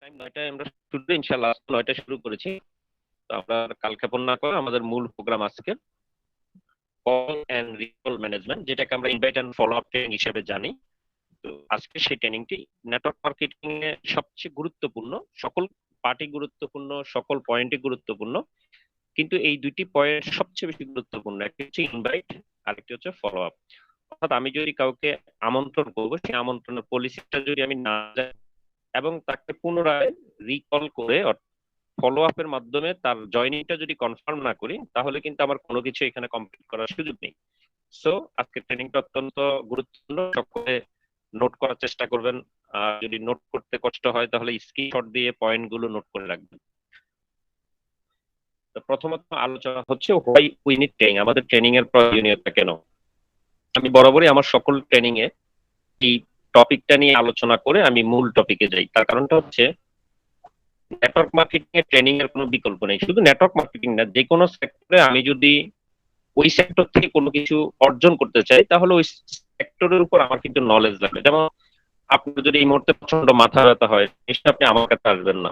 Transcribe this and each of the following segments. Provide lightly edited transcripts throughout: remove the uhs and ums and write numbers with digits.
Time ৯টায় আমরা শুরু ইনশাআল্লাহ ৯টায় শুরু করেছি। তো আমরা কালক্ষেপণ না করে আমাদের মূল প্রোগ্রাম আজকে কল এন্ড রিকল ম্যানেজমেন্ট, যেটাকে আমরা invite and follow up training হিসেবে জানি। তো আজকে সেই ট্রেনিংটি নেটওয়ার্ক মার্কেটিং এ সবচেয়ে গুরুত্বপূর্ণ, সকল পার্টি গুরুত্বপূর্ণ, সকল পয়েন্টই গুরুত্বপূর্ণ। কিন্তু এই দুইটি পয়েন্ট সবচেয়ে বেশি গুরুত্বপূর্ণ, একটি হচ্ছে ইনভাইট, আরেকটি হচ্ছে ফলো আপ। অর্থাৎ আমি যদি কাউকে আমন্ত্রণ করবো, সেই আমন্ত্রণের পলিসিটা যদি আমি না জানি এবং তাকে পুনরায় রিকল করে ফলো আপের মাধ্যমে তার জয়নিংটা যদি কনফার্ম না করি, তাহলে কিন্তু আমার কোনো কিছু এখানে কমপ্লিট করার সুযোগ নেই। সো আজকের ট্রেনিংটা অত্যন্ত গুরুত্বপূর্ণ, সকলে নোট করার চেষ্টা করবেন। আর যদি নোট করতে কষ্ট হয় তাহলে স্ক্রিনশট দিয়ে পয়েন্ট গুলো নোট করে রাখবেন। তো প্রথমত আলোচনা হচ্ছে হোয়াই উই নিড ট্রেনিং, আমাদের ট্রেনিং এর প্রয়োজনীয়তা কেন। আমি বরাবরই আমার সকল ট্রেনিং এ এই টপিকটা নিয়ে আলোচনা করে আমি মূল টপিকে যাই। তার কারণটা হচ্ছে নেটওয়ার্ক মার্কেটিং এর ট্রেনিং এর কোনো বিকল্প নেই। শুধু নেটওয়ার্ক মার্কেটিং না, যে কোনো সেক্টরে আমি যদি ওই সেক্টর থেকে কোনো কিছু অর্জন করতে চাই, তাহলে ওই সেক্টরের উপর আমার কিন্তু নলেজ লাগবে। যেমন আপনার যদি এই মুহূর্তে প্রচন্ড মাথা ব্যথা হয়, নিশ্চয়ই আপনি আমার কাছে আসবেন না,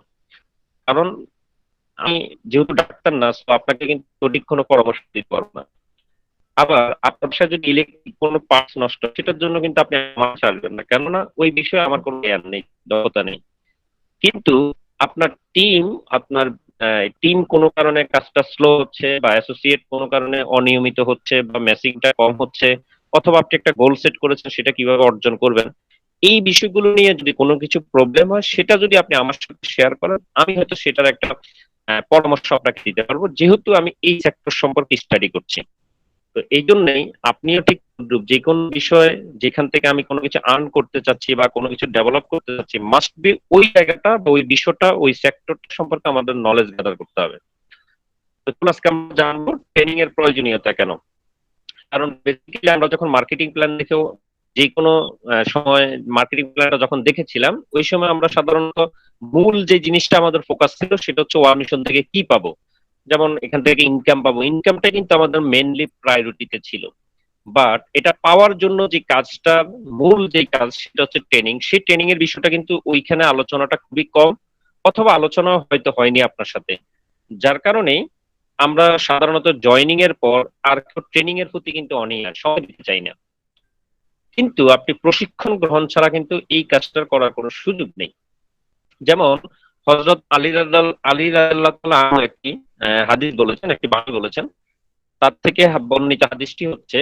কারণ আমি যেহেতু ডাক্তার না, তো আপনাকে কিন্তু সঠিক কোনো পরামর্শ দিতে পারবো না। আবার আপনার সাথে যদি ইলেকট্রিক কোনো পার্টস নষ্ট, সেটার জন্য কিন্তু আপনি আমার কাছে আসবেন না, কেননা ওই বিষয়ে আমার কোনো জ্ঞান নেই, দক্ষতা নেই। কিন্তু আপনার আপনার টিম কোনো কারণে কাজটা স্লো হচ্ছে, বা অ্যাসোসিয়েট কোনো কারণে অনিয়মিত হচ্ছে, বা ম্যাচিংটা কম হচ্ছে, অথবা আপনি একটা গোল সেট করেছেন সেটা কিভাবে অর্জন করবেন, এই বিষয়গুলো নিয়ে যদি কোনো কিছু প্রবলেম হয়, সেটা যদি আপনি আমার সাথে শেয়ার করেন, আমি হয়তো সেটার একটা পরামর্শ আপনাকে দিতে পারবো, যেহেতু আমি এই সেক্টর সম্পর্কে স্টাডি করছি। তো এই জন্যই আপনিও ঠিক যে কোনো বিষয় যেখান থেকে আমি কোনো কিছু আর্ন করতে চাচ্ছি বা কোনো কিছু ডেভেলপ করতে চাচ্ছি, মাস্ট বি ওই জায়গাটা বা ওই বিষয়টা, ওই সেক্টরটা সম্পর্কে আমাদের নলেজ গ্যাদার করতে হবে। তো চলুন আজকে আমরা জানবো ট্রেনিং এর প্রয়োজনীয়তা কেন। কারণ বেসিক্যালি আমরা যখন মার্কেটিং প্ল্যান দেখেও, যে কোনো সময় মার্কেটিং প্ল্যানটা যখন দেখেছিলাম, ওই সময় আমরা সাধারণত মূল যে জিনিসটা আমাদের ফোকাস ছিল সেটা হচ্ছে ওয়ান মিশন থেকে কি পাবো। যেমন এখান থেকে ইনকাম পাবো, ইনকামটা কিন্তু আমাদের মেইনলি প্রায়োরিটিতে ছিল। বাট এটা পাওয়ার জন্য যে কাজটা, মূল যে কাজ, সেটা হচ্ছে ট্রেনিং। সেই ট্রেনিং এর বিষয়টা কিন্তু ওইখানে আলোচনাটা খুবই কম, অথবা আলোচনা হয়তো হয়নি আপনার সাথে। যার কারণে আমরা সাধারণত জয়নিং এর পর আর ট্রেনিং এর প্রতি কিন্তু অনীহা, সময় দিতে চাই না। কিন্তু আপনি প্রশিক্ষণ গ্রহণ ছাড়া কিন্তু এই কাজটা করার কোনো সুযোগ নেই। যেমন হযরত আলী রাদিয়াল্লাহু আনহু একটি হাদিস বলেছেন, একটি বাণী বলেছেন। তার থেকে বর্ণিত হাদিসটি হচ্ছে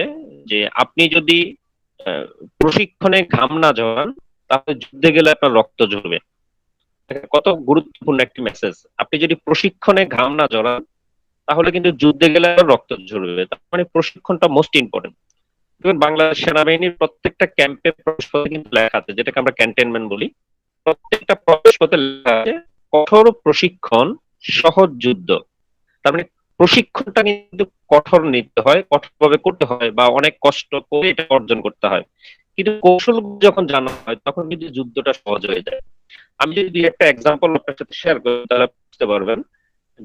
যে আপনি যদি আহ, প্রশিক্ষণে ঘাম না ঝরান, তাহলে যুদ্ধে গেলে আপনার রক্ত ঝরবে। কত গুরুত্বপূর্ণ একটি মেসেজ। আপনি যদি প্রশিক্ষণে ঘাম না ঝরান, তাহলে কিন্তু যুদ্ধে গেলে আপনার রক্ত ঝরবে। তার মানে প্রশিক্ষণটা মোস্ট ইম্পর্টেন্ট। দেখুন বাংলাদেশ সেনাবাহিনীর প্রত্যেকটা ক্যাম্পে প্রবেশ পথে কিন্তু লেখা আছে, যেটাকে আমরা ক্যান্টনমেন্ট বলি। প্রত্যেকটা প্রবেশ পথে লেখা আছে কঠোর প্রশিক্ষণ, সহজ যুদ্ধ। তার মানে প্রশিক্ষণটা কিন্তু কঠোর নিতে হয়, কঠোরভাবে করতে হয়, বা অনেক কষ্ট করে এটা অর্জন করতে হয়। কিন্তু কৌশল যখন জানা হয়, তখন কিন্তু যুদ্ধটা সহজ হয়ে যায়। আমি যদি দুই একটা এক্সাম্পল আপনার সাথে শেয়ার করি, তাহলে বুঝতে পারবেন।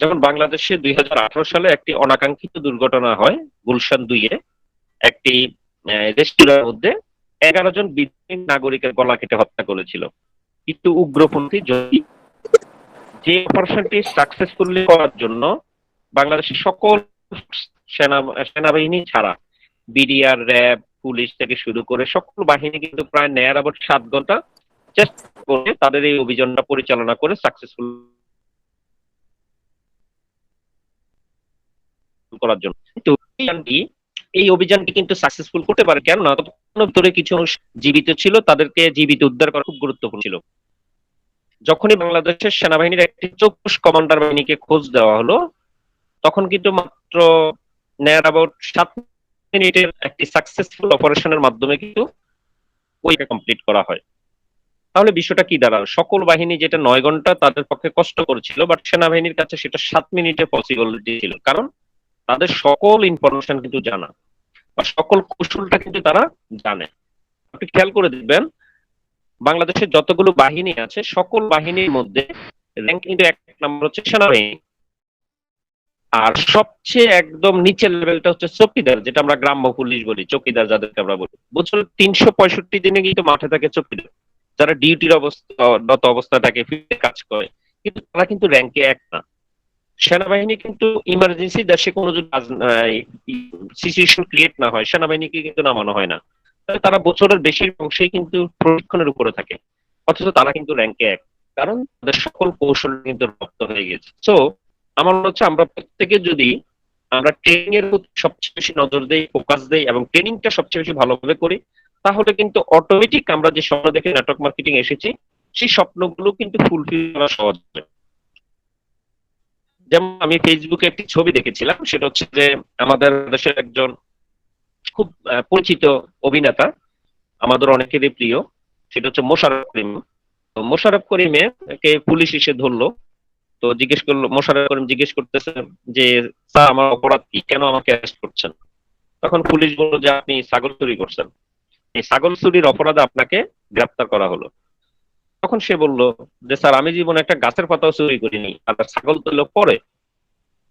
যেমন বাংলাদেশে 2018 সালে একটি অনাকাঙ্ক্ষিত দুর্ঘটনা হয় গুলশান 2-এ। একটি রেস্টুরেন্টের মধ্যে 11 জন বিদেশি নাগরিকের গলা কেটে হত্যা করেছিল কিন্তু উগ্রপন্থী জঙ্গি। যে অপারেশনটি সাকসেসফুলি করার জন্য বাংলাদেশের সকল সেনা সেনাবাহিনী ছাড়া বিডিআর, র্যাব, পুলিশ থেকে শুরু করে সকল বাহিনী কিন্তু প্রায় নেয়ার আবার 7 ঘন্টা চেষ্টা করে তাদের এই অভিযানটা পরিচালনা করে সাকসেসফুল করার জন্য। কিন্তু এই অভিযানটি কিন্তু সাকসেসফুল করতে পারে, কেননা ততক্ষণ ভিতরে কিছু মানুষ জীবিত ছিল, তাদেরকে জীবিত উদ্ধার করা খুব গুরুত্বপূর্ণ ছিল। যখনই বাংলাদেশের সেনাবাহিনীর একটি চৌকস কমান্ডার বাহিনীকে খোঁজ দেওয়া হলো, তখন কিন্তু মাত্র নেয়ার অ্যাবাউট 7 মিনিটের একটি সাকসেসফুল অপারেশনের মাধ্যমে কিন্তু ওইটা কমপ্লিট করা হয়। তাহলে বিষয়টা কি দাঁড়ালো? সকল বাহিনী যেটা 9 ঘন্টা তাদের পক্ষে কষ্ট করেছিল, বাট সেনাবাহিনীর কাছে সেটা 7 মিনিটে পসিবিলিটি ছিল, কারণ তাদের সকল ইনফরমেশন কিন্তু জানা, বা সকল কৌশলটা কিন্তু তারা জানে। আপনি খেয়াল করে দেখবেন বাংলাদেশের যতগুলো বাহিনী আছে, সকল বাহিনীর মধ্যে র্যাঙ্ক কিন্তু 1 নম্বর হচ্ছে সেনাবাহিনী। আর সবচেয়ে একদম নিচের লেভেলটা হচ্ছে চৌকিদার, যেটা আমরা গ্রাম্য পুলিশ বলি, চৌকিদার যাদেরকে আমরা বলি। বছর 365 দিনে কিন্তু মাঠে থাকে চৌকিদার, যারা ডিউটির অবস্থাটাকে ফিরে কাজ করে, কিন্তু তারা কিন্তু র্যাঙ্কে এক না। সেনাবাহিনী কিন্তু ইমার্জেন্সি দেশে কোনো যদি সিচুয়েশন ক্রিয়েট না হয়, সেনাবাহিনীকে কিন্তু নামানো হয় না। তারা বছরের বেশির অংশেই কিন্তু প্রশিক্ষণের উপরে থাকে, অথচ তারা কিন্তু র্যাঙ্কে এক, কারণ তাদের সকল কৌশল কিন্তু রপ্ত হয়ে গেছে। সো আমার মনে হচ্ছে আমরা প্রত্যেকে যদি আমরা ট্রেনিং এর প্রতি সবচেয়ে বেশি নজর দেই, ফোকাস দেই এবং ট্রেনিংটা সবচেয়ে বেশি ভালোভাবে করি, তাহলে কিন্তু অটোমেটিক আমরা যে স্বপ্ন দেখে নেটওয়ার্ক মার্কেটিং এসেছি, সেই স্বপ্নগুলো কিন্তু ফুলফিল করা সহজ হবে। যেমন আমি ফেসবুকে একটি ছবি দেখেছিলাম, সেটা হচ্ছে যে আমাদের দেশের একজন খুব পরিচিত অভিনেতা, আমাদের অনেকেরই প্রিয়, সেটা হচ্ছে মোশাররফ করিম। তো মোশাররফ করিমকে পুলিশ এসে ধরলো। তো জিজ্ঞেস করলো, মোশাররফ করিম জিজ্ঞেস করতেছে যে স্যার আমার অপরাধ কি, কেন আমাকে অ্যারেস্ট করছেন? তখন পুলিশ বলল যে আপনি ছাগল চুরি করছেন, এই ছাগল চুরির অপরাধে আপনাকে গ্রেপ্তার করা হলো। তখন সে বলল যে স্যার আমি জীবনে একটা গাছের পাতাও চুরি করিনি, আর ছাগল তো পরে।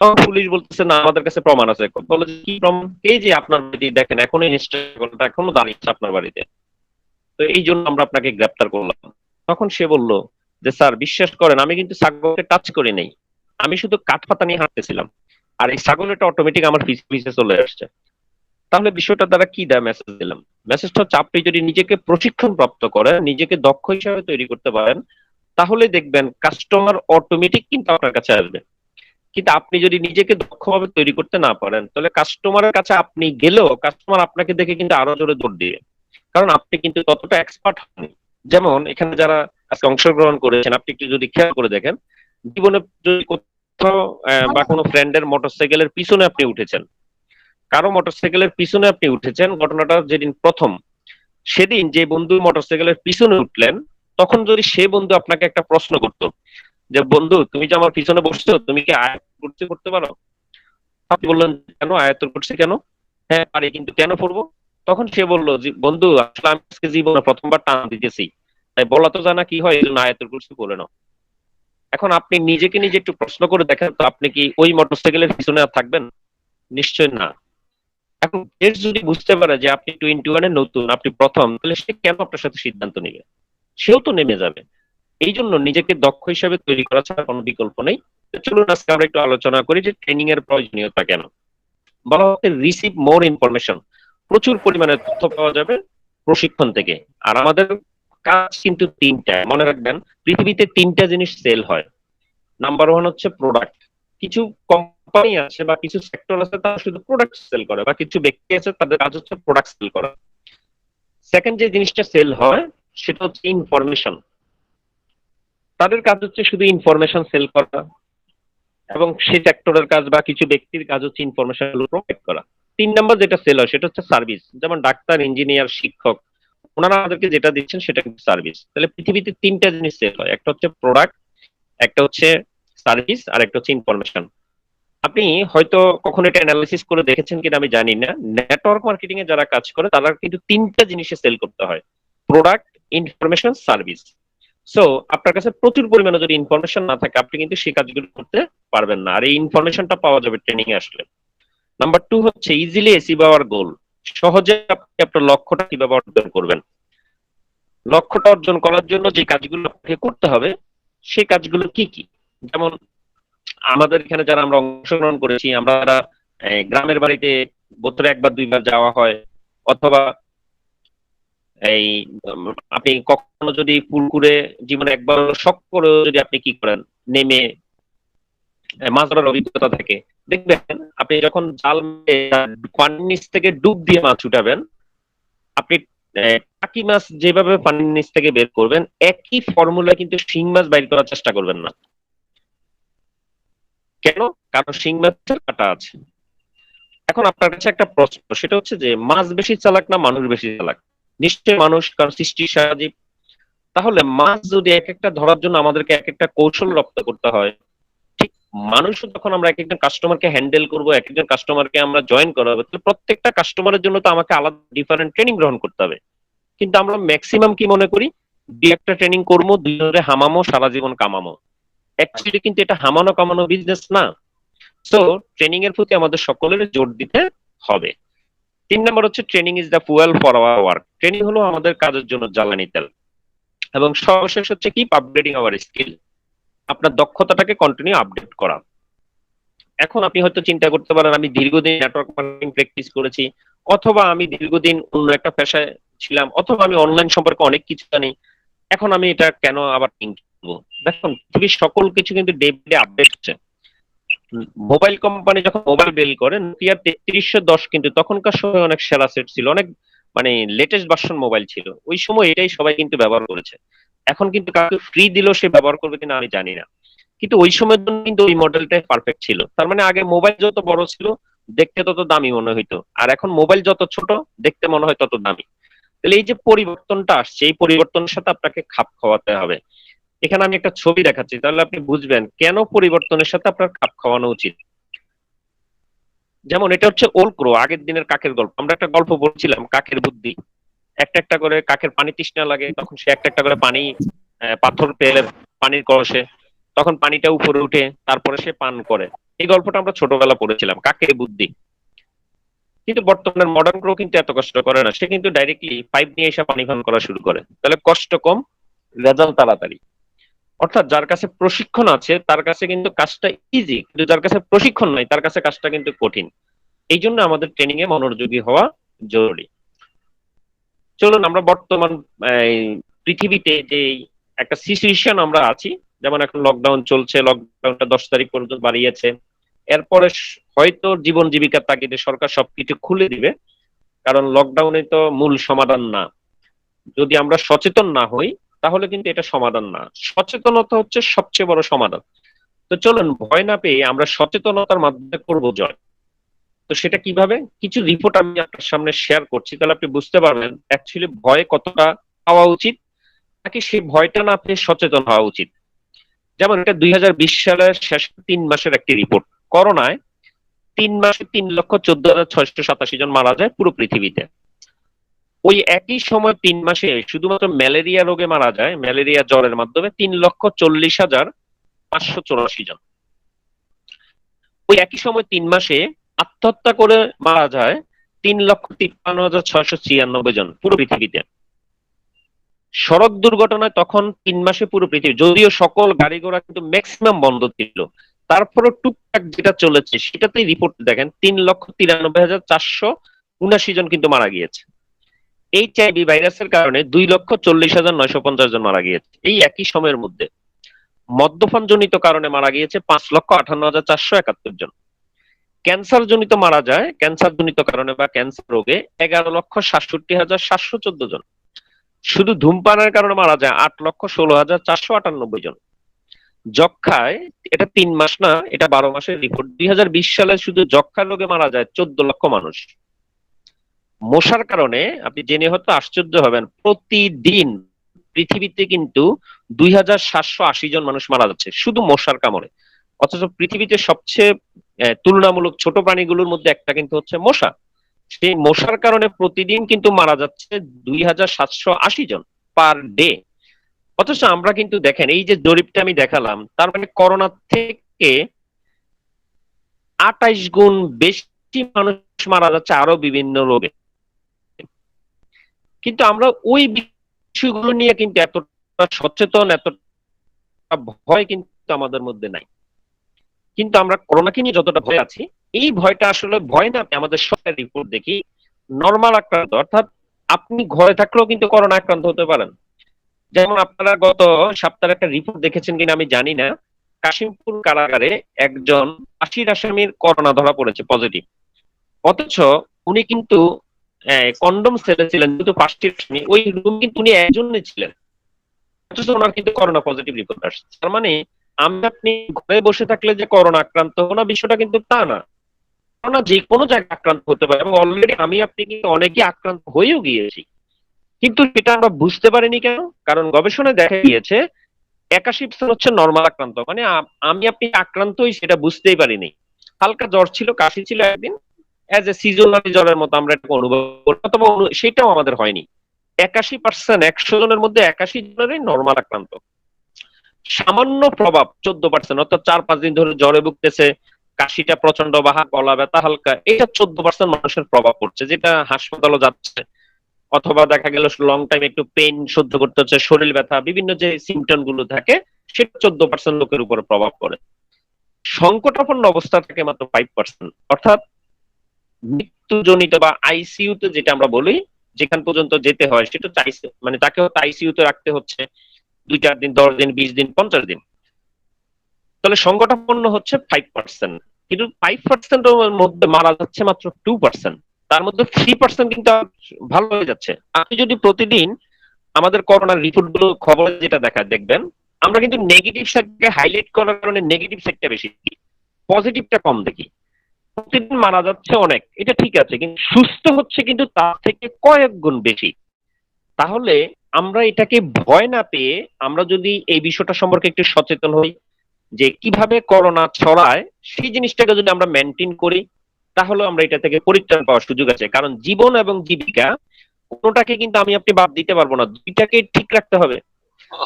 তখন পুলিশ বলতেছে না আমাদের কাছে প্রমাণ আছে। বলে যে কি প্রমাণ? এই যে আপনার বাড়িতে দেখেন এখনো ইনস্টাগ্রামটা এখনো দাঁড়িয়েছে আপনার বাড়িতে, তো এই জন্য আমরা আপনাকে গ্রেপ্তার করলাম। তখন সে বলল যে স্যার বিশ্বাস করেন আমি কিন্তু ছাগলকে টাচ করি নাই, আমি শুধু কাঠ পাতা নিয়ে হাঁটতেছিলাম, আর এই ছাগলটা অটোমেটিক আমার পিছে পিছে চলে আসছে। তাহলে বিষয়টা দ্বারা কি দেয় মেসেজ দিলাম? মেসেজটা হচ্ছে আপনি যদি নিজেকে প্রশিক্ষণ প্রাপ্ত করেন, নিজেকে দক্ষ হিসাবে তৈরি করতে পারেন, তাহলে দেখবেন কাস্টমার অটোমেটিক কিন্তু আপনার কাছে আসবে। কিন্তু আপনি যদি নিজেকে দক্ষভাবে তৈরি করতে না পারেন, তাহলে কাস্টমারের কাছে আপনি গেলেও কাস্টমার আপনাকে দেখে কিন্তু আরো জোরে দৌড় দিবে, কারণ আপনি কিন্তু ততটা এক্সপার্ট হননি। যেমন এখানে যারা আজকে অংশগ্রহণ করেছেন, আপনি একটু যদি খেয়াল করে দেখেন, জীবনে যদি কোথাও বা কোনো ফ্রেন্ডের মোটরসাইকেলের পিছনে আপনি উঠেছেন, কারো মোটরসাইকেলের পিছনে আপনি উঠেছেন, ঘটনাটা যেদিন প্রথম, সেদিন যে বন্ধু মোটরসাইকেলের পিছনে উঠলেন, তখন যদি সে বন্ধু আপনাকে একটা প্রশ্ন করতো যে বন্ধু তুমি যে আমার পিছনে বসছো, তুমি কি আয়াত কুরসি করতে পারো? আপনি বললেন কেন আয়াতুল কুরসি কেন? হ্যাঁ পারি, কিন্তু কেন পড়বো? তখন সে বললো যে বন্ধু আসলে আমি আজকে জীবনে প্রথমবার টান দিতেছি, তাই বলা তো জানা কি হয়, এই জন্য আয়াতুল কুরসি বলে নাও। এখন আপনি নিজেকে নিজে একটু প্রশ্ন করে দেখেন তো, আপনি কি ওই মোটরসাইকেলের পিছনে আর থাকবেন? নিশ্চয় না। এখন দেশ যদি বুঝতে পারে যে আপনি 21 নতুন, আপনি প্রথম, তাহলে সে কেন আপনার সাথে সিদ্ধান্ত নেবে? সেও তো নেমে যাবে। এই জন্য নিজেকে দক্ষ হিসাবে তৈরি করা ছাড়া কোনো বিকল্প নেই। তো চলুন আজকে আমরা একটু আলোচনা করি যে ট্রেনিং এর প্রয়োজনীয়তা কেন। বলা হচ্ছে রিসিভ মোর ইনফরমেশন, প্রচুর পরিমাণে তথ্য পাওয়া যাবে প্রশিক্ষণ থেকে। আর আমাদের কাজ কিন্তু তিনটা, মনে রাখবেন, পৃথিবীতে তিনটা জিনিস সেল হয়। নাম্বার ওয়ান হচ্ছে প্রোডাক্ট। কিছু কোম্পানি আছে বা কিছু সেক্টর আছে তারা শুধু প্রোডাক্ট সেল করে, বা কিছু ব্যক্তি আছে তাদের কাজ হচ্ছে প্রোডাক্ট সেল করা। সেকেন্ড যে জিনিসটা সেল হয় সেটা হচ্ছে ইনফরমেশন। তাদের কাজ হচ্ছে শুধু ইনফরমেশন সেল করা, এবং সেই সেক্টরের কাজ বা কিছু ব্যক্তির কাজ হচ্ছে ইনফরমেশন প্রোভাইড করা। তিন নম্বর যেটা সেল হয় সেটা হচ্ছে সার্ভিস। যেমন ডাক্তার, ইঞ্জিনিয়ার, শিক্ষক, ওনারা আমাদেরকে যেটা দিচ্ছেন সেটা কিন্তু সার্ভিস। তাহলে পৃথিবীতে তিনটা জিনিস সেল হয়, একটা হচ্ছে প্রোডাক্ট, একটা হচ্ছে সার্ভিস, আর একটা হচ্ছে ইনফরমেশন। আপনি হয়তো কখনো এটা অ্যানালাইসিস করে দেখেছেন কিনা আমি জানি না, নেটওয়ার্ক মার্কেটিং এ যারা কাজ করে তারা কিন্তু তিনটা জিনিসে সেল করতে হয়: প্রোডাক্ট, ইনফরমেশন, সার্ভিস। সো আপনার কাছে প্রচুর পরিমাণে যদি ইনফরমেশন না থাকে, আপনি কিন্তু সেই কাজগুলো করতে পারবেন না। আর এই ইনফরমেশনটা পাওয়া যাবে ট্রেনিং এ আসলে। নাম্বার টু হচ্ছে ইজিলি অ্যাচিভ আওয়ার গোল। সহজে আপনি আপনার লক্ষ্যটা কিভাবে অর্জন করবেন। লক্ষ্যটা অর্জন করার জন্য যে কাজগুলো আপনাকে করতে হবে, সেই কাজগুলো কি কি? যেমন আমাদের এখানে যারা আমরা অংশগ্রহণ করেছি, আমরা গ্রামের বাড়িতে বছরে একবার দুইবার যাওয়া হয়, অথবা এই আপনি কখনো যদি পুকুরে জীবনে একবার শখ করে যদি আপনি কি করেন, নেমে মাছ ধরার অভিজ্ঞতা থাকে, দেখবেন আপনি যখন জাল পানির নিচ থেকে ডুব দিয়ে মাছ উঠাবেন, আপনি টাকি মাছ যেভাবে পানির নিচ থেকে বের করবেন, একই ফর্মুলা কিন্তু শিং মাছ বাইর করার চেষ্টা করবেন না। কেন? কারণ শিং মাছের কাঁটা আছে। এখন আপনার কাছে একটা প্রশ্ন, সেটা হচ্ছে যে মাছ বেশি চালাক না মানুষ বেশি চালাক? নিশ্চয়ই মানুষ, কারণ সৃষ্টি সারাজীব। তাহলে মাছ যদি এক একটা ধরার জন্য আমাদেরকে এক একটা কৌশল রপ্ত করতে হয়, ঠিক মানুষও যখন আমরা এক একজন কাস্টমারকে হ্যান্ডেল করব, এক একজন কাস্টমারকে আমরা জয়েন করাবো, তাহলে প্রত্যেকটা কাস্টমারের জন্য তো আমাকে আলাদা ডিফারেন্ট ট্রেনিং গ্রহণ করতে হবে। কিন্তু আমরা ম্যাক্সিমাম কি মনে করি, দুই একটা ট্রেনিং করবো, দুজনে হামামো, সারা জীবন কামামো। অ্যাকচুয়ালি কিন্তু এটা হামানো কামানো বিজনেস না। সো ট্রেনিং এর প্রতি আমাদের সকলের জোর দিতে হবে। তিন নম্বর হচ্ছে training is the fuel for our work. Training হলো আমাদের কাজের জন্য জ্বালানি তেল। এবং সর্বশেষ হচ্ছে কি আপগ্রেডিং আওয়ার স্কিল, আপনার দক্ষতাটাকে কন্টিনিউ আপডেট করা। এখন আপনি হয়তো চিন্তা করতে পারেন আমি দীর্ঘদিন নেটওয়ার্ক মার্কেটিং প্র্যাকটিস করেছি, অথবা আমি দীর্ঘদিন অন্য একটা পেশায় ছিলাম, অথবা আমি অনলাইন সম্পর্কে অনেক কিছু জানি, এখন আমি এটা কেন আবার কিনবো? দেখুন, পৃথিবীর সকল কিছু কিন্তু ডে বাই ডে আপডেট হচ্ছে। মোবাইল কোম্পানি যখন মোবাইল বের করে, নোকিয়া 3310 কিন্তু তখনকার সময় অনেক সেরা সেট ছিল, অনেক মানে লেটেস্ট ভার্সন মোবাইল ছিল, ওই সময় এটাই সবাই কিন্তু ব্যবহার করেছে। এখন কিন্তু কাউকে ফ্রি দিলেও সে ব্যবহার করবে কিনা আমি জানি না, কিন্তু ওই সময়ের জন্য কিন্তু ওই মডেলটাই পারফেক্ট ছিল। তার মানে আগে মোবাইল যত বড় ছিল দেখতে তত দামি মনে হইতো, আর এখন মোবাইল যত ছোট দেখতে মনে হয় তত দামি। তাহলে এই যে পরিবর্তনটা আসছে, এই পরিবর্তনের সাথে আপনাকে খাপ খাওয়াতে হবে। এখানে আমি একটা ছবি দেখাচ্ছি, তাহলে আপনি বুঝবেন কেন পরিবর্তনের সাথে আপনার খাপ খাওয়ানো উচিত। যেমন এটা হচ্ছে ওল ক্রো, আগের দিনের কাকের গল্প। আমরা একটা গল্প বলছিলাম কাকের বুদ্ধি। একটা একটা করে কাকের পানি তৃষ্ণা লাগে, তখন সে একটা একটা করে পানি পাথর পেলে পানির কলসে, তখন পানিটা উপরে উঠে তারপরে সে পান করে। এই গল্পটা আমরা ছোটবেলা পড়েছিলাম, কাকের বুদ্ধি। কিন্তু বর্তমানের মডার্ন ক্রো কিন্তু এত কষ্ট করে না, সে কিন্তু ডাইরেক্টলি পাইপ নিয়ে এসে পানি পান করা শুরু করে। তাহলে কষ্ট কম, রেজাল্ট তাড়াতাড়ি। অর্থাৎ যার কাছে প্রশিক্ষণ আছে তার কাছে কিন্তু কাজটা ইজি, কিন্তু যার কাছে প্রশিক্ষণ নাই তার কাছে কাজটা কিন্তু কঠিন। এই জন্য আমাদের ট্রেনিং এ মনোযোগী হওয়া জরুরি। চলুন আমরা বর্তমান এই, পৃথিবীতে যে একটা সিচুয়েশন আমরা আছি, যেমন এখন লকডাউন চলছে, লকডাউনটা 10 তারিখ পর্যন্ত বাড়িয়েছে। এরপরে হয়তো জীবন জীবিকার তাগিদে সরকার সবকিছু খুলে দিবে, কারণ লকডাউনে তো মূল সমাধান না। যদি আমরা সচেতন না হই তাহলে কিন্তু এটা সমাধান না, সচেতনতা হচ্ছে সবচেয়ে বড় সমাধান। তো চলুন ভয় না পেয়ে আমরা সচেতনতার মাধ্যমে করব জয়। তো সেটা কিভাবে, কিছু রিপোর্ট আমি আপনার সামনে শেয়ার করছি, তাহলে আপনি বুঝতে পারবেন অ্যাকচুয়ালি ভয় কতটা পাওয়া উচিত, নাকি সেই ভয়টা না পেয়ে সচেতন হওয়া উচিত। যেমন এটা 2020 সালের শেষ 3 মাসের একটি রিপোর্ট। করোনায় 3 মাসে 3,14,687 জন মারা যায় পুরো পৃথিবীতে। ওই একই সময় 3 মাসে শুধুমাত্র ম্যালেরিয়া রোগে মারা যায়, ম্যালেরিয়া জ্বরের মাধ্যমে 3,40,584 জন। ওই একই সময় 3 মাসে আত্মহত্যা করে মারা যায় 3,53,696 জন পুরো পৃথিবীতে। সড়ক দুর্ঘটনায় তখন 3 মাসে পুরো পৃথিবী, যদিও সকল গাড়ি ঘোড়া কিন্তু ম্যাক্সিমাম বন্ধ ছিল, তারপরে টুকটাক যেটা চলেছে সেটাতেই রিপোর্ট দেখেন 3,93,479 জন কিন্তু মারা গিয়েছে। এইচআইভি ভাইরাসের কারণে 2,40,950 জন মারা গিয়েছে এই একই সময়ের মধ্যে। মদ্যপান জনিত কারণে মারা গিয়েছে 5,58,471 জন। ক্যান্সার জনিত মারা যায়, ক্যান্সার জনিত কারণে বা ক্যান্সার রোগে 11,67,714 জন। শুধু ধূমপানের কারণে মারা যায় 8,16,498 জন। যক্ষায়, এটা 3 মাস না, এটা 12 মাসের রিপোর্ট, 2020 সালে শুধু যক্ষা রোগে মারা যায় 14 লক্ষ মানুষ। মশার কারণে আপনি জেনে হয়তো আশ্চর্য হবেন, প্রতিদিন পৃথিবীতে কিন্তু 2,780 জন মানুষ মারা যাচ্ছে শুধু মশার কামড়ে। অথচ পৃথিবীতে সবচেয়ে তুলনামূলক ছোট প্রাণীগুলোর মধ্যে একটা কিন্তু হচ্ছে মশা। সেই মশার কারণে প্রতিদিন কিন্তু মারা যাচ্ছে 2,780 জন পার ডে। অথচ আমরা কিন্তু দেখেন এই যে জরিপটা আমি দেখালাম, তার মানে করোনা থেকে 28 গুণ বেশি মানুষ মারা যাচ্ছে আরো বিভিন্ন রোগে। কিন্তু আমরা ওই বিষয়গুলো নিয়ে কিন্তু এতটা সচেতন, এতটা ভয় কিন্তু আমাদের মধ্যে নাই। কিন্তু আমরা করোনাকে নিয়ে যতটা ভয় আছি, এই ভয়টা আসলে ভয় না, আমাদের সরকারি রিপোর্ট দেখি নর্মাল আক্রান্ত, অর্থাৎ আপনি ঘরে থাকলেও কিন্তু করোনা আক্রান্ত হতে পারেন। যেমন আপনারা গত সপ্তাহে একটা রিপোর্ট দেখেছেন কিনা আমি জানি না, কাশিমপুর কারাগারে একজন 80 আসামির করোনা ধরা পড়েছে পজিটিভ। অথচ উনি কিন্তু কন্ডম সেলে ছিলেন, কিন্তু 5টি আসামি ওই রুম কিন্তু উনি একজনই ছিলেন, অথচ ওনার কিন্তু করোনা পজিটিভ রিপোর্ট আসছে। তার মানে আমি আপনি ঘরে বসে থাকলে যে করোনা আক্রান্ত হবো না, বিষয়টা কিন্তু তা না। করোনা যে কোনো জায়গায় আক্রান্ত হতে পারে, এবং অলরেডি আমি আপনি কিন্তু অনেকেই আক্রান্ত হয়েও গিয়েছি, কিন্তু সেটা আমরা বুঝতে পারিনি কেন? কারণ গবেষণায় দেখা গিয়েছে 81% হচ্ছে নর্মাল আক্রান্ত, মানে আমি আপনি আক্রান্ত হই সেটা বুঝতেই পারিনি। হালকা জ্বর ছিল, কাশি ছিল একদিন, অ্যাজ এ সিজনালি জ্বরের মতো আমরা এটাকে অনুভব করি, অথবা সেটাও আমাদের হয়নি। 81%, 100 জনের মধ্যে 81 জনেরই নর্মাল আক্রান্ত। সামান্য প্রভাব 14%, অর্থাৎ 4-5 দিন ধরে জ্বরে ভুগতেছে, কাশিটা প্রচন্ড বা গলা ব্যথা হালকা, এটা 14% মানুষের প্রভাব পড়ছে, যেটা হাসপাতালে যাচ্ছে। অথবা দেখা গেল লং টাইম একটু পেইন সহ্য করতে হচ্ছে, শরীর ব্যথা, বিভিন্ন যে সিমটম গুলো থাকে সেটা 14% লোকের উপর প্রভাব পড়ে। সংকটাপন্ন অবস্থা থাকে মাত্র 5%। অর্থাৎ মৃত্যুজনিত বা আইসিইউ তে যেটা আমরা বলি, যেখান পর্যন্ত যেতে হয় সেটা মানে তাকেও আইসিইউ তে রাখতে হচ্ছে 2-4 দিন, 10 দিন, 20 দিন, 50 দিন। তাহলে সংকটাপন্ন হচ্ছে 5%, কিন্তু 5% এর মধ্যে মারা যাচ্ছে মাত্র 2%। তার মধ্যে 3% কিন্তু ভালো হয়ে যাচ্ছে। আপনি যদি প্রতিদিন আমাদের করোনার রিপোর্ট গুলো খবরে যেটা দেখবেন, আমরা কিন্তু নেগেটিভ সাইডকে হাইলাইট করার কারণে নেগেটিভ সাইডটা বেশি দেখি, পজিটিভটা কম দেখি। প্রতিদিন মারা যাচ্ছে অনেক, এটা ঠিক আছে, কিন্তু সুস্থ হচ্ছে কিন্তু তার থেকে কয়েক গুণ বেশি। তাহলে আমরা এটাকে ভয় না পেয়ে আমরা যদি এই বিষয়টা সম্পর্কে একটু সচেতন হই যে কিভাবে করোনা ছড়ায়, সেই জিনিসটাকে যদি আমরা মেনটেন করি, তাহলে আমরা এটা থেকে পরিত্রাণ পাওয়ার সুযোগ আছে। কারণ জীবন এবং জীবিকা কোনোটাকে কিন্তু আমি আপনি বাদ দিতে পারবো না, দুইটাকে ঠিক রাখতে হবে।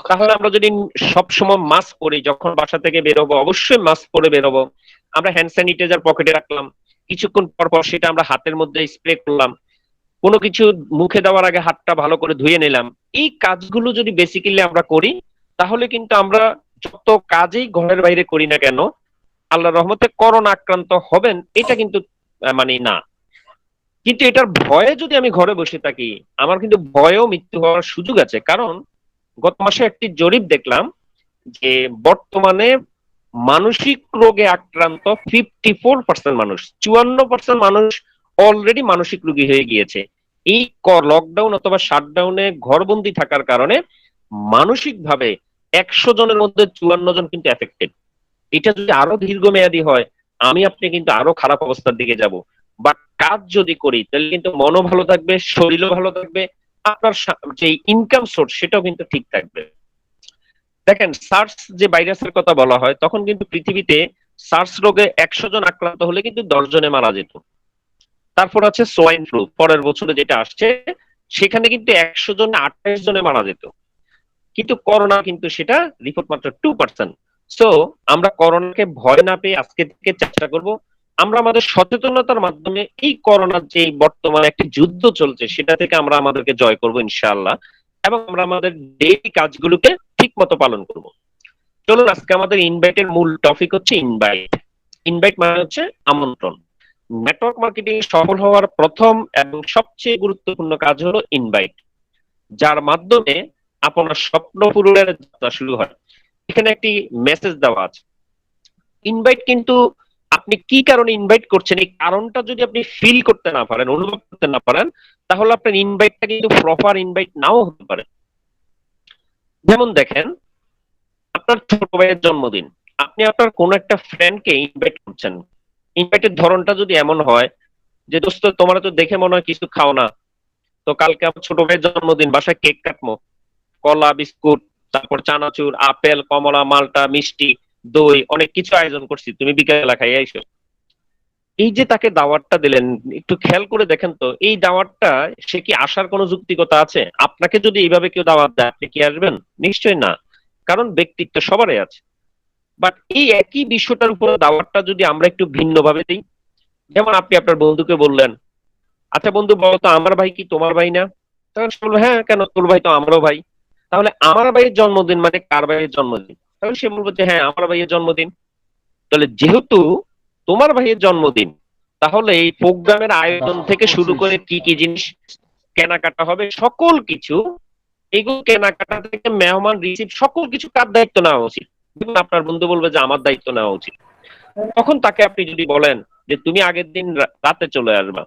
তাহলে আমরা যদি সব সময় মাস্ক পরি, যখন বাসা থেকে বেরোবো অবশ্যই মাস্ক পরে বেরোবো, আমরা হ্যান্ড স্যানিটাইজার পকেটে রাখলাম, কিছুক্ষণ পর পর সেটা আমরা হাতের মধ্যে স্প্রে করলাম, কোনো কিছু মুখে দেওয়ার আগে হাতটা ভালো করে ধুয়ে নিলাম, এই কাজগুলো যদি বেসিক্যালি আমরা করি, তাহলে কিন্তু আমরা যত কাজেই ঘরের বাইরে করি না কেন, আল্লাহর রহমতে করোনা আক্রান্ত হবেন এটা কিন্তু মানে না। কিন্তু এটার ভয়ে যদি আমি ঘরে বসে থাকি, আমার কিন্তু ভয়েও মৃত্যু হওয়ার সুযোগ আছে। কারণ গত মাসে একটি জরিপ দেখলাম যে বর্তমানে মানসিক রোগে আক্রান্ত 54% মানুষ, 54% মানুষ অলরেডি মানসিক রোগী হয়ে গিয়েছে। এই লকডাউন অথবা শাটডাউনে ঘরবন্দি থাকার কারণে মানসিক ভাবে 100 জনের মধ্যে 54 জন কিন্তু এফেক্টেড। এটা যদি আরো দীর্ঘমেয়াদী হয়, আমি আপনি কিন্তু আরো খারাপ অবস্থার দিকে যাব। বাট কাজ যদি করি তাহলে কিন্তু মনও ভালো থাকবে, শরীরও ভালো থাকবে, আপনার যে ইনকাম সোর্স সেটাও কিন্তু ঠিক থাকবে। দেখেন, সার্স যে ভাইরাসের কথা বলা হয়, তখন কিন্তু পৃথিবীতে সার্স রোগে 100 জন আক্রান্ত হলে কিন্তু 10 জনে মারা যেত। তারপর আছে সোয়াইন ফ্লু, পরের বছরে যেটা আসছে, সেখানে কিন্তু 100 জনে 28 জনে মারা যেত। কিন্তু করোনা কিন্তু সেটা রিপোর্ট মাত্র 2%। সো আমরা করোনাকে ভয় না পেয়ে আজকে থেকে চেষ্টা করব আমরা আমাদের সচেতনতার মাধ্যমে এই করোনার যে বর্তমানে একটি যুদ্ধ চলছে সেটা থেকে আমরা আমাদেরকে জয় করব ইনশাআল্লাহ, এবং আমরা আমাদের ডেইলি কাজগুলোকে ঠিক মতো পালন করব। চলুন, আজকে আমাদের ইনভাইটের মূল টপিক হচ্ছে ইনভাইট। ইনভাইট মানে হচ্ছে আমন্ত্রণ। নেটওয়ার্ক মার্কেটিং সফল হওয়ার প্রথম এবং সবচেয়ে গুরুত্বপূর্ণ কাজ হলো ইনভাইট, যার মাধ্যমে আপনার স্বপ্ন পূরণের যাত্রা শুরু হয়। এখানে একটি মেসেজ দেওয়া আছে। ইনভাইট কিন্তু আপনি কি কারণে ইনভাইট করছেন, এই কারণটা যদি আপনি ফিল করতে না পারেন, অনুভব করতে না পারেন, তাহলে আপনার ইনভাইটটা কিন্তু প্রপার ইনভাইট নাও হতে পারে। যেমন দেখেন, আপনার ছোট ভাইয়ের জন্মদিন, আপনি আপনার কোন একটা ফ্রেন্ডকে ইনভাইট করছেন। ইনভাইটের ধরনটা যদি এমন হয় যে দোস্ত তোমার তো দেখে মনে হয় কিছু খাও না, তো কালকে আমার ছোট ভাইয়ের জন্মদিন, বাসায় কেক কাটবো, কলা, বিস্কুট, তারপর চানাচুর, আপেল, কমলা, মালটা, মিষ্টি, দই, অনেক কিছু আয়োজন করছি, তুমি বিকেলে খাই আইসো। এই যে তাকে দাওয়াতটা দিলেন, একটু খেয়াল করে দেখেন তো এই দাওয়াতটা সে কি আসার কোনো যুক্তিকতা আছে? আপনাকে যদি এইভাবে কেউ দাওয়াত দেয় আপনি কি আসবেন? নিশ্চয়ই না, কারণ ব্যক্তিত্ব সবারই আছে। বাট এই একই বিষয়টার উপরে দাওয়াতটা যদি আমরা একটু ভিন্নভাবে দিই, যেমন আপনি আপনার বন্ধুকে বললেন, আচ্ছা বন্ধু বলো তো আমার ভাই কি তোমার ভাই না? তখন সে বলবে হ্যাঁ, কেন, তোর ভাই তো আমারও ভাই। তাহলে আমার ভাইয়ের জন্মদিন মানে কার ভাইয়ের জন্মদিন? তাহলে সে বলবে যে হ্যাঁ, আমার ভাইয়ের জন্মদিন। তাহলে যেহেতু তোমার ভাইয়ের জন্মদিন, তাহলে এই প্রোগ্রামের আয়োজন থেকে শুরু করে কি কি জিনিস কেনাকাটা হবে, সকল কিছু, এগুলো কেনাকাটা থেকে মেহমান রিসিভ, সকল কিছু কার দায়িত্ব নেওয়া উচিত? দেখুন, আপনার বন্ধু বলবে যে আমার দায়িত্ব নেওয়া উচিত। তখন তাকে আপনি যদি বলেন যে তুমি আগের দিন রাতে চলে আসবা,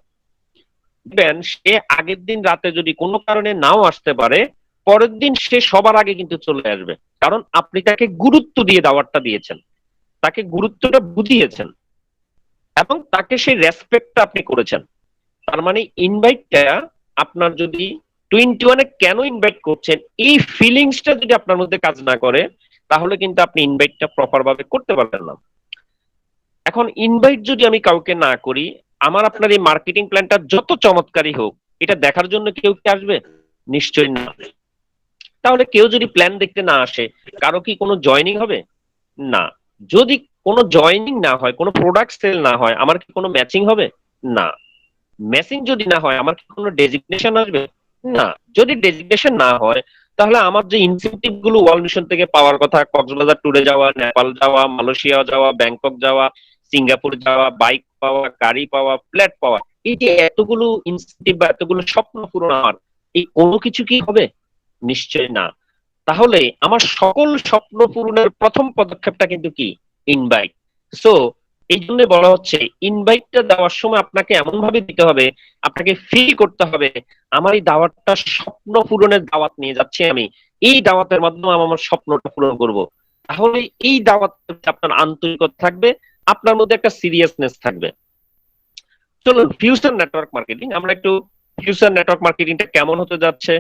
দেখবেন সে আগের দিন রাতে যদি কোনো কারণে নাও আসতে পারে, পরের দিন সে সবার আগে কিন্তু চলে আসবে। কারণ আপনি তাকে গুরুত্ব দিয়ে দাওয়াতটা দিয়েছেন, তাকে গুরুত্বটা বুঝিয়েছেন, এবং তাকে সেই রেসপেক্টটা আপনি করেছেন। তার মানে ইনভাইটটা আপনার যদি 21-এ কেন ইনভাইট করছেন এই ফিলিংসটা যদি আপনার মধ্যে কাজ না করে, তাহলে কিন্তু আপনি ইনভাইটটা প্রপার ভাবে করতে পারবেন না। এখন ইনভাইট যদি আমি কাউকে না করি, আমার আপনার এই মার্কেটিং প্ল্যানটা যত চমৎকারই হোক, এটা দেখার জন্য কেউ কি আসবে? নিশ্চয়ই না। তাহলে কেউ যদি প্ল্যান দেখতে না আসে, কারো কি কোনো জয়নিং হবে? না। যদি কোনো জয়নিং না হয়, কোনো প্রোডাক্ট সেল না হয়, আমার কি কোনো ম্যাচিং হবে? না। ম্যাচিং যদি না হয়, আমার কি কোনো ডেজিগনেশন আসবে? না, যদি ডেজিগনেশন না হয় তাহলে আমার যে ইনসেনটিভ গুলো ওয়ার্ল্ড মিশন থেকে পাওয়ার কথা, কক্সবাজার ট্যুরে যাওয়া, নেপাল যাওয়া, মালয়েশিয়া যাওয়া, ব্যাংকক যাওয়া, সিঙ্গাপুর যাওয়া, বাইক পাওয়া, গাড়ি পাওয়া, ফ্ল্যাট পাওয়া, এই যে এতগুলো ইনসেনটিভ বা এতগুলো স্বপ্ন পূরণ আমার, এই কোনো কিছু কি হবে? নিশ্চয় না। তাহলে আমার সকল স্বপ্ন পূরণের প্রথম পদক্ষেপটা কিন্তু কি? ইনভাইট। সো এই জন্য বলা হচ্ছে ইনভাইটটা দেওয়ার সময় আপনাকে এমন ভাবে দিতে হবে, আপনাকে ফিল করতে হবে আমার এই দাওয়াতটা স্বপ্ন পূরণের দাওয়াত নিয়ে যাচ্ছি আমি, এই দাওয়াতের মাধ্যমে আমি আমার স্বপ্নটা পূরণ করব। তাহলে এই দাওয়াতে আপনার আন্তরিকতা থাকবে, আপনার মধ্যে একটা সিরিয়াসনেস থাকবে। চলুন ফিউচার নেটওয়ার্ক মার্কেটিং, আমরা একটু ফিউচার নেটওয়ার্ক মার্কেটিংটা কেমন হতে যাচ্ছে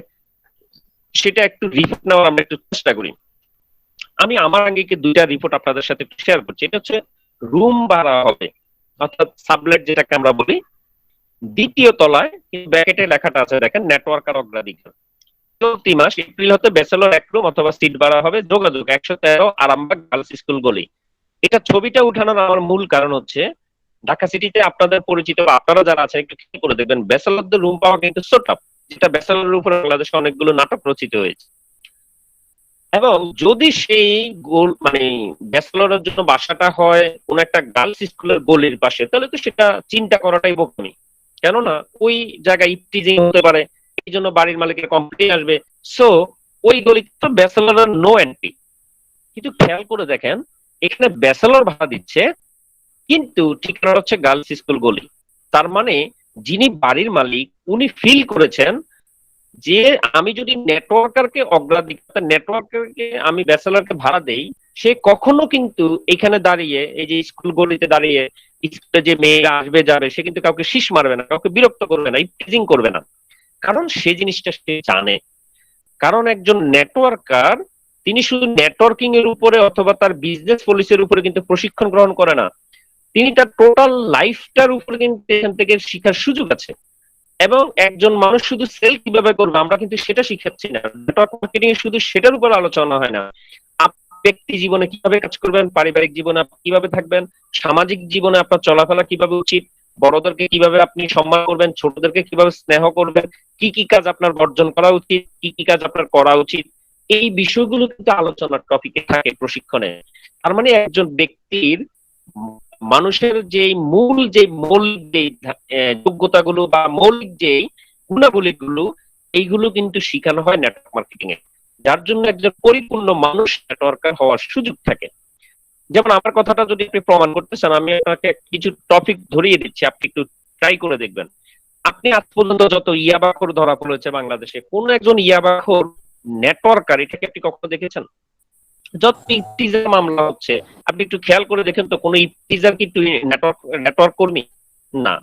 সেটা একটু রিপোর্ট নেওয়ার আমরা একটু চেষ্টা করি। আমি আমার আঙ্গিকে দুইটা রিপোর্ট আপনাদের সাথে একটু শেয়ার করছি। এটা হচ্ছে রুম ভাড়া হবে, অর্থাৎ সাবলেট যেটাকে আমরা বলি, দ্বিতীয় তলায় ব্র্যাকেটে লেখাটা আছে দেখেন, নেটওয়ার্ক আর অগ্রাধিকার। চলতি মাস এপ্রিল হতে ব্যাচেলর এক রুম অথবা সিট ভাড়া হবে, যোগাযোগ 113 আরামবাগ গার্লস স্কুল গলি। এটা ছবিটা উঠানোর আমার মূল কারণ হচ্ছে ঢাকা সিটিতে আপনাদের পরিচিত বা আপনারা যারা আছেন একটু খেয়াল করে দেখবেন ব্যাচেলরদের রুম পাওয়া কিন্তু সো টাফ, যেটা ব্যাচেলরের উপরে বাংলাদেশে অনেকগুলো নাটক রচিত হয়েছে। এবং যদি সেই গোল মানে ব্যাচেলরের জন্য বাসাটা হয় কোন একটা গার্লস স্কুলের গলির পাশে, তাহলে তো সেটা চিন্তা করাটাই বোকামি। কেননা ওই জায়গায় ইপটিজিং হতে পারে, এই জন্য বাড়ির মালিকের কমপ্লেইন আসবে। সো ওই গলিতে তো ব্যাচেলরের নো এন্ট্রি। কিন্তু খেয়াল করে দেখেন এখানে ব্যাচেলর ভাড়া দিচ্ছে কিন্তু ঠিকানা হচ্ছে গার্লস স্কুল গলি। তার মানে যিনি বাড়ির মালিক উনি ফিল করেছেন যে আমি যদি নেটওয়ার্কারকে অগ্রাধিকার, নেটওয়ার্কারকে আমি ব্যাচেলরকে ভাড়া দেই, সে কখনো কিন্তু এখানে দাঁড়িয়ে এই যে স্কুল গলিতে দাঁড়িয়ে স্কুলে যে মেয়েরা আসবে যাবে সে কিন্তু কাউকে শীষ মারবে না, কাউকে বিরক্ত করবে না, ইপটিজিং করবে না। কারণ সে জিনিসটা সে জানে। কারণ একজন নেটওয়ার্কার তিনি শুধু নেটওয়ার্কিং এর উপরে অথবা তার বিজনেস পলিসির উপরে কিন্তু প্রশিক্ষণ গ্রহণ করে না, তিনি তার টোটাল লাইফটার উপরে কিন্তু এখান থেকে শিখার সুযোগ আছে। এবং একজন মানুষ শুধু সেল কিভাবে করবে আমরা কিন্তু সেটা শিখাচ্ছি না, নেটওয়ার্ক মার্কেটিং এ শুধু সেটার উপর আলোচনা হয় না। ব্যক্তি জীবনে কিভাবে কাজ করবেন, পারিবারিক জীবনে আপনি কিভাবে থাকবেন, সামাজিক জীবনে আপনার চলাফেরা কিভাবে উচিত, বড়দেরকে কিভাবে আপনি সম্মান করবেন, ছোটদেরকে কিভাবে স্নেহ করবেন, কি কি কাজ আপনার বর্জন করা উচিত, কি কি কাজ আপনার করা উচিত, এই বিষয়গুলো কিন্তু আলোচনার টপিকে থাকে প্রশিক্ষণে। তার মানে একজন ব্যক্তির মানুষের যে মৌলিক যে যোগ্যতাগুলো বা মৌলিক যে গুণাবলীগুলো এইগুলো কিন্তু শেখানো হয় নেটওয়ার্ক মার্কেটিং এ, যার জন্য একজন পরিপূর্ণ মানুষ নেটওয়ার্কার হওয়ার সুযোগ থাকে। যেমন আমার কথাটা যদি আপনি প্রমাণ করতে চান, আমি আপনাকে কিছু টপিক ধরিয়ে দিচ্ছি, আপনি একটু ট্রাই করে দেখবেন। আপনি আজ পর্যন্ত যত ইয়াবাখোর ধরা পড়েছে বাংলাদেশে, কোন একজন ইয়াবাখোর নেটওয়ার্কার এটাকে আপনি কখনো দেখেছেন? যত ইফতিজার মামলা হচ্ছে আপনি একটু খেয়াল করে দেখেন তো কোন ইফতিজার কি নেটওয়ার্ক নেটওয়ার্ক কর্মী? না।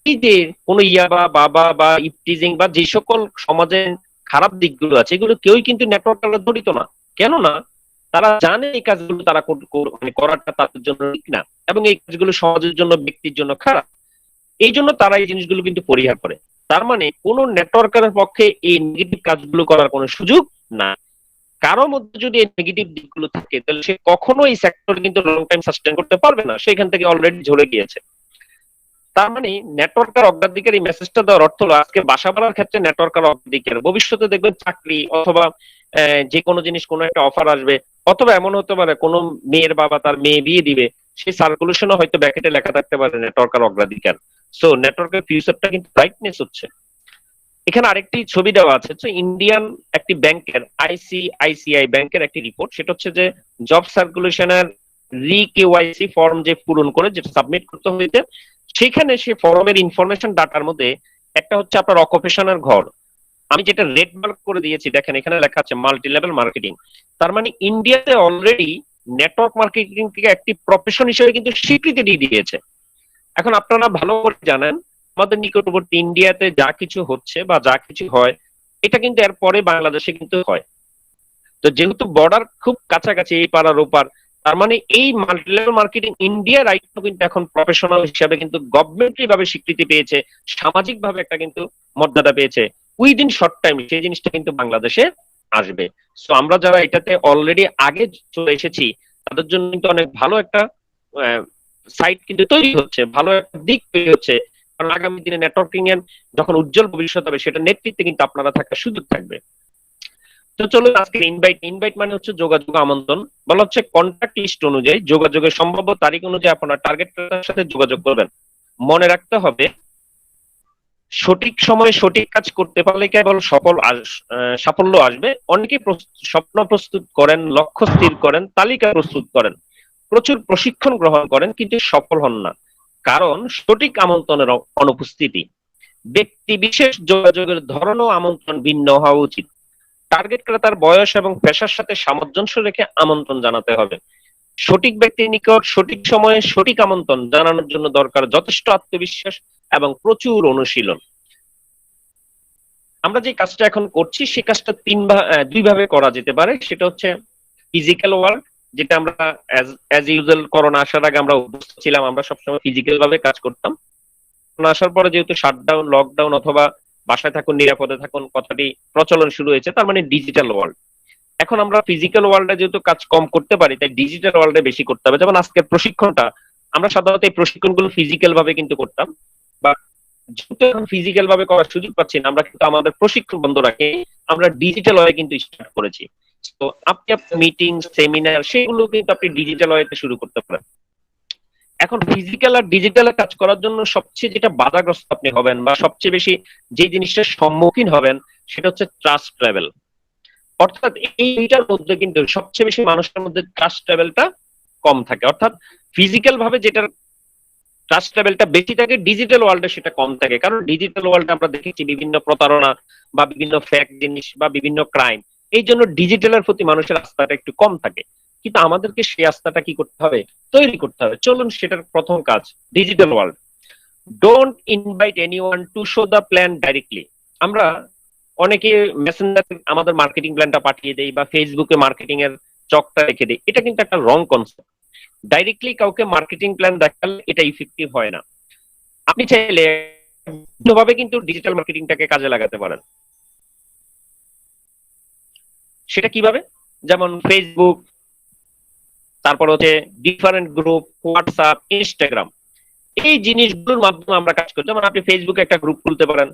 এই যে কোন ইয়াবা বাবা বা ইফতিজিং বা যে সকল সমাজে খারাপ দিকগুলো আছে এগুলো কেউই কিন্তু নেটওয়ার্কাররা জড়িত না। কেন না? তারা জানে এই কাজগুলো তারা মানে করাটা তাদের জন্য ঠিক না এবং এই কাজগুলো সমাজের জন্য ব্যক্তির জন্য খারাপ। এই জন্য তারা এই জিনিসগুলো কিন্তু পরিহার করে। তার মানে কোন নেটওয়ার্কারের পক্ষে এই নেগেটিভ কাজগুলো করার কোনো সুযোগ না। কারো মধ্যে যদি এই নেগেটিভ দিকগুলো থাকে তাহলে সে কখনো এই সেক্টর কিন্তু লং টাইম সাস্টেন করতে পারবে না, সেখান থেকে অলরেডি ঝরে গিয়েছে। তার মানে নেটওয়ার্কার অগ্রাধিকার, এই মেসেজটা দেওয়ার অর্থ হলো আজকে বাসা বাড়ার ক্ষেত্রে নেটওয়ার্কার অগ্রাধিকার, ভবিষ্যতে দেখবেন চাকরি অথবা যে কোনো জিনিস কোনো একটা অফার আসবে, অথবা এমন হতে পারে কোনো মেয়ের বাবা তার মেয়ে বিয়ে দিবে, সেই সার্কুলেশনও হয়তো ব্যাকেটে লেখা থাকতে পারে নেটওয়ার্কার অগ্রাধিকার। সো নেটওয়ার্কের ফিউচারটা কিন্তু ব্রাইটনেস হচ্ছে। এখানে আরেকটি ছবি দেওয়া আছে, ইন্ডিয়ান একটি ব্যাংকের, আইসিআইসিআই ব্যাংকের একটি রিপোর্ট, সেটা হচ্ছে যে জব সার্কুলেশনের কেওয়াইসি ফর্ম যে পূরণ করে যেটা সাবমিট করতে হয়েছে, সেখানে সে ফর্মের ইনফরমেশন ডাটার মধ্যে একটা হচ্ছে আপনার অকুপেশনের ঘর। আমি যেটা রেড মার্ক করে দিয়েছি দেখেন এখানে লেখা আছে মাল্টি লেভেল মার্কেটিং। তার মানে ইন্ডিয়াতে অলরেডি নেটওয়ার্ক মার্কেটিং থেকে একটি প্রফেশন হিসেবে কিন্তু স্বীকৃতি দিয়ে দিয়েছে। এখন আপনারা ভালো করে জানেন আমাদের নিকটবর্তী ইন্ডিয়াতে যা কিছু হচ্ছে বা যা কিছু হয় এটা কিন্তু এরপরে বাংলাদেশে কিন্তু হয়। তো যেহেতু বর্ডার খুব কাছাকাছি এই পাড়ার ওপার, তার মানে এই মাল্টিলেভেল মার্কেটিং ইন্ডিয়া রাইট কিন্তু এখন প্রফেশনাল হিসাবে কিন্তু গভর্নমেন্টলি ভাবে স্বীকৃতি পেয়েছে, সামাজিক ভাবে একটা কিন্তু মর্যাদা পেয়েছে। উইদিন শর্ট টাইম সেই জিনিসটা কিন্তু বাংলাদেশে আসবে। সো আমরা যারা এটাতে অলরেডি আগে চলে এসেছি তাদের জন্য কিন্তু অনেক ভালো একটা সাইট কিন্তু তৈরি হচ্ছে, ভালো একটা দিক তৈরি হচ্ছে। কারণ আগামী দিনে নেটওয়ার্কিং এর যখন উজ্জ্বল ভবিষ্যৎ হবে, সেটা নেতৃত্বে কিন্তু আপনারা থাকার সুযোগ থাকবে। তো চলুন আজকে ইনভাইট মানে হচ্ছে যোগাযোগ, আমন্ত্রণ। বলা হচ্ছে কন্ট্যাক্ট লিস্ট অনুযায়ী যোগাযোগের সম্ভাব্য তারিখ অনুযায়ী আপনার টার্গেট ক্রেতার সাথে যোগাযোগ করবেন। মনে রাখতে হবে, সঠিক সময়ে সঠিক কাজ করতে পারলে কেবল সাফল্য আসবে। অনেকেই স্বপ্ন প্রস্তুত করেন, লক্ষ্য স্থির করেন, তালিকা প্রস্তুত করেন, প্রচুর প্রশিক্ষণ গ্রহণ করেন, কিন্তু সফল হন না, কারণ সঠিক আমন্ত্রণের অনুপস্থিতি। ব্যক্তি বিশেষ যোগাযোগের ধরন ও আমন্ত্রণ ভিন্ন হওয়া উচিত। টার্গেট ক্রেতার বয়স এবং পেশার সাথে সামঞ্জস্য রেখে আমন্ত্রণ জানাতে হবে। সঠিক ব্যক্তির নিকট সঠিক সময়ে সঠিক আমন্ত্রণ জানানোর জন্য দরকার যথেষ্ট আত্মবিশ্বাস এবং প্রচুর অনুশীলন। আমরা যে কাজটা এখন করছি, সেই কাজটা দুই ভাবে করা যেতে পারে। সেটা হচ্ছে ফিজিক্যাল ওয়ার্ক, যেটা আমরা অ্যাজ ইউজুয়াল করোনা আসার আগে আমরা অভ্যস্ত ছিলাম, আমরা সবসময় ফিজিক্যাল ভাবে কাজ করতাম। করোনা আসার পরে যেহেতু শাটডাউন, লকডাউন অথবা বাসায় থাকুন নিরাপদে থাকুন কথাটি প্রচলন শুরু হয়েছে, তার মানে ডিজিটাল ওয়ার্ল্ড। এখন আমরা ফিজিক্যাল ওয়ার্ল্ডে যেহেতু কাজ কম করতে পারি, তাই ডিজিটাল ওয়ার্ল্ডে বেশি করতে হবে। যেমন আজকের প্রশিক্ষণটা, আমরা সাধারণত এই প্রশিক্ষণগুলো ফিজিক্যাল ভাবে কিন্তু করতাম, বা যেহেতু এখন ফিজিক্যাল ভাবে করার সুযোগ পাচ্ছি না, আমরা কিন্তু আমাদের প্রশিক্ষণ বন্ধ রাখে আমরা ডিজিটাল ওয়ে কিন্তু স্টার্ট করেছি। তো আপনি আপনার মিটিং, সেমিনার, সেগুলো কিন্তু আপনি ডিজিটাল ওয়েতে শুরু করতে পারেন। এখন ফিজিক্যাল আর ডিজিটালে কাজ করার জন্য সবচেয়ে যেটা বাধাগ্রস্ত আপনি হবেন, বা সবচেয়ে বেশি যে জিনিসটার সম্মুখীন হবেন, সেটা হচ্ছে ট্রাস্ট লেভেল। অর্থাৎ এই দুইটার মধ্যে কিন্তু সবচেয়ে বেশি মানুষের মধ্যে ট্রাস্ট লেভেলটা কম থাকে। অর্থাৎ ফিজিক্যাল ভাবে যেটার ট্রাস্ট লেভেলটা বেশি থাকে, ডিজিটাল ওয়ার্ল্ডে সেটা কম থাকে। কারণ ডিজিটাল ওয়ার্ল্ডে আমরা দেখেছি বিভিন্ন প্রতারণা বা বিভিন্ন ফেক জিনিস বা বিভিন্ন ক্রাইম, এই জন্য ডিজিটালের প্রতি মানুষের আস্থাটা একটু কম থাকে। কিন্তু আমাদেরকে সেই আস্থাটা কি করতে হবে? তৈরি করতে হবে। চলুন সেটার প্রথম কাজ, digital world. Don't invite anyone to show the plan directly. আমরা অনেকে মেসেঞ্জারে আমাদের মার্কেটিং প্ল্যানটা পাঠিয়ে দেই, বা ফেসবুকে মার্কেটিং এর চকটা রেখে দেই। এটা কিন্তু একটা রং কনসেপ্ট। ডাইরেক্টলি কাউকে মার্কেটিং প্ল্যান দেখালে এটা ইফেক্টিভ হয় না। আপনি চাইলে বিভিন্নভাবে কিন্তু ডিজিটাল মার্কেটিংটাকে কাজে লাগাতে পারেন। সেটা কিভাবে? যেমন ফেসবুক, তারপর হচ্ছে ডিফারেন্ট গ্রুপ, হোয়াটসঅ্যাপ, ইনস্টাগ্রাম, এই জিনিসগুলোর মাধ্যমে আমরা কাজ করি। যেমন আপনি ফেসবুকে একটা গ্রুপ খুলতে পারেন,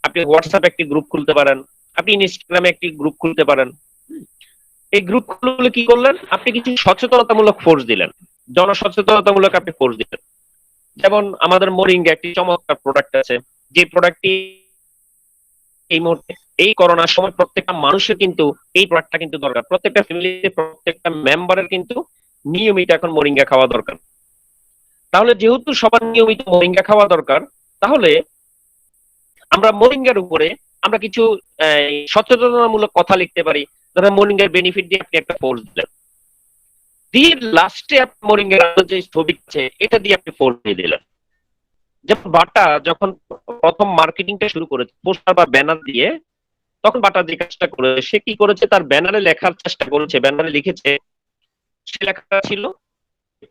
আপনি হোয়াটসঅ্যাপে একটি গ্রুপ খুলতে পারেন, আপনি ইনস্টাগ্রামে একটি গ্রুপ খুলতে পারেন। এই গ্রুপগুলো কি করলেন? আপনি কিছু সচেতনতামূলক ফোর্স দিলেন, জনসচেতনতামূলক আপনি ফোর্স দিলেন। যেমন আমাদের মোরিঙ্গা একটি চমৎকার প্রোডাক্ট আছে, যে প্রোডাক্টটি এই মুহূর্তে এই করোনার সময় প্রত্যেকটা মানুষের কিন্তু এই প্রোডাক্টটা কিন্তু দরকার। প্রত্যেকটা ফ্যামিলিতে প্রত্যেকটা মেম্বারের কিন্তু নিয়মিত এখন মোরিঙ্গা খাওয়া দরকার। তাহলে যেহেতু সবার নিয়মিত মোরিঙ্গা খাওয়া দরকার, তাহলে আমরা মোরিঙ্গার উপরে আমরা কিছু সচেতনতামূলক কথা লিখতে পারি। ধরেন মোরিঙ্গার বেনিফিট দিয়ে আপনি একটা পোস্ট দিলেন, দিয়ে লাস্টে আপনি মোরিঙ্গার যে ছবি আছে এটা দিয়ে আপনি পোস্ট দিয়ে দিলেন। যেমন বাটা যখন প্রথম মার্কেটিংটা শুরু করেছে পোস্টার বা ব্যানার দিয়ে, তখন বাটা যে কাজটা করেছে, সে কি করেছে? তার ব্যানারে লেখার চেষ্টা করেছে, ব্যানারে লিখেছে, সে লেখাটা ছিল,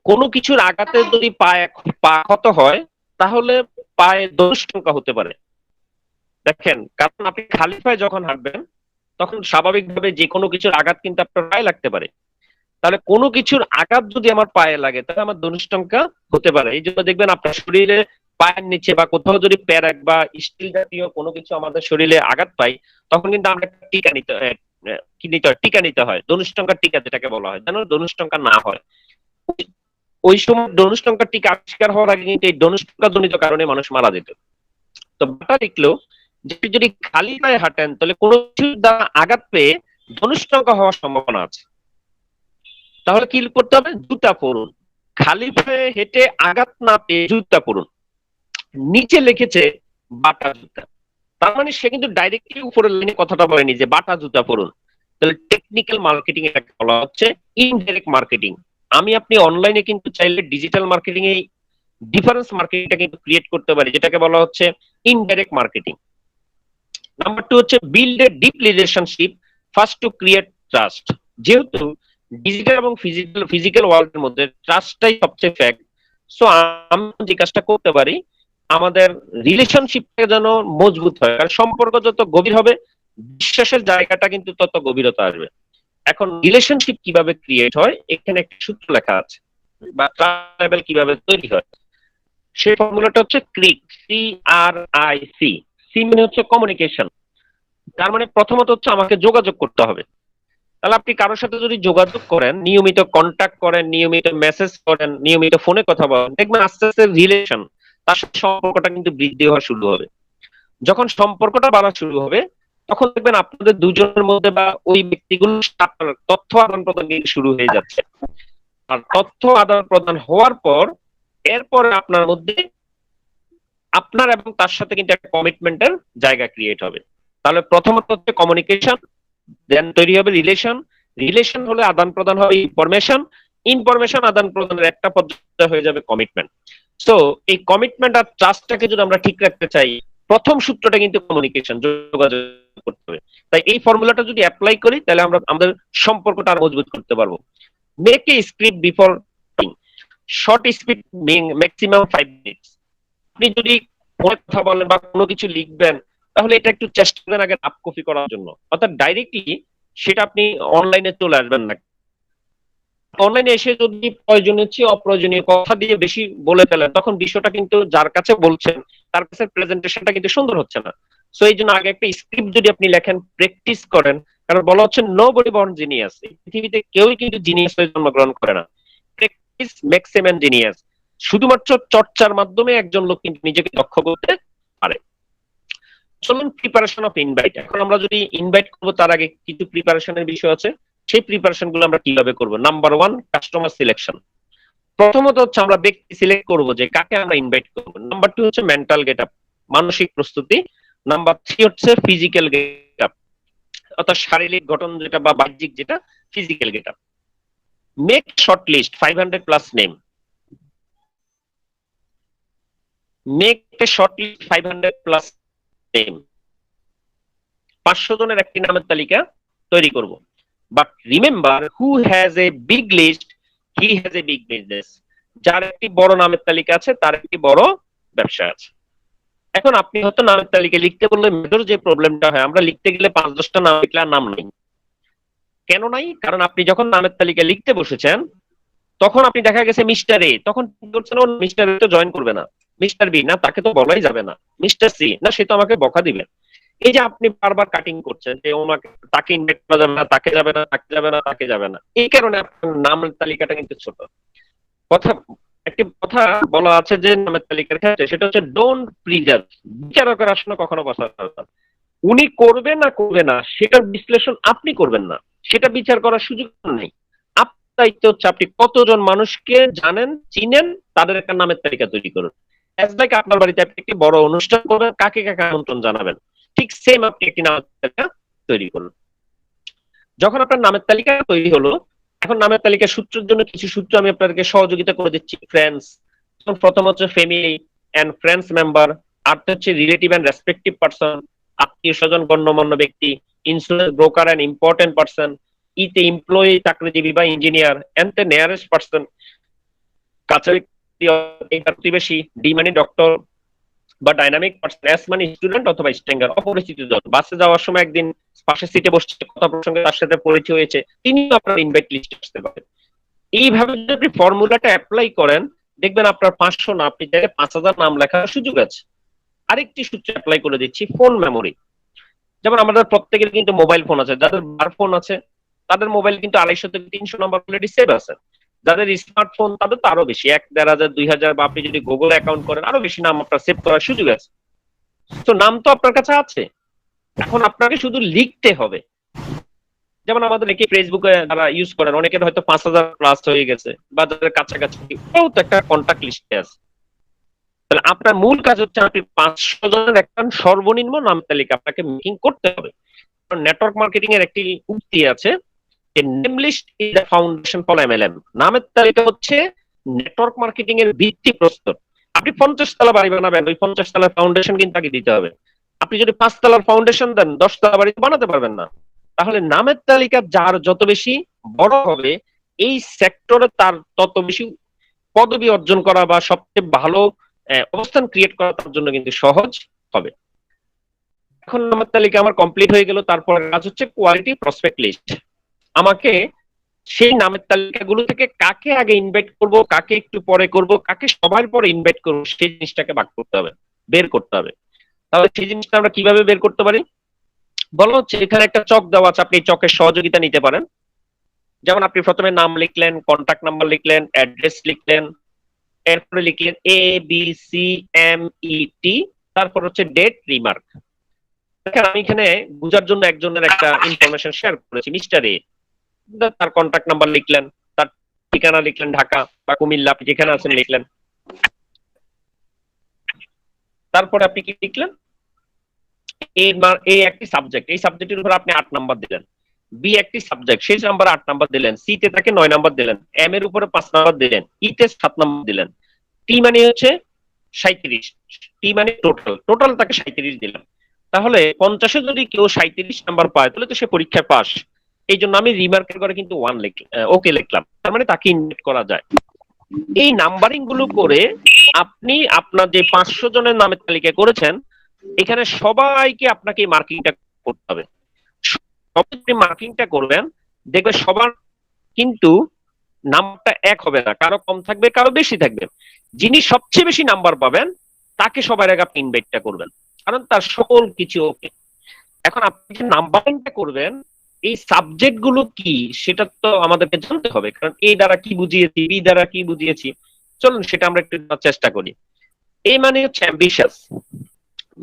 কোনো কিছুর আঘাতে যদি পা ক্ষত হয়, তাহলে পায়ে দোষটঙ্কা হতে পারে। দেখেন, কারণ আপনি খালি পায়ে যখন হাঁটবেন, তখন স্বাভাবিকভাবে যে কোনো কিছুর আঘাত কিন্তু আপনার পায়ে লাগতে পারে। তাহলে কোনো কিছুর আঘাত যদি আমার পায়ে লাগে, তাহলে আমার ধনুষ্টঙ্কা হতে পারে। এই জন্য দেখবেন আপনার শরীরে পায়ের নিচে বা কোথাও যদি প্যারাক বা স্টিল জাতীয় কোনো কিছু আমাদের শরীরে আঘাত পাই, তখন কিন্তু আমরা টিকা নিতে টিকা নিতে হয়, ধনুষ্টঙ্কার টিকা যেটাকে বলা হয়, যেন ধনুষ্টঙ্কা না হয়। ওই সময় ধনুষ্টঙ্কার টিকা আবিষ্কার হওয়ার আগে কিন্তু এই ধনুষ্টঙ্কা জনিত কারণে মানুষ মারা যেত। তো বাটা লিখলো যে যদি খালি পায়ে হাঁটেন, তাহলে কোনো কিছুর দ্বারা আঘাত পেয়ে ধনুষ্টঙ্কা হওয়ার সম্ভাবনা আছে। তাহলে কি করতে হবে? জুতা পরুন। খালি পায়ে হেঁটে আঘাত না পেয়ে জুতা পরুন। নিচে লিখেছে বাটা জুতা। তার মানে সে কিন্তু ডাইরেক্টলি উপরের লাইনে কথাটা বলেনি যে বাটা জুতা পরুন। তাহলে টেকনিক্যাল মার্কেটিং এটাকে বলা হচ্ছে ইনডাইরেক্ট মার্কেটিং। আমি আপনি অনলাইনে কিন্তু চাইলে ডিজিটাল মার্কেটিং এই ডিফারেন্স মার্কেটিংটা কিন্তু ক্রিয়েট করতে পারি, যেটাকে বলা হচ্ছে ইনডাইরেক্ট মার্কেটিং। নাম্বার 2 হচ্ছে build a deep relationship first to create trust. যেহেতু ডিজিটাল এবং ফিজিক্যাল ওয়ার্ল্ডের মধ্যে ট্রাস্টটাই সবচেয়ে ফ্যাক্ট, সো আমরা যে কাজটা করতে পারি, আমাদের রিলেশনশিপটা যেন মজবুত হয়। আর সম্পর্ক যত গভীর হবে, বিশ্বাসের জায়গাটা কিন্তু তত গভীরতা আসবে। এখন রিলেশনশিপ কিভাবে ক্রিয়েট হয়, এখানে একটা সূত্র লেখা আছে, বা ট্রাস্ট লেভেল কিভাবে তৈরি হয়। সেই ফর্মুলাটা হচ্ছে ক্রিক, CRIC। সি মানে হচ্ছে কমিউনিকেশন। তার মানে প্রথমত হচ্ছে আমাকে যোগাযোগ করতে হবে। তাহলে আপনি কারোর সাথে যদি যোগাযোগ করেন, নিয়মিত কন্ট্যাক্ট করেন, নিয়মিত মেসেজ করেন, নিয়মিত ফোনে কথা বলেন, দেখবেন আস্তে আস্তে রিলেশন, তার সাথে সম্পর্কটা কিন্তু বৃদ্ধি হওয়া শুরু হবে। যখন সম্পর্কটা বাড়া শুরু হবে, তখন দেখবেন আপনাদের দুজনের মধ্যে বা ওই ব্যক্তিগুলোর সাথে তথ্য আদান প্রদান কিন্তু শুরু হয়ে যাচ্ছে। আর তথ্য আদান প্রদান হওয়ার পর এরপরে আপনার মধ্যে আপনার এবং তার সাথে কিন্তু একটা কমিটমেন্টের জায়গা ক্রিয়েট হবে। তাহলে প্রথমত হচ্ছে কমিউনিকেশন, দেন তৈরি হবে রিলেশন, রিলেশন হলে আদান প্রদান হবে ইনফরমেশন, ইনফরমেশন আদান প্রদানের একটা পর্যায়ে হয়ে যাবে কমিটমেন্ট। সো এই কমিটমেন্ট আর ট্রাস্টটাকে যদি আমরা ঠিক রাখতে চাই, প্রথম সূত্রটা কিন্তু কমিউনিকেশন, যোগাযোগ করতে হবে। তাই এই ফর্মুলাটা যদি অ্যাপ্লাই করি, তাহলে আমরা আমাদের সম্পর্কটা আরো মজবুত করতে পারবো। Make a script before, short speed, maximum 5 minutes. আপনি যদি ফোনে কথা বলেন বা কোনো কিছু লিখবেন, তাহলে এটা একটু চেষ্টা করেন আগে রাফ কপি করার জন্য, অর্থাৎ ডাইরেক্টলি সেটা আপনি অনলাইনে চলে আসবেন না। অনলাইনে এসে যদি প্রয়োজনীয় চেয়ে অপ্রয়োজনীয় কথা দিয়ে বেশি বলে ফেলেন, তখন বিষয়টা কিন্তু যার কাছে বলছেন তার কাছে প্রেজেন্টেশনটা কিন্তু সুন্দর হচ্ছে না। সো এই জন্য আগে একটা স্ক্রিপ্ট যদি আপনি লেখেন, প্র্যাকটিস করেন। কারণ বলা হচ্ছে নো বডি বর্ন জিনিয়াস, পৃথিবীতে কেউই কিন্তু জিনিয়াস হয়ে জন্মগ্রহণ করে না। Practice makes a man genius. শুধুমাত্র চর্চার মাধ্যমে একজন লোক কিন্তু নিজেকে দক্ষ করতে পারে। চলুন প্রিপারেশন অফ ইনভাইট। এখন আমরা যদি ইনভাইট করবো, তার আগে কিছু প্রিপারেশনের বিষয় আছে। সেই প্রিপারেশন গুলো আমরা কিভাবে করবো? Number 1, customer selection. প্রথমত হচ্ছে আমরা ব্যক্তি সিলেক্ট করবো যে কাকে আমরা ইনভাইট করবো। নাম্বার 2 হচ্ছে মেন্টাল গেট আপ, মানসিক প্রস্তুতি। নাম্বার 3 হচ্ছে ফিজিক্যাল গেট আপ, অর্থাৎ শারীরিক গঠন যেটা বা বাহ্যিক যেটা, physical get up. Make short list 500+ name. Make a short list 500+ name. 500 জনের একটি নামের তালিকা তৈরি করব। But remember, who has a big list, he has a big business. যার একটি বড় নামের তালিকা আছে, তার একটি বড় ব্যবসা আছে। এখন আপনি হয়তো নামের তালিকা লিখতে বললে মেজর যে প্রবলেমটা হয়, আমরা লিখতে গেলে 5-10টা নাম লিখলে আর নাম নাই। কেন নাই? কারণ আপনি যখন নামের তালিকা লিখতে বসেছেন, তখন আপনি দেখা গেছে মিস্টার এ, তখন কি করছেন, ও মিস্টার এ তো জয়েন করবে না। মিস্টার বি, না তাকে তো বলাই যাবে না। মিস্টার সি, না সে তো আমাকে বকা দিবে। এই যে আপনি বারবার কাটিং করছেন যে ওনাকে, তাকে ইনভাইট করা যাবে না, তাকে যাবে না, তাকে যাবে না, তাকে যাবে না, এই কারণে আপনার নামের তালিকাটা কিন্তু ছোট। কথা, একটি কথা বলা আছে যে নামের তালিকার ক্ষেত্রে, সেটা হচ্ছে ডোন্ট প্রিজাজ। বিচারকের আসলে কখনো বসা যাবে না। উনি করবে না করবে না সেটার বিশ্লেষণ আপনি করবেন না, সেটা বিচার করার সুযোগ নেই। আপনার দায়িত্ব হচ্ছে আপনি কতজন মানুষকে জানেন, চিনেন, তাদের একটা নামের তালিকা তৈরি করুন। অ্যাজ লাইক আপনার বাড়িতে আপনি একটি বড় অনুষ্ঠান করবেন, কাকে কাকে আমন্ত্রণ জানাবেন, ঠিক সেম আপনি একটি নামের তালিকা তৈরি করুন। যখন আপনার নামের তালিকা তৈরি হলো, এখন নামের তালিকা সূত্রের জন্য কিছু সূত্র আমি আপনাদেরকে সহযোগিতা করে দিচ্ছি। ফ্রেন্ডস, প্রথম হচ্ছে ফ্যামিলি এন্ড ফ্রেন্ডস মেম্বার, আর হচ্ছে রিলেটিভ এন্ড রেসপেক্টিভ পারসন, আত্মীয় স্বজন, গণ্যমান্য ব্যক্তি। Insurance broker and important person. ইতে এমপ্লয়ি, চাকরিজীবী বা engineer. And the nearest person, কাছের প্রতিবেশী। ডি মানে ডক্টর বা ডাইনামিক পারসন। এস মানে স্টুডেন্ট অথবা স্ট্রেঞ্জার, অপরিচিত জন। বাসে যাওয়ার সময় একদিন পাশের সিটে বসে কথা প্রসঙ্গে তার সাথে পরিচয় হয়েছে, তিনিও আপনার ইনভাইট লিস্টে আসতে পারেন। এইভাবে যদি আপনি ফর্মুলাটা অ্যাপ্লাই করেন, দেখবেন আপনার 500 না, আপনি চাইলে 5000 নাম লেখার সুযোগ আছে। আরেকটি সূত্র অ্যাপ্লাই করে দিচ্ছি, ফোন মেমোরি। যেমন আমাদের প্রত্যেকের কিন্তু মোবাইল ফোন আছে, যাদের বার ফোন আছে তাদের মোবাইল কিন্তু 250 থেকে 300 নাম্বার অলরেডি সেভ আছে। যাদের স্মার্টফোন তাদের তো আরো বেশি, 1000, 2000, বা আপনি যদি গুগল অ্যাকাউন্ট করেন আরো বেশি নাম আপনার সেভ করার সুযোগ আছে। তো নাম তো আপনার কাছে আছে, এখন আপনাকে শুধু লিখতে হবে। যেমন আমাদের অনেকে ফেসবুকে যারা ইউজ করেন, অনেকের হয়তো 5000+ হয়ে গেছে, বা যাদের কাছাকাছি, ওও তো একটা কন্টাক্ট লিস্টে আছে। তাহলে আপনার মূল কাজ হচ্ছে আপনি 500 জনের একটা সর্বনিম্ন নাম তালিকা আপনাকে মেকিং করতে হবে। নেটওয়ার্ক মার্কেটিং এর একটি উক্তি আছে যে name list is the foundation for MLM. নামের তালিকা হচ্ছে নেটওয়ার্ক মার্কেটিং এর ভিত্তি প্রস্তর। আপনি 50 তলা বাড়ি বানাবেন, ওই 50 তলার ফাউন্ডেশন কিন্তু আগে দিতে হবে। আপনি যদি 5 তলার ফাউন্ডেশন দেন, 10 তলা বাড়ি বানাতে পারবেন না। তাহলে নামের তালিকা যার যত বেশি বড় হবে, এই সেক্টরে তার তত বেশি পদবি অর্জন করা বা সবচেয়ে ভালো অবস্থান ক্রিয়েট করা তার জন্য কিন্তু সহজ হবে। এখন নামের তালিকা আমার কমপ্লিট হয়ে গেল। তারপর কাজ হচ্ছে কোয়ালিটি প্রসপেক্ট লিস্ট। আমাকে সেই নামের তালিকাগুলো থেকে কাকে আগে ইনভাইট করব, কাকে একটু পরে করব, কাকে সবার পরে ইনভাইট করব, সেই জিনিসটাকে ভাগ করতে হবে, বের করতে হবে। তাহলে সেই জিনিসটা আমরা কিভাবে বের করতে পারি? বলা হচ্ছে এখানে একটা চক দেওয়া আছে, আপনি এই চকের সহযোগিতা নিতে পারেন। যেমন আপনি প্রথমে নাম লিখলেন, কন্টাক্ট নাম্বার লিখলেন, অ্যাড্রেস লিখলেন, এরপরে লিখলেন ABCMET, তারপর হচ্ছে ডেট, রিমার্ক। দেখেন আমি এখানে বুঝার জন্য একজনের একটা ইনফরমেশন শেয়ার করেছি, মিস্টার এ। তার কন্টাক্ট নাম্বার লিখলেন, তার ঠিকানা লিখলেন ঢাকা বা কুমিল্লা, আপনি যেখানে আছেন লিখলেন। তারপরে আপনি কি লিখলেন? এ একটি সাবজেক্ট, এই সাবজেক্টের উপর আপনি 8 নাম্বার দিলেন। বি একটি সাবজেক্ট, সেই নাম্বার 8 নাম্বার দিলেন। সি তে তাকে 9 নাম্বার দিলেন। এম এর উপরে 5 নাম্বার দিলেন। ই তে 7 নাম্বার দিলেন। টি মানে হচ্ছে 37, টি মানে টোটাল, টোটাল তাকে 37 দিলাম। তাহলে 50-এ যদি কেউ 37 নাম্বার পায় তাহলে তো সে পরীক্ষায় পাস। এই জন্য আমি রিমার্কের করে কিন্তু 1 লিখলাম, ওকে লিখলাম, তার মানে তাকে ইনভাইট করা যায়। এই নাম্বারিং গুলো করে আপনি আপনার যে 500 জনের নামের তালিকা করেছেন, এখানে সবাইকে আপনাকে মার্কিংটা করতে হবে। সবাই মার্কিংটা করবেন, দেখবে সবার কিন্তু নাম্বারটা এক হবে না, কারো কম থাকবে, কারো বেশি থাকবে। যিনি সবচেয়ে বেশি নাম্বার পাবেন তাকে সবার আগে আপনি ইনভাইটটা করবেন, কারণ তার সকল কিছু ওকে। এখন আপনি যে নাম্বারিংটা করবেন, এই সাবজেক্ট গুলো কি সেটা তো আমাদেরকে জানতে হবে, কারণ এই দ্বারা কি বুঝিয়েছি, বি দ্বারা কি বুঝিয়েছি। চলুন সেটা আমরা একটু চেষ্টা করি। এই মানে হচ্ছে অ্যাম্বিশাস,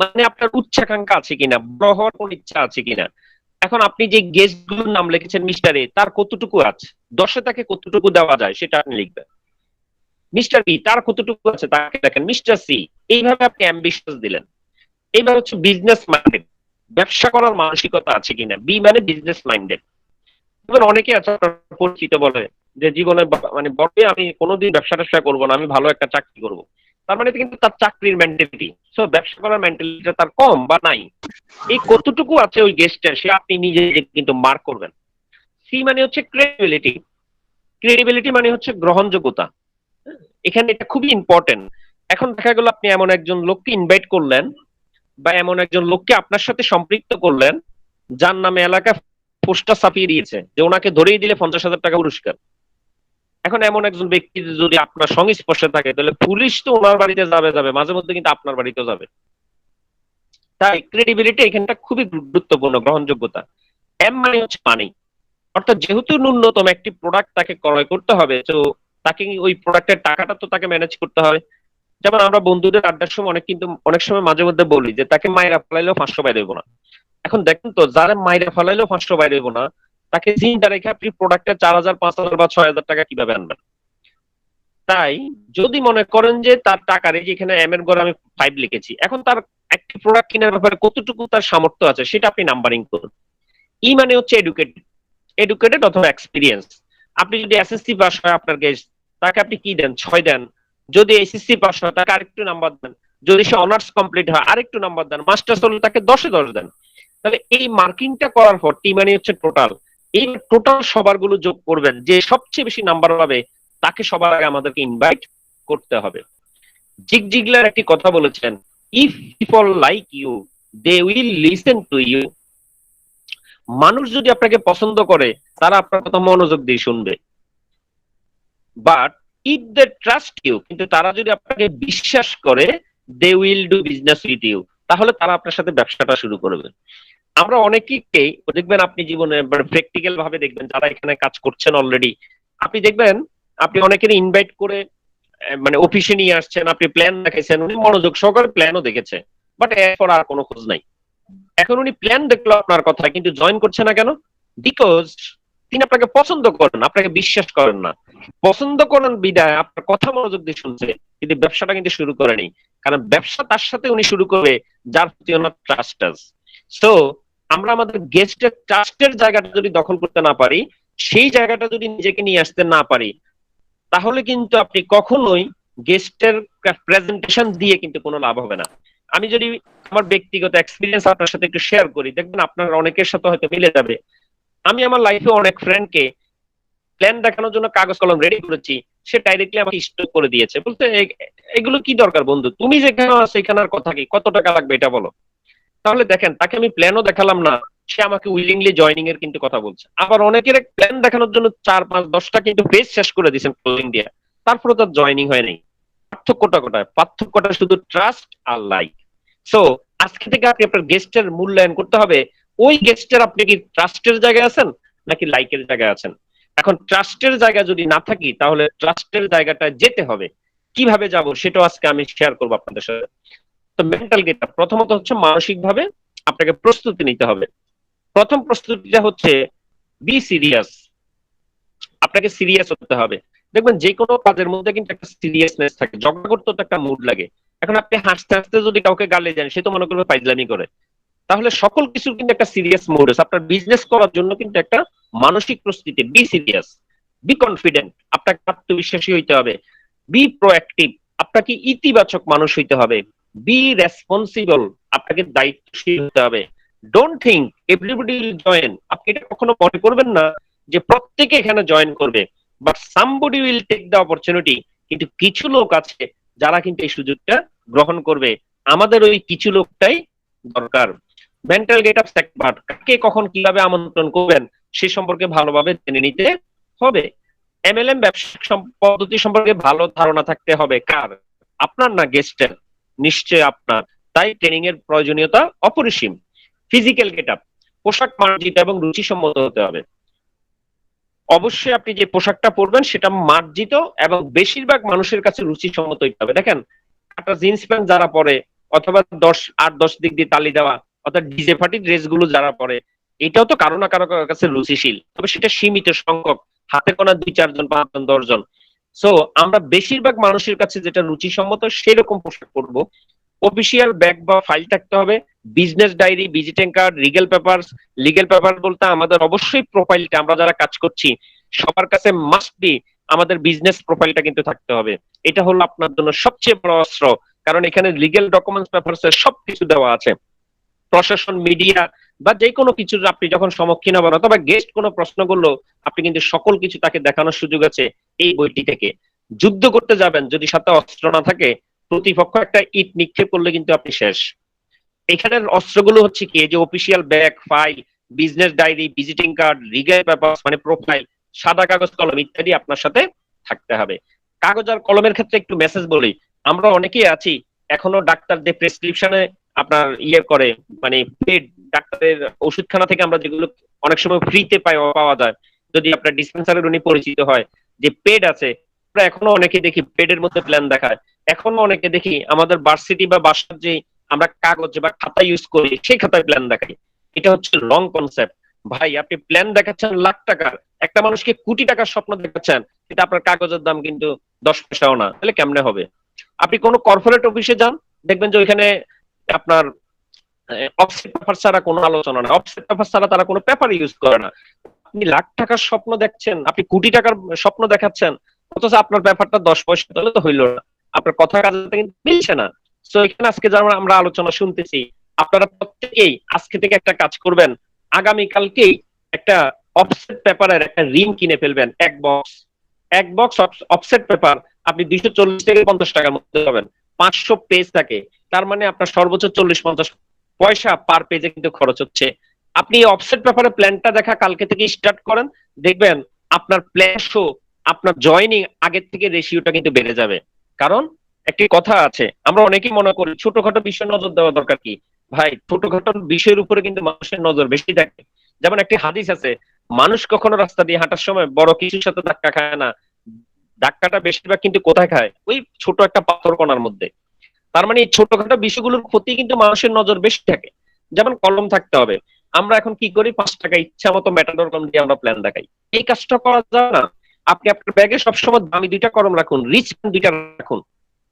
মানে আপনার উচ্চাকাঙ্ক্ষা আছে কিনা, বড় হওয়ার কোন ইচ্ছা আছে কিনা। এখন আপনি যে গেস্ট গুলোর নাম লিখেছেন মিস্টার এ, তার কতটুকু আছে, 10-এ তাকে কতটুকু দেওয়া যায় সেটা আপনি লিখবেন। মিস্টার বি, তার কতটুকু আছে তাকে দেখেন। মিস্টার সি, এইভাবে আপনি অ্যাম্বিশাস দিলেন। এইবার হচ্ছে বিজনেস মাইন্ডেড, ব্যবসা করার মানসিকতা আছে কিনা। বি মানে বিজনেস মাইন্ডেড। এবার অনেকে আছে পরিচিত বলে যে জীবনে মানে বড় আমি কোনোদিন ব্যবসা ট্যাবসা করবো না, আমি ভালো একটা চাকরি করব। তার মানে কিন্তু তার চাকরির মেন্টালিটি, সো ব্যবসা করার মেন্টালিটি তার কম বা নাই। এই কতটুকু আছে ওই গেস্টের, সে আপনি নিজে কিন্তু মার্ক করবেন। সি মানে হচ্ছে ক্রেডিবিলিটি, ক্রেডিবিলিটি মানে হচ্ছে গ্রহণযোগ্যতা। এখানে এটা খুবই ইম্পর্টেন্ট। এখন দেখা গেল আপনি এমন একজন লোককে ইনভাইট করলেন বা এমন একজন লোককে আপনার সাথে সম্পৃক্ত করলেন যার নামে এলাকা পোস্টার ছাপিয়ে দিয়েছে যে ওনাকে ধরেই দিলে 50,000 টাকা পুরস্কার। এখন এমন একজন ব্যক্তি যদি আপনার সংস্পর্শে থাকে তাহলে পুলিশ তো ওনার বাড়িতে যাবে যাবে, মাঝে মধ্যে কিন্তু আপনার বাড়িতেও যাবে। তাই ক্রেডিবিলিটি এখানটা খুবই গুরুত্বপূর্ণ, গ্রহণযোগ্যতা। এম মানে হচ্ছে মানি, অর্থাৎ যেহেতু ন্যূনতম একটি প্রোডাক্ট তাকে ক্রয় করতে হবে, তো তাকে ওই প্রোডাক্টের টাকাটা তো তাকে ম্যানেজ করতে হবে। যেমন আমরা বন্ধুদের আড্ডার সময় অনেক সময় মাঝে মধ্যে বলি যে তাকে মায়েরা ফেলাইলেও 500 বাইরে দেবো না। এখন দেখেন তো, যারা মায়েরা ফেলাইলেও 500 বাইরে দেবো না, তাকে চিন্তা রেখে আপনি প্রোডাক্টের 4,000, 5,000 বা 6,000 টাকা কিভাবে আনবেন? তাই যদি মনে করেন যে তার টাকার, এই যে এখানে এম এর ঘরে আমি 5 লিখেছি, এখন তার একটি প্রোডাক্ট কেনার ব্যাপারে কতটুকু তার সামর্থ্য আছে সেটা আপনি নাম্বারিং করুন। ই মানে হচ্ছে এডুকেটেড, এডুকেটেড অথবা এক্সপিরিয়েন্স। আপনি যদি এসএসসি পাস হয় আপনার গেস্ট, তাকে আপনি কি দেন? 6 দেন। যদি এসএসসি পাস হয় তাকে আরেকটু নাম্বার দেন। যদি সে অনার্স কমপ্লিট হয় আরেকটু নাম্বার দেন। মাস্টার্স হলে তাকে 10-এ 10 দেন। তাহলে এই মার্কিংটা করার পর টি মানে হচ্ছে টোটাল, এই টোটাল সবার গুলো যোগ করবেন, যে সবচেয়ে বেশি নাম্বার পাবে তাকে সবার আগে আমাদেরকে ইনভাইট করতে হবে। জিগ জিগলার একটি কথা বলেছেন, if people like you they will listen to you. মানুষ যদি আপনাকে পছন্দ করে তারা আপনার কথা মনোযোগ দিয়ে শুনবে। But if they trust you, কিন্তু তারা যদি আপনাকে বিশ্বাস করে, they will do business with you, তাহলে তারা আপনার সাথে ব্যবসাটা শুরু করবে। আমরা অনেকেই দেখবেন, আপনি জীবনে প্র্যাকটিক্যাল ভাবে দেখবেন যারা এখানে কাজ করছেন অলরেডি, আপনি দেখবেন আপনি অনেকের ইনভাইট করে মানে অফিসে নিয়ে আসছেন, আপনি প্ল্যান দেখাইছেন, উনি মনোযোগ সহকারে প্ল্যানও দেখেছে, বাট এরপর আর কোনো খোঁজ নাই। এখন উনি প্ল্যান দেখলো আপনার কথা, কিন্তু জয়েন করছে না কেন? বিকজ তিনি আপনাকে পছন্দ করেন, আপনাকে বিশ্বাস করেন না। পছন্দ করেন বিদায় আপনার কথা মনোযোগ দিয়ে শুনছে, কিন্তু ব্যবসাটা কিন্তু শুরু করেনি। কারণ ব্যবসা তার সাথে উনি শুরু করবে যার প্রতি ওনার ট্রাস্ট আছে। সো আমরা আমাদের গেস্টের ট্রাস্টের জায়গাটা যদি দখল করতে না পারি, সেই জায়গাটা যদি নিজেকে নিয়ে আসতে না পারি, তাহলে কিন্তু আপনি কখনোই গেস্টের প্রেজেন্টেশন দিয়ে কিন্তু কোনো লাভ হবে না। আমি যদি আমার ব্যক্তিগত এক্সপিরিয়েন্স আপনার সাথে একটু শেয়ার করি, দেখবেন আপনার অনেকের সাথে হয়তো মিলে যাবে। আমি আমার লাইফে অনেক ফ্রেন্ডকে প্ল্যান দেখানোর জন্য কাগজ কলম রেডি করেছি, সে ডাইরেক্টলি আমাকে স্টপ করে দিয়েছে, বলতে এগুলো কি দরকার বন্ধু, তুমি যেখানে আছো সেখানে আর কথা কি, কত টাকা লাগবে এটা বলো। তাহলে দেখেন, তাকে আমি প্ল্যানও দেখালাম না, সে আমাকে উইলিংলি জয়নিং এর কিন্তু কথা বলছে। আবার অনেকের প্ল্যান দেখানোর জন্য 4 5 10টা কিন্তু পেজ শেষ করে দিয়েছেন ক্লোজিং দিয়ে, তারপরে তার জয়নিং হয় নাই। পার্থক্যটা কোথায়? পার্থক্যটা শুধু ট্রাস্ট আর লাইক। সো আজকে থেকে আপনি আপনার গেস্টের মূল্যায়ন করতে হবে, ওই গেস্টের আপনি কি ট্রাস্টের জায়গায় আছেন নাকি লাইকের জায়গায় আছেন। এখন ট্রাস্টের জায়গা যদি না থাকি, তাহলে ট্রাস্টের জায়গাটা যেতে হবে। কিভাবে যাব সেটাও আজকে আমি শেয়ার করবো আপনাদের সাথে। তো মেন্টাল গেটআপ প্রথমত হচ্ছে মানসিক ভাবে আপনাকে প্রস্তুতি নিতে হবে। প্রথম প্রস্তুতিটা হচ্ছে বি সিরিয়াস। আপনাকে সিরিয়াস হতে হবে। দেখবেন যে কোনো কাজের মধ্যে কিন্তু একটা সিরিয়াসনেস থাকে, ঝগড়া করতে তো একটা মুড লাগে। এখন আপনি হাসতে হাসতে যদি কাউকে গালে যান, সে তো মনে করবে ফাইজলামি করে। তাহলে সকল কিছুর কিন্তু একটা সিরিয়াস মোড আছে। আপনার বিজনেস করার জন্য কিন্তু একটা মানসিক প্রস্তুতি। বি সিরিয়াস, বি কনফিডেন্ট, আপনাকে আত্মবিশ্বাসী হইতে হবে। বি প্রোঅ্যাক্টিভ, আপনাকে ইতিবাচক মানুষ হইতে হবে। বি রেসপন্সিবল, আপনাকে দায়িত্বশীল হতে হবে। Don't think everybody will join, আপনি এটা কখনো মনে করবেন না যে প্রত্যেকে এখানে জয়েন করবে, but somebody will take the opportunity. কিন্তু কিছু লোক আছে যারা কিন্তু এই সুযোগটা গ্রহণ করবে। আমাদের ওই কিছু লোকটাই দরকার। মেন্টাল গেট আপ সেক্টর, কাকে কখন কিভাবে আমন্ত্রণ করবেন সে সম্পর্কে ভালোভাবে জেনে নিতে হবে। এমএলএম ব্যবসায়িক পদ্ধতি সম্পর্কে ভালো ধারণা থাকতে হবে। কার? আপনার না গেস্টের? নিশ্চয় আপনার। তাই ট্রেনিং এর প্রয়োজনীয়তা অপরিসীম। ফিজিক্যাল গেট আপ, পোশাক মার্জিত এবং রুচিসম্মত হতে হবে। অবশ্যই আপনি যে পোশাকটা পরবেন সেটা মার্জিত এবং বেশিরভাগ মানুষের কাছে রুচিসম্মত হইতে হবে। দেখেন, একটা জিন্স প্যান্ট যারা পরে, অথবা 10 8 10 দিক দিয়ে তালি দেওয়া, অর্থাৎ ডিজে পার্টি ড্রেস গুলো যারা পরে, এটাও তো কারো না কারো কাছে রুচিশীল, তবে সেটা সীমিত সংখ্যক, হাতে গোনা 2 4 জন 5 জন 10 জন। সো আমরা বেশিরভাগ মানুষের কাছে যেটা রুচিসম্মত সেরকম পোশাক পরবো। অফিসিয়াল ব্যাগ বা ফাইল থাকতে হবে। Business diary, visiting card, legal paper বলতে আমাদের অবশ্যই প্রোফাইলটা, আমরা যারা কাজ করছি সবার কাছে মাস্ট বি আমাদের বিজনেস প্রোফাইলটা কিন্তু থাকতে হবে। এটা হলো আপনার জন্য সবচেয়ে বড় অস্ত্র, কারণ এখানে লিগেল ডকুমেন্টস পেপারস এর সবকিছু দেওয়া আছে। প্রশাসন, মিডিয়া বা যে কোনো কিছুর আপনি যখন সম্মুখীন হবেন, অথবা গেস্ট কোনো প্রশ্ন করলো, আপনি কিন্তু সকল কিছু তাকে দেখানোর সুযোগ আছে এই বইটি থেকে। যুদ্ধ করতে যাবেন, যদি সাথে অস্ত্র না থাকে, প্রতিপক্ষ একটা ইট নিক্ষেপ করলে কিন্তু আপনি শেষ। এখানের অস্ত্রগুলো হচ্ছে কি, এই যে official bag, file, business diary, visiting card, legal papers মানে প্রোফাইল, সাদা কাগজ কলম ইত্যাদি আপনার সাথে থাকতে হবে। কাগজ আর কলমের ক্ষেত্রে একটু মেসেজ বলি। আমরা অনেকেই আছি এখনো ডাক্তারদের প্রেসক্রিপশনে আপনার ইয়ে করে, মানে পেড ডাক্তারের ওষুধখানা থেকে আমরা যেগুলো অনেক সময় ফ্রিতে পাওয়া যায়, যদি আপনার ডিসপেন্সারের উনি পরিচিত হয় যে পেড আছে, আমরা এখনো অনেকে দেখি পেডের মধ্যে প্ল্যান দেখায়। এখনো অনেকে দেখি আমাদের ভার্সিটি বা বাসার যে আমরা কাগজ বা খাতা ইউজ করি সেই খাতায় প্ল্যান দেখাই। এটা হচ্ছে রং কনসেপ্ট। ভাই, আপনি প্ল্যান দেখাচ্ছেন লাখ টাকার, একটা মানুষকে কোটি টাকার স্বপ্ন দেখাচ্ছেন, এটা আপনার কাগজের দাম কিন্তু 10 পয়সাও না, তাহলে কেমনে হবে? আপনি কোনো কর্পোরেট অফিসে যান, দেখবেন যে ওইখানে আপনার অফসেট পেপার ছাড়া কোনো আলোচনা না, অফসেট পেপার ছাড়া তারা কোনো পেপার ইউজ করে না। আপনি লাখ টাকার স্বপ্ন দেখছেন, আপনি কোটি টাকার স্বপ্ন দেখাচ্ছেন, অথচ আপনার ব্যাপারটা 10 পয়সা, তাহলে তো হইলো না, আপনার কথা কাজে কিন্তু মিলছে না। তো এখানে আজকে যারা আমরা আলোচনা শুনতেছি, আপনারা প্রত্যেকেই আজকে থেকে একটা কাজ করবেন, আগামী কালকেই একটা অফসেট পেপারের একটা রিং কিনে ফেলবেন। এক বক্স অফসেট পেপার আপনি 240 থেকে 50 টাকার মধ্যে পাবেন। 500 পেজ থাকে, তার মানে আপনার সর্বোচ্চ 40 50 পয়সা পার পেজে কিন্তু খরচ হচ্ছে। আপনি অফসেট পেপারে প্ল্যানটা দেখা কালকে থেকে স্টার্ট করেন, দেখবেন আপনার প্ল্যান শো, আপনার জয়নিং আগের থেকে রেশিওটা কিন্তু বেড়ে যাবে। কারণ একটি কথা আছে, আমরা অনেকেই মনে করি ছোটখাটো বিষয় নজর দেওয়া দরকার কি। ভাই, ছোটখাটো বিষয়ের উপরে কিন্তু মানুষের নজর বেশি থাকে। যেমন একটি হাদিস আছে, মানুষ কখনো রাস্তা দিয়ে হাঁটার সময় বড় কিছুর সাথে ধাক্কা খায় না, ধাক্কাটা বেশিরভাগ কিন্তু কোথায় খায়? ওই ছোট একটা পাথর কণার মধ্যে। তার মানে এই ছোটখাটো বিষয়গুলোর প্রতি কিন্তু মানুষের নজর বেশি থাকে। যেমন কলম থাকতে হবে। আমরা এখন কি করি, 5 টাকা ইচ্ছা মতো মেটাডোর কলম দিয়ে আমরা প্ল্যান দেখাই। এই কাজটা করা যায় না। আপনি আপনার ব্যাগে সবসময় দামি 2টা কলম রাখুন, রিচ 2টা রাখুন।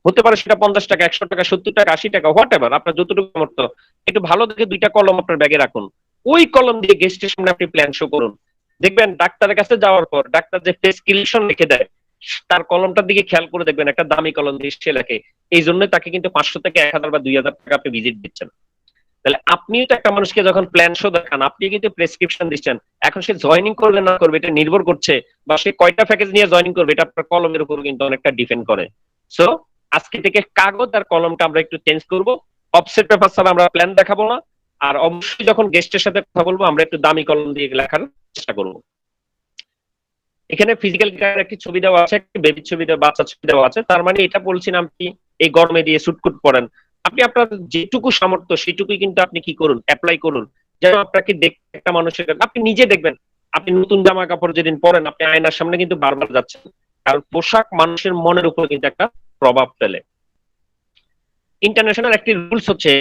হতে পারে সেটা 50 টাকা, 100 টাকা, 70 টাকা, 80 টাকা, হোয়াট এভার, আপনার যতটুকু সামর্থ্য। একটু ভালো দেখে 2টা কলম আপনার ব্যাগে রাখুন। ওই কলম দিয়ে গেস্টের সামনে আপনি প্ল্যান শো করুন। দেখবেন ডাক্তারের কাছে যাওয়ার পর ডাক্তার যে প্রেসক্রিপশন লিখে দেয়, তার কলমটার দিকে খেয়াল করে দেখবেন একটা দামি কলম দিয়ে সে লেখে। এই জন্য তাকে কিন্তু 500 থেকে 1000 বা 2000 টাকা আপনি ভিজিট দিচ্ছেন। তাহলে আপনিও তো একটা মানুষকে যখন প্ল্যান শো দেখান, আপনি কিন্তু প্রেসক্রিপশন দিচ্ছেন। এখন সে জয়েনিং করবে না করবে এটা নির্ভর করছে, বা সে কয়টা প্যাকেজ নিয়ে জয়েনিং করবে এটা আপনার কলমের উপর কিন্তু অনেকটা ডিপেন্ড করে। সো আজকে থেকে কাগজ আর কলমটা আমরা একটু চেঞ্জ করব। অফসেট পেপার ছাড়া আমরা প্ল্যান দেখাবো না। আর অবশ্যই যখন গেস্টের সাথে কথা বলবো আমরা একটু দামি কলম দিয়ে লেখার চেষ্টা করবো। এখানে ফিজিক্যাল একটি ছবি দেওয়া আছে, একটি বেবির ছবি দেওয়া, বাচ্চার ছবি দেওয়া আছে। তার মানে এটা বলছিলাম কি এই গরমে দিয়ে সুটকুট পরেন, আপনি আপনার যেটুকু সামর্থ্য সেটুকুই কিন্তু আপনি কি করুন, অ্যাপ্লাই করুন, যেন আপনাকে দেখতে একটা মানুষের, আপনি নিজে দেখবেন আপনি নতুন জামা কাপড় যেদিন পরেন আপনি আয়নার সামনে কিন্তু বারবার যাচ্ছেন, কারণ পোশাক মানুষের মনের উপর কিন্তু একটা প্রভাব ফেলে। ইন্টারন্যাশনাল একটি রুলস হচ্ছে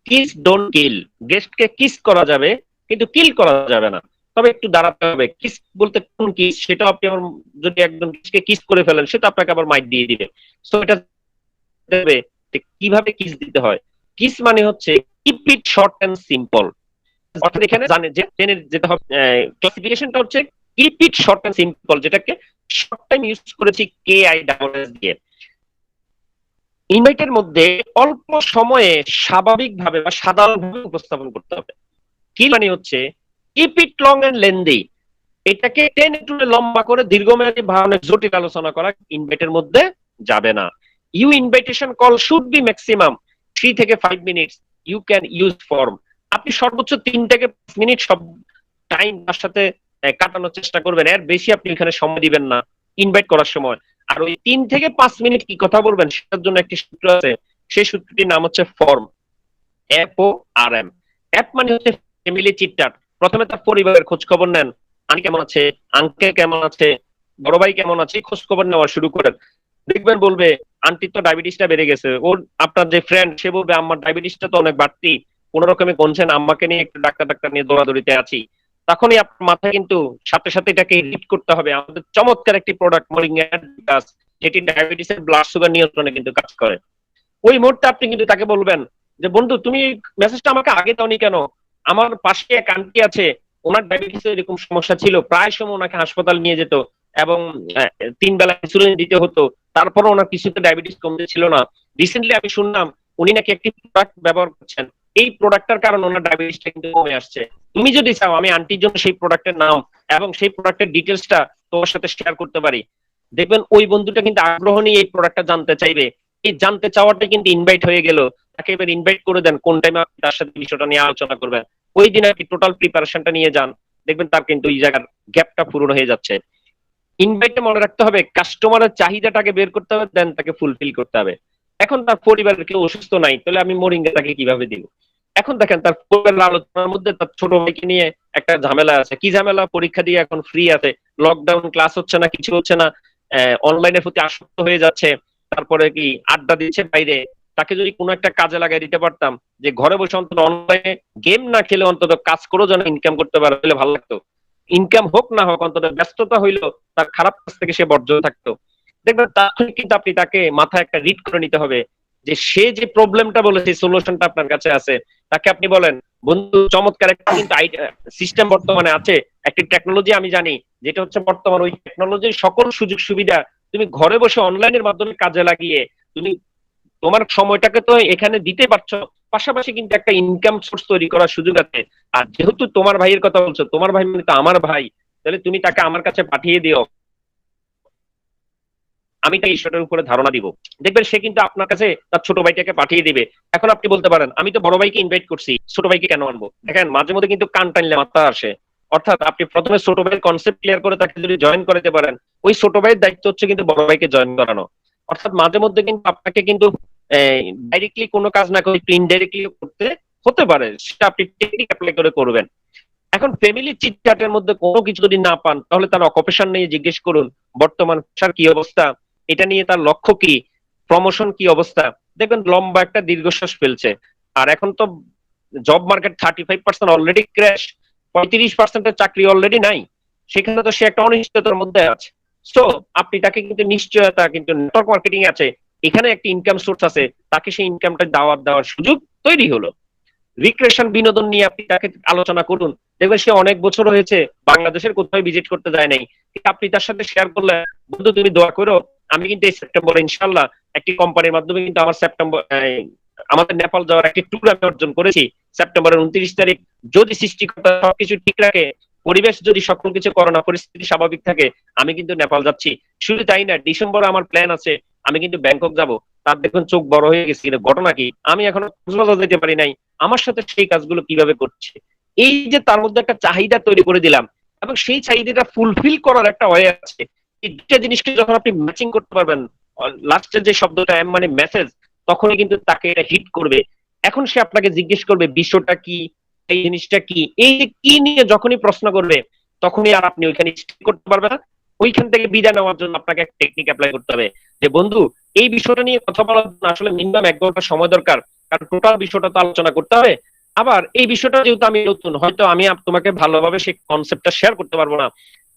কিস ডোন্ট কিল, গেস্টকে কিস করা যাবে কিন্তু কিল করা যাবে না, তবে একটু দাঁড়াতে হবে। কিস বলতে কোন কিস, সেটা আপনি আমার, যদি একজন গেস্টকে কিস করে ফেলেন সেটা আপনাকে আবার মাইট দিয়ে দিবে। সো এটা দেবে কিভাবে কিস দিতে হয়। কিস মানে হচ্ছে keep it short and simple, অর্থাৎ এখানে জানে যে জেনে যেতে হবে ক্লাসিফিকেশনটা হচ্ছে keep it short and simple, যেটাকে শর্ট টাইম ইউজ করেছি কে আই ডাবল এস দিয়ে। ইনভাইটের মধ্যে অল্প সময়ে স্বাভাবিকভাবে বা সাধারণভাবে উপস্থাপন করতে হবে। কি মানে হচ্ছে keep it long and lengthy, এটাকে টেনে টুনে লম্বা করে দীর্ঘমেয়াদী ভাবনা জটিল আলোচনা করা ইনভাইটের মধ্যে যাবে না। You invitation call should be maximum 3 থেকে 5 minutes, you can use form. আপনি সর্বোচ্চ 3 থেকে 5 মিনিট সব টাইম তার সাথে কাটানোর চেষ্টা করবেন, এর বেশি আপনি এখানে সময় দিবেন না ইনভাইট করার সময়। আর ওই 3 থেকে 5 মিনিট কি কথা বলবেন সেটার জন্য একটি সূত্র আছে, সেই সূত্রটির নাম হচ্ছে ফর্ম, FORM। অ্যাপ মানে হচ্ছে ফ্যামিলি চিটচাট। প্রথমে তার পরিবারের খোঁজ খবর নেন, আন্টি কেমন আছে, আঙ্কেল কেমন আছে, বড় ভাই কেমন আছে, খোঁজ খবর নেওয়া শুরু করেন। দেখবেন বলবে আন্টির তো ডায়াবেটিসটা বেড়ে গেছে, ওর আপনার যে ফ্রেন্ড সে বলবে আমার ডায়াবেটিসটা তো অনেক বাড়তি, কোন রকমে কমছেন, আম্মাকে নিয়ে একটু ডাক্তার ডাক্তার নিয়ে দৌড়াদৌড়িতে আছি। তখনই আপনার মাথায় কিন্তু সাথে সাথে এটাকে হিট করতে হবে আমাদের চমৎকার একটি প্রোডাক্ট মরিঙ্গা গাছ, যেটি ডায়াবেটিসের ব্লাড সুগার নিয়ন্ত্রণে কিন্তু কাজ করে। ওই মুহূর্তে আপনি কিন্তু তাকে বলবেন যে বন্ধু তুমি মেসেজটা আমাকে আগে দাওনি কেন, আমার পাশে এক আন্টি আছে, ওনার ডায়াবেটিস এরকম সমস্যা ছিল, প্রায় সময় ওনাকে হাসপাতাল নিয়ে যেত এবং 3 বেলা ইনসুলিন দিতে হতো, তারপরে ওনার কিছুতে ডায়াবেটিস কমতে ছিল না। রিসেন্টলি আমি শুনলাম উনি নাকি একটি প্রোডাক্ট ব্যবহার করছেন, এই প্রোডাক্টটার কারণে ওনার ডায়াবেটিসটা কিন্তু কমে আসছে। তুমি যদি চাও আমি আন্টির জন্য সেই প্রোডাক্টের নাম এবং সেই প্রোডাক্টের ডিটেলসটা তোমার সাথে শেয়ার করতে পারি। দেখবেন ওই বন্ধুটা কিন্তু আগ্রহ নিয়ে এই প্রোডাক্টটা জানতে চাইবে, এই জানতে চাওয়াটা কিন্তু ইনভাইট হয়ে গেল। তাকে এবার ইনভাইট করে দেন কোন টাইমে আপনি তার সাথে বিষয়টা নিয়ে আলোচনা করবেন, ওই দিন আপনি টোটাল প্রিপারেশনটা নিয়ে যান, দেখবেন তার কিন্তু এই জায়গার গ্যাপটা পূরণ হয়ে যাচ্ছে। ইনভাইটে মনে রাখতে হবে কাস্টমারের চাহিদাটাকে বের করতে হবে, দেন তাকে ফুলফিল করতে হবে। এখন তার পরিবারের কেউ অসুস্থ নাই, তাহলে আমি মোরিঙ্গা তাকে কিভাবে দিব? এখন দেখেন তার পরিবারের আলোচনার মধ্যে তার ছোট ভাইকে নিয়ে একটা ঝামেলা আছে। কি ঝামেলা? পরীক্ষা দিয়ে এখন ফ্রি আছে, লকডাউন, ক্লাস হচ্ছে না, কিছু হচ্ছে না, অনলাইনের প্রতি আসক্ত হয়ে যাচ্ছে, তারপরে কি আড্ডা দিচ্ছে বাইরে। তাকে যদি কোনো একটা কাজে লাগাই দিতে পারতাম যে ঘরে বসে অন্তত অনলাইনে গেম না খেলে অন্তত কাজ করেও যেন ইনকাম করতে পারে, তাহলে ভালো লাগতো। ইনকাম হোক না হোক অন্তত ব্যস্ততা হইলো তার খারাপ কাজ থেকে সে বর্জন থাকতো। দেখবেন তখন কিন্তু আপনি তাকে মাথায় একটা রিড করে নিতে হবে যে সে যে প্রবলেমটা বলেছে সলিউশনটা আপনার কাছে আছে। তাকে আপনি বলেন বন্ধু চমৎকার একটা কিন্তু সিস্টেম বর্তমানে আছে, একটি টেকনোলজি আমি জানি, যেটা হচ্ছে বর্তমান ওই টেকনোলজির সকল সুযোগ সুবিধা তুমি ঘরে বসে অনলাইনের মাধ্যমে কাজে লাগিয়ে তুমি তোমার সময়টাকে তো এখানে দিতে পারছো, পাশাপাশি কিন্তু একটা ইনকাম সোর্স তৈরি করার সুযোগ আছে। আর যেহেতু তোমার ভাইয়ের কথা বলছো, তোমার ভাই মানে তো আমার ভাই, তাহলে তুমি তাকে আমার কাছে পাঠিয়ে দিও, আমি তাই বিষয়টার উপরে ধারণা দিব। দেখবেন সে কিন্তু আপনার কাছে তার ছোট ভাইটাকে পাঠিয়ে দিবে। এখন আপনি বলতে পারেন আমি তো বড় ভাইকে ইনভাইট করছি, ছোট ভাইকে কেন আনবো? দেখেন মাঝে মধ্যে কিন্তু কান টানলে মাথা আসে। অর্থাৎ আপনি প্রথমে ছোট ভাইয়ের কনসেপ্ট ক্লিয়ার করে তাকে যদি জয়েন করাতে পারেন, ওই ছোট ভাইয়ের দায়িত্ব হচ্ছে কিন্তু বড় ভাইকে জয়েন করানো। অর্থাৎ মাঝে মধ্যে কিন্তু আপনাকে কিন্তু ডাইরেক্টলি কোনো কাজ না করে একটু ইনডাইরেক্টলি করতে হতে পারে, সেটা আপনি টেকনিক অ্যাপ্লাই করে করবেন। এখন ফ্যামিলি চিটচ্যাটের মধ্যে কোনো কিছু যদি না পান, তাহলে তার অকুপেশন নিয়ে জিজ্ঞেস করুন, বর্তমান পেশার কি অবস্থা, এটা নিয়ে তার লক্ষ্য কি, প্রমোশন কি অবস্থা। দেখবেন লম্বা একটা দীর্ঘশ্বাস ফেলছে। আর এখন তো জব মার্কেট 35% অলরেডি ক্র্যাশ, 35%-এর চাকরি অলরেডি নাই, সেখানে তো সে একটা অনিশ্চয়তার মধ্যে আছে। সো আপনি তাকে কিন্তু নিশ্চয়তা, কিন্তু নেটওয়ার্ক মার্কেটিং আছে, এখানে একটা ইনকাম সোর্স আছে, তাকে সেই ইনকামটা দাওয়াত দেওয়ার সুযোগ তৈরি হলো। রিক্রিয়েশন, বিনোদন নিয়ে আপনি তাকে আলোচনা করুন, দেখবেন সে অনেক বছর হয়েছে বাংলাদেশের কোথাও ভিজিট করতে যায় নাই, আপনি তার সাথে শেয়ার করলে বন্ধু তুমি দোয়া করো, আমি কিন্তু এই সেপ্টেম্বরে ইনশাল্লাহ একটি কোম্পানির মাধ্যমে কিন্তু আমার সেপ্টেম্বর আমাদের নেপাল যাওয়ার একটি ট্যুর আমি অর্জন করেছি সেপ্টেম্বরের 29 তারিখ। যদি সৃষ্টিকর্তা সবকিছু ঠিক রাখে, পরিবেশ যদি সকল কিছু করোনা পরিস্থিতি স্বাভাবিক থাকে, আমি কিন্তু নেপাল যাচ্ছি। শুধু তাই না, ডিসেম্বরে আমার প্ল্যান আছে আমি কিন্তু ব্যাংকক যাব, তার দেখবেন চোখ বড় হয়ে গেছে, ঘটনা কি, আমি এখনো কক্সবাজার যেতে পারি নাই, আমার সাথে সেই কাজগুলো কিভাবে করছে। এই যে তার মধ্যে একটা চাহিদা তৈরি করে দিলাম, এবং সেই চাহিদাটা ফুলফিল করার একটা ওয়ে আছে। এই দুটা জিনিসকে যখন আপনি ম্যাচিং করতে পারবেন, লাস্টের যে শব্দটা এম মানে মেসেজ, তখনই কিন্তু তাকে এটা হিট করবে। এখন সে আপনাকে জিজ্ঞেস করবে বিষয়টা কি, এই জিনিসটা কি, এই যে কি নিয়ে যখনই প্রশ্ন করবে, তখনই আর আপনি ওইখানে স্টে করতে পারবেন না। ওইখান থেকে বিদায় নেওয়ার জন্য আপনাকে একটা টেকনিক অ্যাপ্লাই করতে হবে, যে বন্ধু এই বিষয়টা নিয়ে কথা বলার জন্য আসলে মিনিমাম 1 ঘন্টা সময় দরকার, কারণ টোটাল বিষয়টা তো আলোচনা করতে হবে। আবার এই বিষয়টা যেহেতু আমি নতুন, হয়তো আমি তোমাকে ভালোভাবে সেই কনসেপ্টটা শেয়ার করতে পারবো না।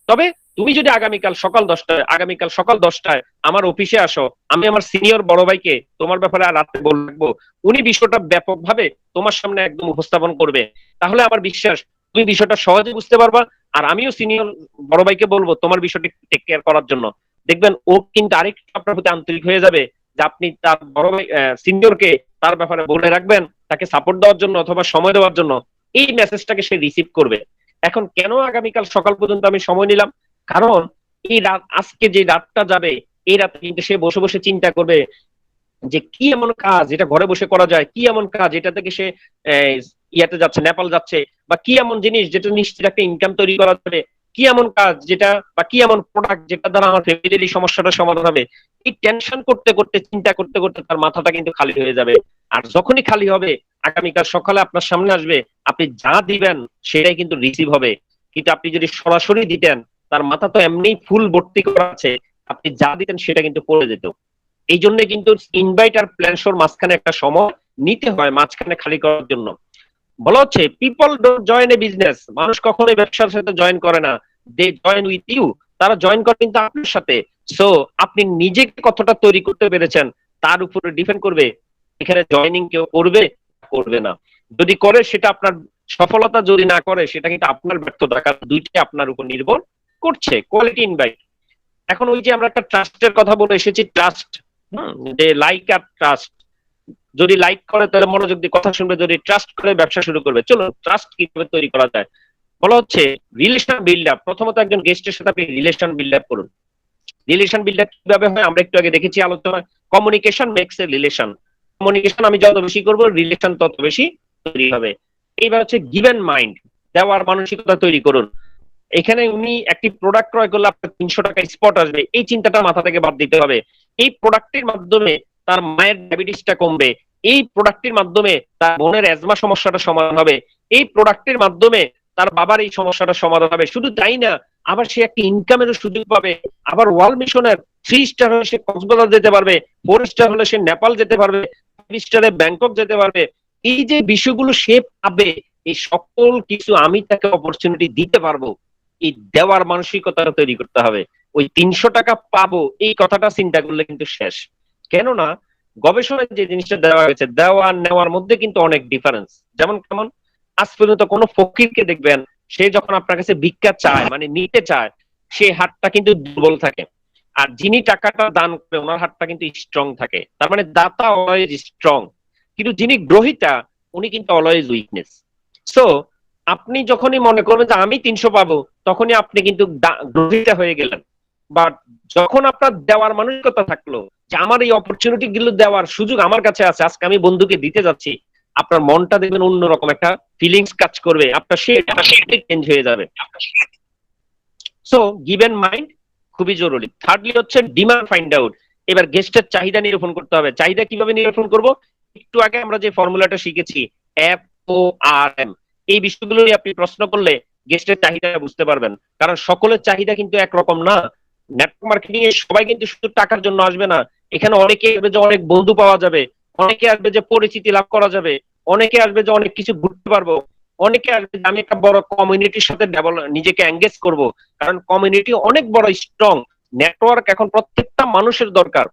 তবে তুমি যদি আগামীকাল সকাল 10টায় আমার অফিসে আসো, আমি আমার সিনিয়র বড় ভাইকে তোমার ব্যাপারে আর রাতে বলে রাখবো, উনি বিষয়টা ব্যাপকভাবে তোমার সামনে একদম উপস্থাপন করবে। তাহলে আমার বিশ্বাস তুমি বিষয়টা সহজে বুঝতে পারবা। আর আমিও সিনিয়র বড় ভাইকে বলবো তোমার বিষয়টি টেক কেয়ার করার জন্য। দেখবেন ও কিন্তু আরেকটু আপনার প্রতি আন্তরিক হয়ে যাবে, যে আপনি তার বড় ভাই সিনিয়রকে তার ব্যাপারে বলে রাখবেন, তাকে সাপোর্ট দেওয়ার জন্য অথবা সময় দেওয়ার জন্য। এই মেসেজটাকে সে রিসিভ করবে। এখন কেন আগামীকাল সকাল পর্যন্ত আমি সময় নিলাম, কারণ এই রাত, আজকে যে রাতটা যাবে, এই রাতে কিন্তু সে বসে বসে চিন্তা করবে যে কি এমন কাজ যেটা ঘরে বসে করা যায়, কি এমন কাজ এটা থেকে সে ইয়াতে যাচ্ছে, নেপাল যাচ্ছে, বা কি এমন জিনিস যেটা নিশ্চিত একটা ইনকাম তৈরি করা যাবে, কি এমন কাজ যেটা, বা কি এমন প্রোডাক্ট যেটা দ্বারা আমার ফ্যামিলির এই সমস্যাটা সমাধান হবে। এই টেনশন করতে করতে, চিন্তা করতে করতে তার মাথাটা কিন্তু খালি হয়ে যাবে। আর যখনই খালি হবে, আগামীকাল সকালে আপনার সামনে আসবে, আপনি যা দিবেন সেটাই কিন্তু রিসিভ হবে। কিন্তু আপনি যদি সরাসরি দিতেন, তার মাথা তো এমনি ফুল ভর্তি করা আছে, আপনি যা দিতেন সেটা কিন্তু পড়ে যেত। এই জন্য কিন্তু ইনভাইট আর প্ল্যান শোর মাঝখানে একটা সময় নিতে হয়, মাঝখানে খালি করার জন্য। বলা হচ্ছে people don't join A business, মানুষ কখনোই ব্যবসার সাথে জয়েন করে না, দে জয়েন উইথ ইউ, তারা জয়েন করে কিন্তু আপনার সাথে। সো আপনি নিজেকে কতটা তৈরি করতে পেরেছেন তার উপরে ডিপেন্ড করবে এখানে জয়েনিং কেউ করবে করবে না। যদি করে সেটা আপনার সফলতা, যদি না করে সেটা কিন্তু আপনার ব্যর্থতা, কারণ দুইটাই আপনার উপর নির্ভর করছে। Quality invite. এখন ওই যে আমরা একটা ট্রাস্টের কথা বলে এসেছি, ট্রাস্ট, যে লাইক আর ট্রাস্ট, যদি লাইক করে তাহলে মনোযোগ দিয়ে কথা শুনবে, যদি ট্রাস্ট করে ব্যবসা শুরু করবে। চলো ট্রাস্ট কিভাবে তৈরি করা যায়, বলা হচ্ছে রিলেশন বিল্ড আপ। প্রথমত একজন গেস্টের সাথে আপনি রিলেশন বিল্ড আপ করুন। রিলেশন বিল্ড আপ কিভাবে হয় আমরা একটু আগে দেখেছি আলোচনা, communication makes a relation. Communication আমি যত বেশি করবো, রিলেশন তত বেশি তৈরি হবে। এইবার হচ্ছে গিভেন মাইন্ড, দেওয়ার মানসিকতা তৈরি করুন। এখানে উনি একটি প্রোডাক্ট ক্রয় করলে আপনার 300 টাকা স্পট আসবে, এই চিন্তাটা মাথা থেকে বাদ দিতে হবে। এই প্রোডাক্টের মাধ্যমে তার মায়ের ডায়াবেটিসটা কমবে, এই প্রোডাক্টের মাধ্যমে তার বোনের অ্যাজমা সমস্যাটা সমাধান হবে, এই প্রোডাক্টের মাধ্যমে তার বাবার এই সমস্যাটা সমাধান হবে। শুধু তাই না, আবার সে একটা ইনকামেরও সুযোগ পাবে। আবার ওয়ার্ল্ড মিশনের 3 স্টার হলে সে কক্সবাজার যেতে পারবে, 4 স্টার হলে সে নেপাল যেতে পারবে, 5 স্টারে ব্যাংকক যেতে পারবে। এই যে বিষয়গুলো সে পাবে, এই সকল কিছু আমি তাকে অপরচুনিটি দিতে পারবো। এই দেওয়ার মানসিকতাটা তৈরি করতে হবে। ওই 300 টাকা পাবো এই কথাটা চিন্তা করলে কিন্তু শেষ। কেননা গবেষণায় যে জিনিসটা দেওয়া হয়েছে, দেওয়া আর নেওয়ার মধ্যে কিন্তু অনেক ডিফারেন্স। যেমন কেমন, আজ পর্যন্ত কোনো ফকিরকে দেখবেন সে যখন আপনার কাছে ভিক্ষা চায়, মানে নিতে চায়, সে হাতটা কিন্তু দুর্বল থাকে। আর যিনি টাকাটা দান করে ওনার হাতটা কিন্তু স্ট্রং থাকে। তার মানে দাতা অলওয়েজ স্ট্রং, কিন্তু যিনি গ্রহিতা উনি কিন্তু অলওয়েজ উইকনেস। সো আপনি যখনই মনে করবেন যে আমি 300 পাবো, তখনই আপনি কিন্তু গ্রহিতা হয়ে গেলেন। বাট যখন আপনার দেওয়ার মানসিকতা থাকলো, যে আমার এই অপরচুনিটি গুলো দেওয়ার সুযোগ আমার কাছে আছে, আজকে আমি বন্ধুকে দিতে যাচ্ছি, আপনার মনটা দেখবেন অন্যরকম একটা ফিলিংস কাজ করবে, আপনার সেটাই চেঞ্জ হয়ে যাবে। সো গিভেন মাইন্ড খুবই জরুরি। থার্ডলি হচ্ছে ডিমান্ড ফাইন্ড আউট। এবার গেস্টের চাহিদা নিরূপণ করতে হবে। চাহিদা কিভাবে নিরূপণ করব, একটু আগে আমরা যে ফর্মুলাটা শিখেছি, FORM, এই বিষয়গুলো আপনি প্রশ্ন করলে গেস্টের চাহিদা বুঝতে পারবেন। কারণ সকলের চাহিদা কিন্তু একরকম না। নেটওয়ার্ক মার্কেটিং এ সবাই কিন্তু শুধু টাকার জন্য আসবে না। এখানে অনেকে আসবে যে অনেক বন্ধু পাওয়া যাবে, অনেকে আসবে যে পরিচিতি লাভ করা যাবে, অনেকে আসবে যে অনেক কিছু ঘুরতে পারবো, অনেকে আসবে যে আমি একটা বড় কমিউনিটির সাথে নিজেকে এঙ্গেজ করব। কারণ কমিউনিটি অনেক বড় স্ট্রং। নেটওয়ার্ক এখন প্রত্যেকটা মানুষের দরকার।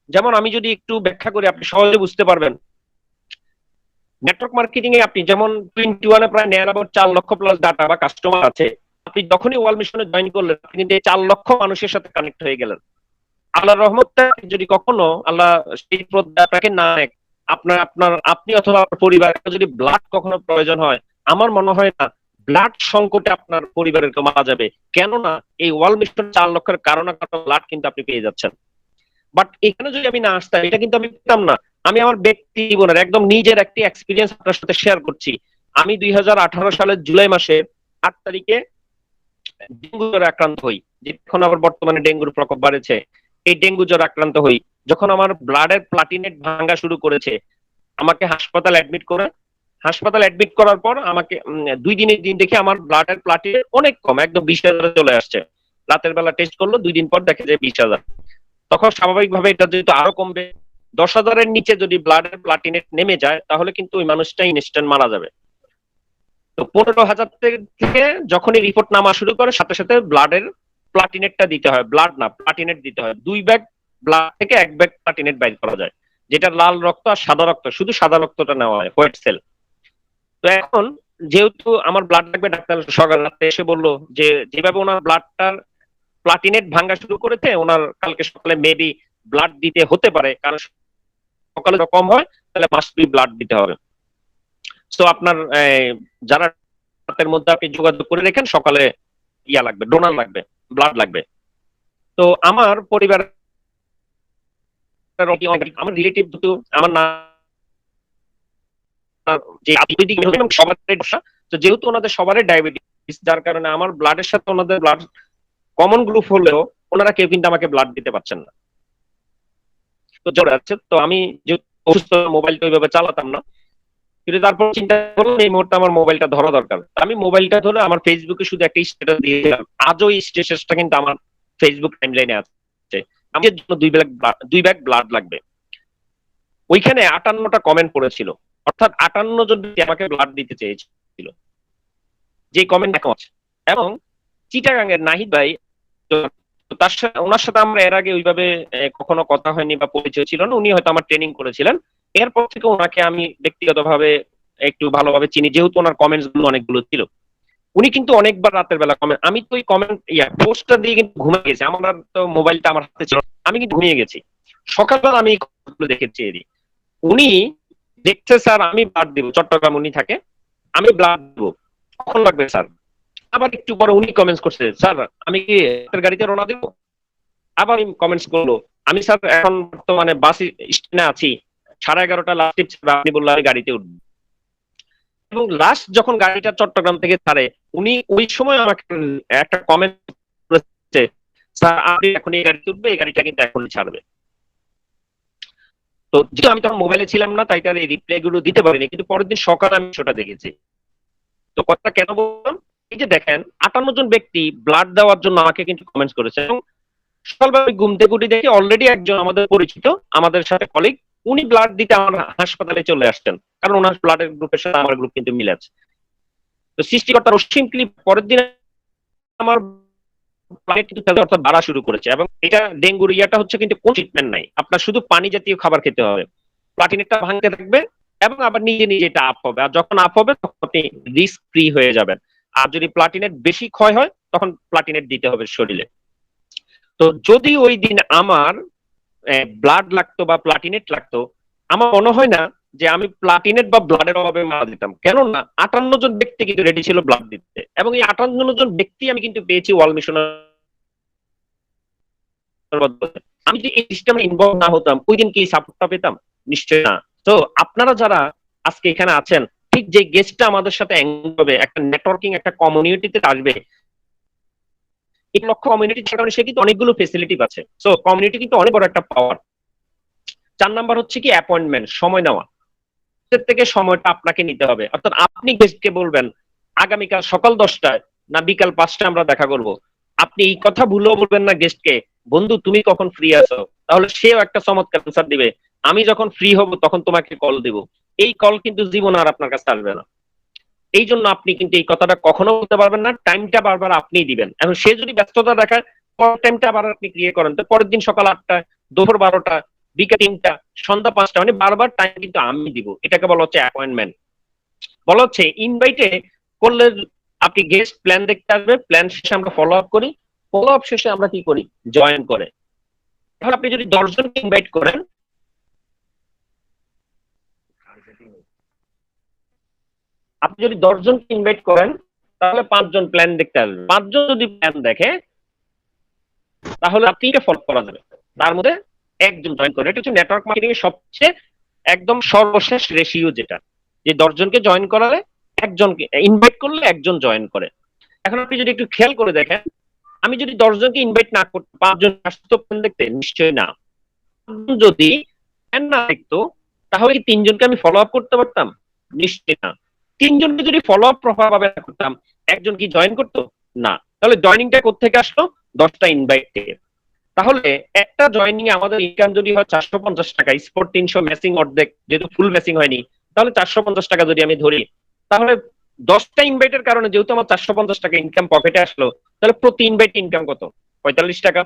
যেমন আমি যদি একটু ব্যাখ্যা করি আপনি সহজে বুঝতে পারবেন। নেটওয়ার্ক মার্কেটিং এ আপনি যেমন 21 এ প্রায় নেয়ার আবার 4 লক্ষ প্লাস ডাটা বা কাস্টমার আছে। আপনি যখনই ওয়াল মিশনে জয়েন করলেন, আপনি কিন্তু 4 লক্ষ মানুষের সাথে কানেক্ট হয়ে গেলেন। আল্লাহর রহমতে যদি কখনো আল্লাহ সেই আপনাকে না নেয়, আপনি অথবা আপনার পরিবার যদি ব্লাড কখনো প্রয়োজন হয়, আমার মনে হয় না ব্লাড সংকটে আপনার পরিবারের কেউ মারা যাবে। কেননা এই ওয়াল মিশন 4 লক্ষের কারণে ব্লাড কিন্তু আপনি পেয়ে যাচ্ছেন। বাট এখানে যদি আমি না আসতাম, এটা কিন্তু আমি পেতাম না। আমি আমার ব্যক্তি জীবনের একদম নিজের একটি এক্সপিরিয়েন্স আপনার সাথে শেয়ার করছি। আমি 2018 সালের জুলাই মাসের 8 তারিখে ডেঙ্গু জ্বরে আক্রান্ত হই, এখন আবার বর্তমানে ডেঙ্গুর প্রকোপ বাড়েছে। এই ডেঙ্গু জ্বরে আক্রান্ত হই যখন আমার ব্লাডের প্লাটিনেট ভাঙা শুরু করেছে, আমাকে হাসপাতাল অ্যাডমিট করার পর আমাকে 2 দিনের দিন দেখে আমার ব্লাডের প্লাটিনেট অনেক কম, একদম 20,000 চলে আসছে। রাতের বেলা টেস্ট করলো, 2 দিন পর দেখে যায় 20,000। তখন স্বাভাবিকভাবে এটা যেহেতু আরো কমবে, 10,000-এর নিচে যদি ব্লাডের প্লাটিনেট নেমে যায় তাহলে কিন্তু ওই মানুষটা ইনস্ট্যান্ট মারা যাবে। তো 15,000 থেকে যখনই রিপোর্ট নামা শুরু করে, সাথে সাথে ব্লাডের প্লাটিনেটটা দিতে হয়, ব্লাড না প্লাটিনেট দিতে হয়। 2 ব্যাগ ব্লাড থেকে 1 ব্যাগ প্লাটিনেট বাইর করা যায়, যেটা লাল রক্ত আর সাদা রক্ত, শুধু সাদা রক্তটা নেওয়া হয়, হোয়াইট সেল। তো এখন যেহেতু আমার ব্লাড লাগবে, ডাক্তার সকাল রাতে এসে বললো যে যেভাবে ওনার ব্লাডটার প্লাটিনেট ভাঙা শুরু করেছে, ওনার কালকে সকালে মেবি ব্লাড দিতে হতে পারে, কারণ সকালে কম হয় তাহলে মাস্ট বি ব্লাড দিতে হবে। তো আপনার যারা রাতের মধ্যে আপনি যোগাযোগ করে রেখেন, সকালে ইয়া লাগবে, ডোনার লাগবে, ব্লাড লাগবে। তো আমার পরিবার, আমার রিলেটিভ দুটো, আমার না যে আয়ুর্বেদিক এবং সবারই সমস্যা। তো যেহেতু ওনাদের সবারই ডায়াবেটিস, যার কারণে আমার ব্লাডের সাথে ওনাদের ব্লাড কমন গ্রুপ হলেও ওনারা কেউ কিন্তু আমাকে ব্লাড দিতে পারছেন না। তো জ্বর আছে, তো আমি যেহেতু অসুস্থ, মোবাইলটা ওইভাবে চালাতাম না, কিন্তু তারপর চিন্তা করলাম এই মুহূর্তে আমার মোবাইলটা ধরা দরকার। আমি মোবাইলটা ধরে আমার ফেসবুকে শুধু একটা স্ট্যাটাস দিয়েছিলাম, আজও এই স্ট্যাটাসটা কিন্তু আমার ফেসবুক টাইমলাইনে আছে, আমার জন্য 2 ব্যাগ ব্লাড লাগবে। ওইখানে 58টা কমেন্ট পড়েছিল, অর্থাৎ 58 জন আমাকে ব্লাড দিতে চেয়েছিল, যে কমেন্ট দেখা আছে। এবং চিটাগাং এর নাহিদ ভাই, তার সাথে ওনার সাথে আমরা এর আগে ওইভাবে কখনো কথা হয়নি বা পরিচয় ছিল না, উনি হয়তো আমার ট্রেনিং করেছিলেন। এরপর থেকে ওনাকে আমি ব্যক্তিগতভাবে একটু ভালোভাবে চিনি, যেহেতু ওনার কমেন্টস গুলো অনেকগুলো ছিল। উনি কিন্তু অনেকবার রাতের বেলা কমেন্ট, আমি তো ওই কমেন্ট পোস্টটা দিয়ে কিন্তু ঘুমিয়ে গেছি, আমার তো মোবাইলটা আমার হাতে ছিল, আমি কিন্তু ঘুমিয়ে গেছি। সকালবেলা আমি দেখেছি এরই, উনি দেখছে স্যার আমি ব্লাড দিব, চট্টগ্রাম উনি থাকে, আমি ব্লাড দিব, কখন লাগবে স্যার? আবার একটু পরে উনি কমেন্টস করছে, স্যার আমি কি আপনার গাড়িতে রওনা দেবো? আবার কমেন্টস করলো, আমি স্যার এখন বর্তমানে বাস স্ট্যান্ডে আছি, 11:30 লাস্ট টিপ, আপনি বললেন আমি গাড়িতে উঠবো। এবং লাস্ট যখন গাড়িটা চট্টগ্রাম থেকে ছাড়ে, উনি ওই সময় আমাকে একটা কমেন্ট করেছে, স্যার আপনি এখন এই গাড়িতে উঠবে, এই গাড়িটা কিন্তু এখনই ছাড়বে। তো যেহেতু আমি তখন মোবাইলে ছিলাম না, তাই তার এই রিপ্লাই গুলো দিতে পারিনি, কিন্তু পরের দিন সকালে আমি সেটা দেখেছি। তো কথা কেন বললাম, এই যে দেখেন 58 জন ব্যক্তি ব্লাড দেওয়ার জন্য আমাকে কিন্তু কমেন্টস করেছে। এবং সকালবেলা ঘুম থেকে উঠে দেখি অলরেডি একজন আমাদের পরিচিত, আমাদের সাথে কলিগ, উনি ব্লাড দিতে আমার হাসপাতালে চলে আসছেন, কারণ ওনার ব্লাডের গ্রুপের সাথে আমার গ্রুপ কিন্তু মিলে আছে। তো সৃষ্টিকর্তার অসীম কৃপা, পরের দিন আমার প্লানেট কিন্তু অর্থাৎ বাড়া শুরু করেছে। এবং এটা ডেঙ্গুর ইয়াটা হচ্ছে কিন্তু কোন ট্রিটমেন্ট নাই, আপনার শুধু পানি জাতীয় খাবার খেতে হবে, প্লাটিনেটটা ভাঙতে থাকবে এবং আবার নিজে নিজে এটা আপ হবে। আর যখন আপ হবে তখন আপনি রিস্ক ফ্রি হয়ে যাবেন। আর যদি প্লাটিনেট বেশি ক্ষয় হয় তখন প্লাটিনেট দিতে হবে শরীরে। তো যদি ওই দিন আমার ব্লাড লাগতো বা প্লাটিনেট লাগতো, আমার মনে হয় না যে আমি প্লাটিনেট বা ব্লাডের অভাবে মারা যেতাম, কেননা 58 জন ব্যক্তি কিন্তু রেডি ছিল ব্লাড দিতে। এবং এই 58 জন ব্যক্তি আমি কিন্তু পেয়েছি ওয়ার্ল্ড মিশনের। আমি যদি এই সিস্টেমে ইনভলভ না হতাম, ওই দিন কি সাপোর্টটা পেতাম? নিশ্চয় না। তো আপনারা যারা আজকে এখানে আছেন, ঠিক যে গেস্টটা আমাদের সাথে হবে, একটা নেটওয়ার্কিং, একটা কমিউনিটিতে আসবে, এই লক্ষ্য কমিউনিটি কারণে সে কিন্তু অনেকগুলো ফেসিলিটি পাচ্ছে। সো কমিউনিটি কিন্তু অনেক বড় একটা পাওয়ার। 4 নাম্বার হচ্ছে কি অ্যাপয়েন্টমেন্ট, সময় নেওয়া। থেকে সময়টা আপনাকে নিতে হবে, অর্থাৎ আপনি গেস্টকে বলবেন আগামীকাল সকাল 10টায় না বিকাল 5টায় আমরা দেখা করব। আপনি এই কথা ভুলেও বলবেন না গেস্টকে, বন্ধু তুমি কখন ফ্রি আছো, তাহলে সেও একটা চমৎকার অ্যান্সার দিবে, আমি যখন ফ্রি হব তখন তোমাকে কল দিব। এই কল কিন্তু জীবন আর আপনার কাছে আসবে না। এই জন্য আপনি কিন্তু এই কথাটা কখনো বলতে পারবেন না, টাইমটা বারবার আপনিই দিবেন। এখন সে যদি ব্যস্ততা দেখায়, পরের টাইমটা আবার আপনি ক্রিয়েট করেন, তো পরের দিন সকাল 8টায়, দুপুর 12টা, বিকেল 3টা, সন্ধ্যা 5টা, মানে বারবার টাইম কিন্তু আমি দিব। এটাকে বলা হচ্ছে অ্যাপয়েন্টমেন্ট। বলা হচ্ছে ইনভাইটে করলে আপনি গেস্ট প্ল্যান দেখতে আসবে, প্ল্যান শেষে আমরা ফলো আপ করি, ফলো আপ শেষে আমরা কি করি, জয়েন করে। তাহলে আপনি যদি 10 জনকে ইনভাইট করেন, তাহলে 5 জন প্ল্যান দেখতে আসবে। 5 জন যদি প্ল্যান দেখে তাহলে আপনি ফলো করা যাবে। তার মধ্যে একজন জয়েন করে। এটা হচ্ছে নেটওয়ার্ক মার্কেটিং এর সবচেয়ে একদম সর্বশেষ রেশিও, যেটা যে 10 জনকে জয়েন করালে একজনকে ইনভাইট করলে একজন জয়েন করে। এখন আপনি যদি একটু খেয়াল করে দেখেন, আমি যদি 10 জনকে ইনভাইট না করতে 5 জন আসতো প্ল্যান দেখতে, নিশ্চয়ই না। যদি প্ল্যান না দেখতো তাহলে কি 3 জনকে আমি ফলো আপ করতে পারতাম? নিশ্চয়ই না। 3 জনকে যদি ফলো আপ প্রপার ভাবে করতাম, একজন কি জয়েন করতো? না। তাহলে জয়েনিংটা কোত্থেকে আসলো? 10টা ইনভাইট থেকে। তাহলে একটা জয়েনিং এ আমাদের ইনকাম যদি হয় 450 টাকা, স্পট 300, মেসিং অর্ধেক, যেহেতু ফুল মেসিং হয়নি, তাহলে 450 টাকা যদি আমি ধরি, তাহলে 10টা ইনভাইটের কারণে যেহেতু আমার 450 টাকা ইনকাম পকেটে আসলো, তাহলে প্রতি ইনভাইট ইনকাম কত? 45 টাকা।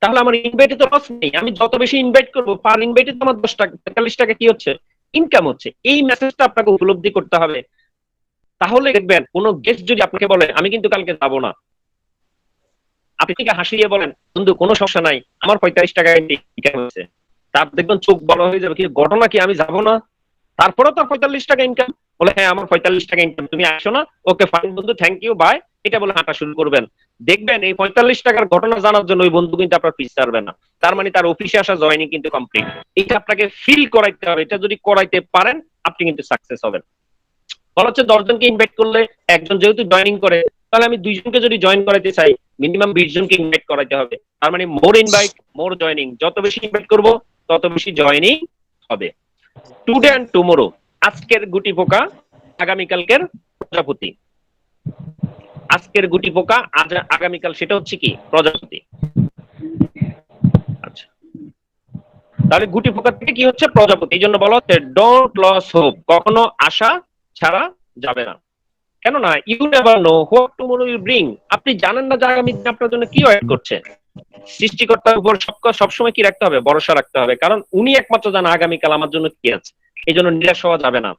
তাহলে আমার ইনভাইটে তো লস নেই। আমি যত বেশি ইনভাইট করবো পার ইনভাইটে তো আমার 10 টাকা 45 টাকা কি হচ্ছে? ইনকাম হচ্ছে। এই মেসেজটা আপনাকে উপলব্ধি করতে হবে। তাহলে দেখবেন কোন গেস্ট যদি আপনাকে বলে আমি কিন্তু কালকে যাবো না, আপনি থেকে হাসিয়ে বলেন বন্ধু কোনো সমস্যা নাই, আমার 45 টাকা ইনকাম হয়েছে, তার দেখবেন চোখ বড় হয়ে যাবে, কি ঘটনা কি, আমি যাবো না, তারপরেও তো 45 টাকা ইনকাম, বলে হ্যাঁ আমার 45 টাকা ইনকাম, তুমি আসো না, ওকে ফাইন বন্ধু, থ্যাংক ইউ, বাই, এটা বলে হাঁটা শুরু করবেন। দেখবেন এই 45 টাকার ঘটনা জানার জন্য ওই বন্ধু কিন্তু আপনার পিছ ছাড়বে না। তার মানে তার অফিসে আসা জয়েনিং কিন্তু কমপ্লিট। এটা আপনাকে ফিল করাইতে হবে। এটা যদি করাইতে পারেন আপনি কিন্তু সাকসেস হবেন। বলা হচ্ছে 10 জনকে ইনভাইট করলে একজন যেহেতু জয়েনিং করে, তাহলে আমি 2 জনকে যদি জয়েন করাইতে চাই মিনিমাম 20 জনকে ইনভাইট করাইতে হবে। তার মানে মোর ইনভাইট মোর জয়েনিং, যত বেশি ইনভাইট করব তত বেশি জয়েনিং হবে। টুডে এন্ড টুমোরো, আজকের গুটি পোকা আগামীকালকের প্রজাপতি। আজকের গুটি পোকা আগামীকাল সেটা হচ্ছে কি? প্রজাপতি। আচ্ছা, তাহলে গুটি পোকা থেকে কি হচ্ছে? প্রজাপতি। এই জন্য বলা হচ্ছে ডোন্ট লস হোপ, কখনো আশা ছাড়া যাবে না। কেননা you never know what tomorrow will bring. আপনি জানেন না যে আগামী দিন আপনার জন্য কি ওয়েট করছে। সৃষ্টিকর্তার উপর সবসময় কি রাখতে হবে? ভরসা রাখতে হবে, কারণ উনি একমাত্র জানে আগামীকাল আমার জন্য কি আছে। এই জন্য নিরাশ হওয়া যাবে না।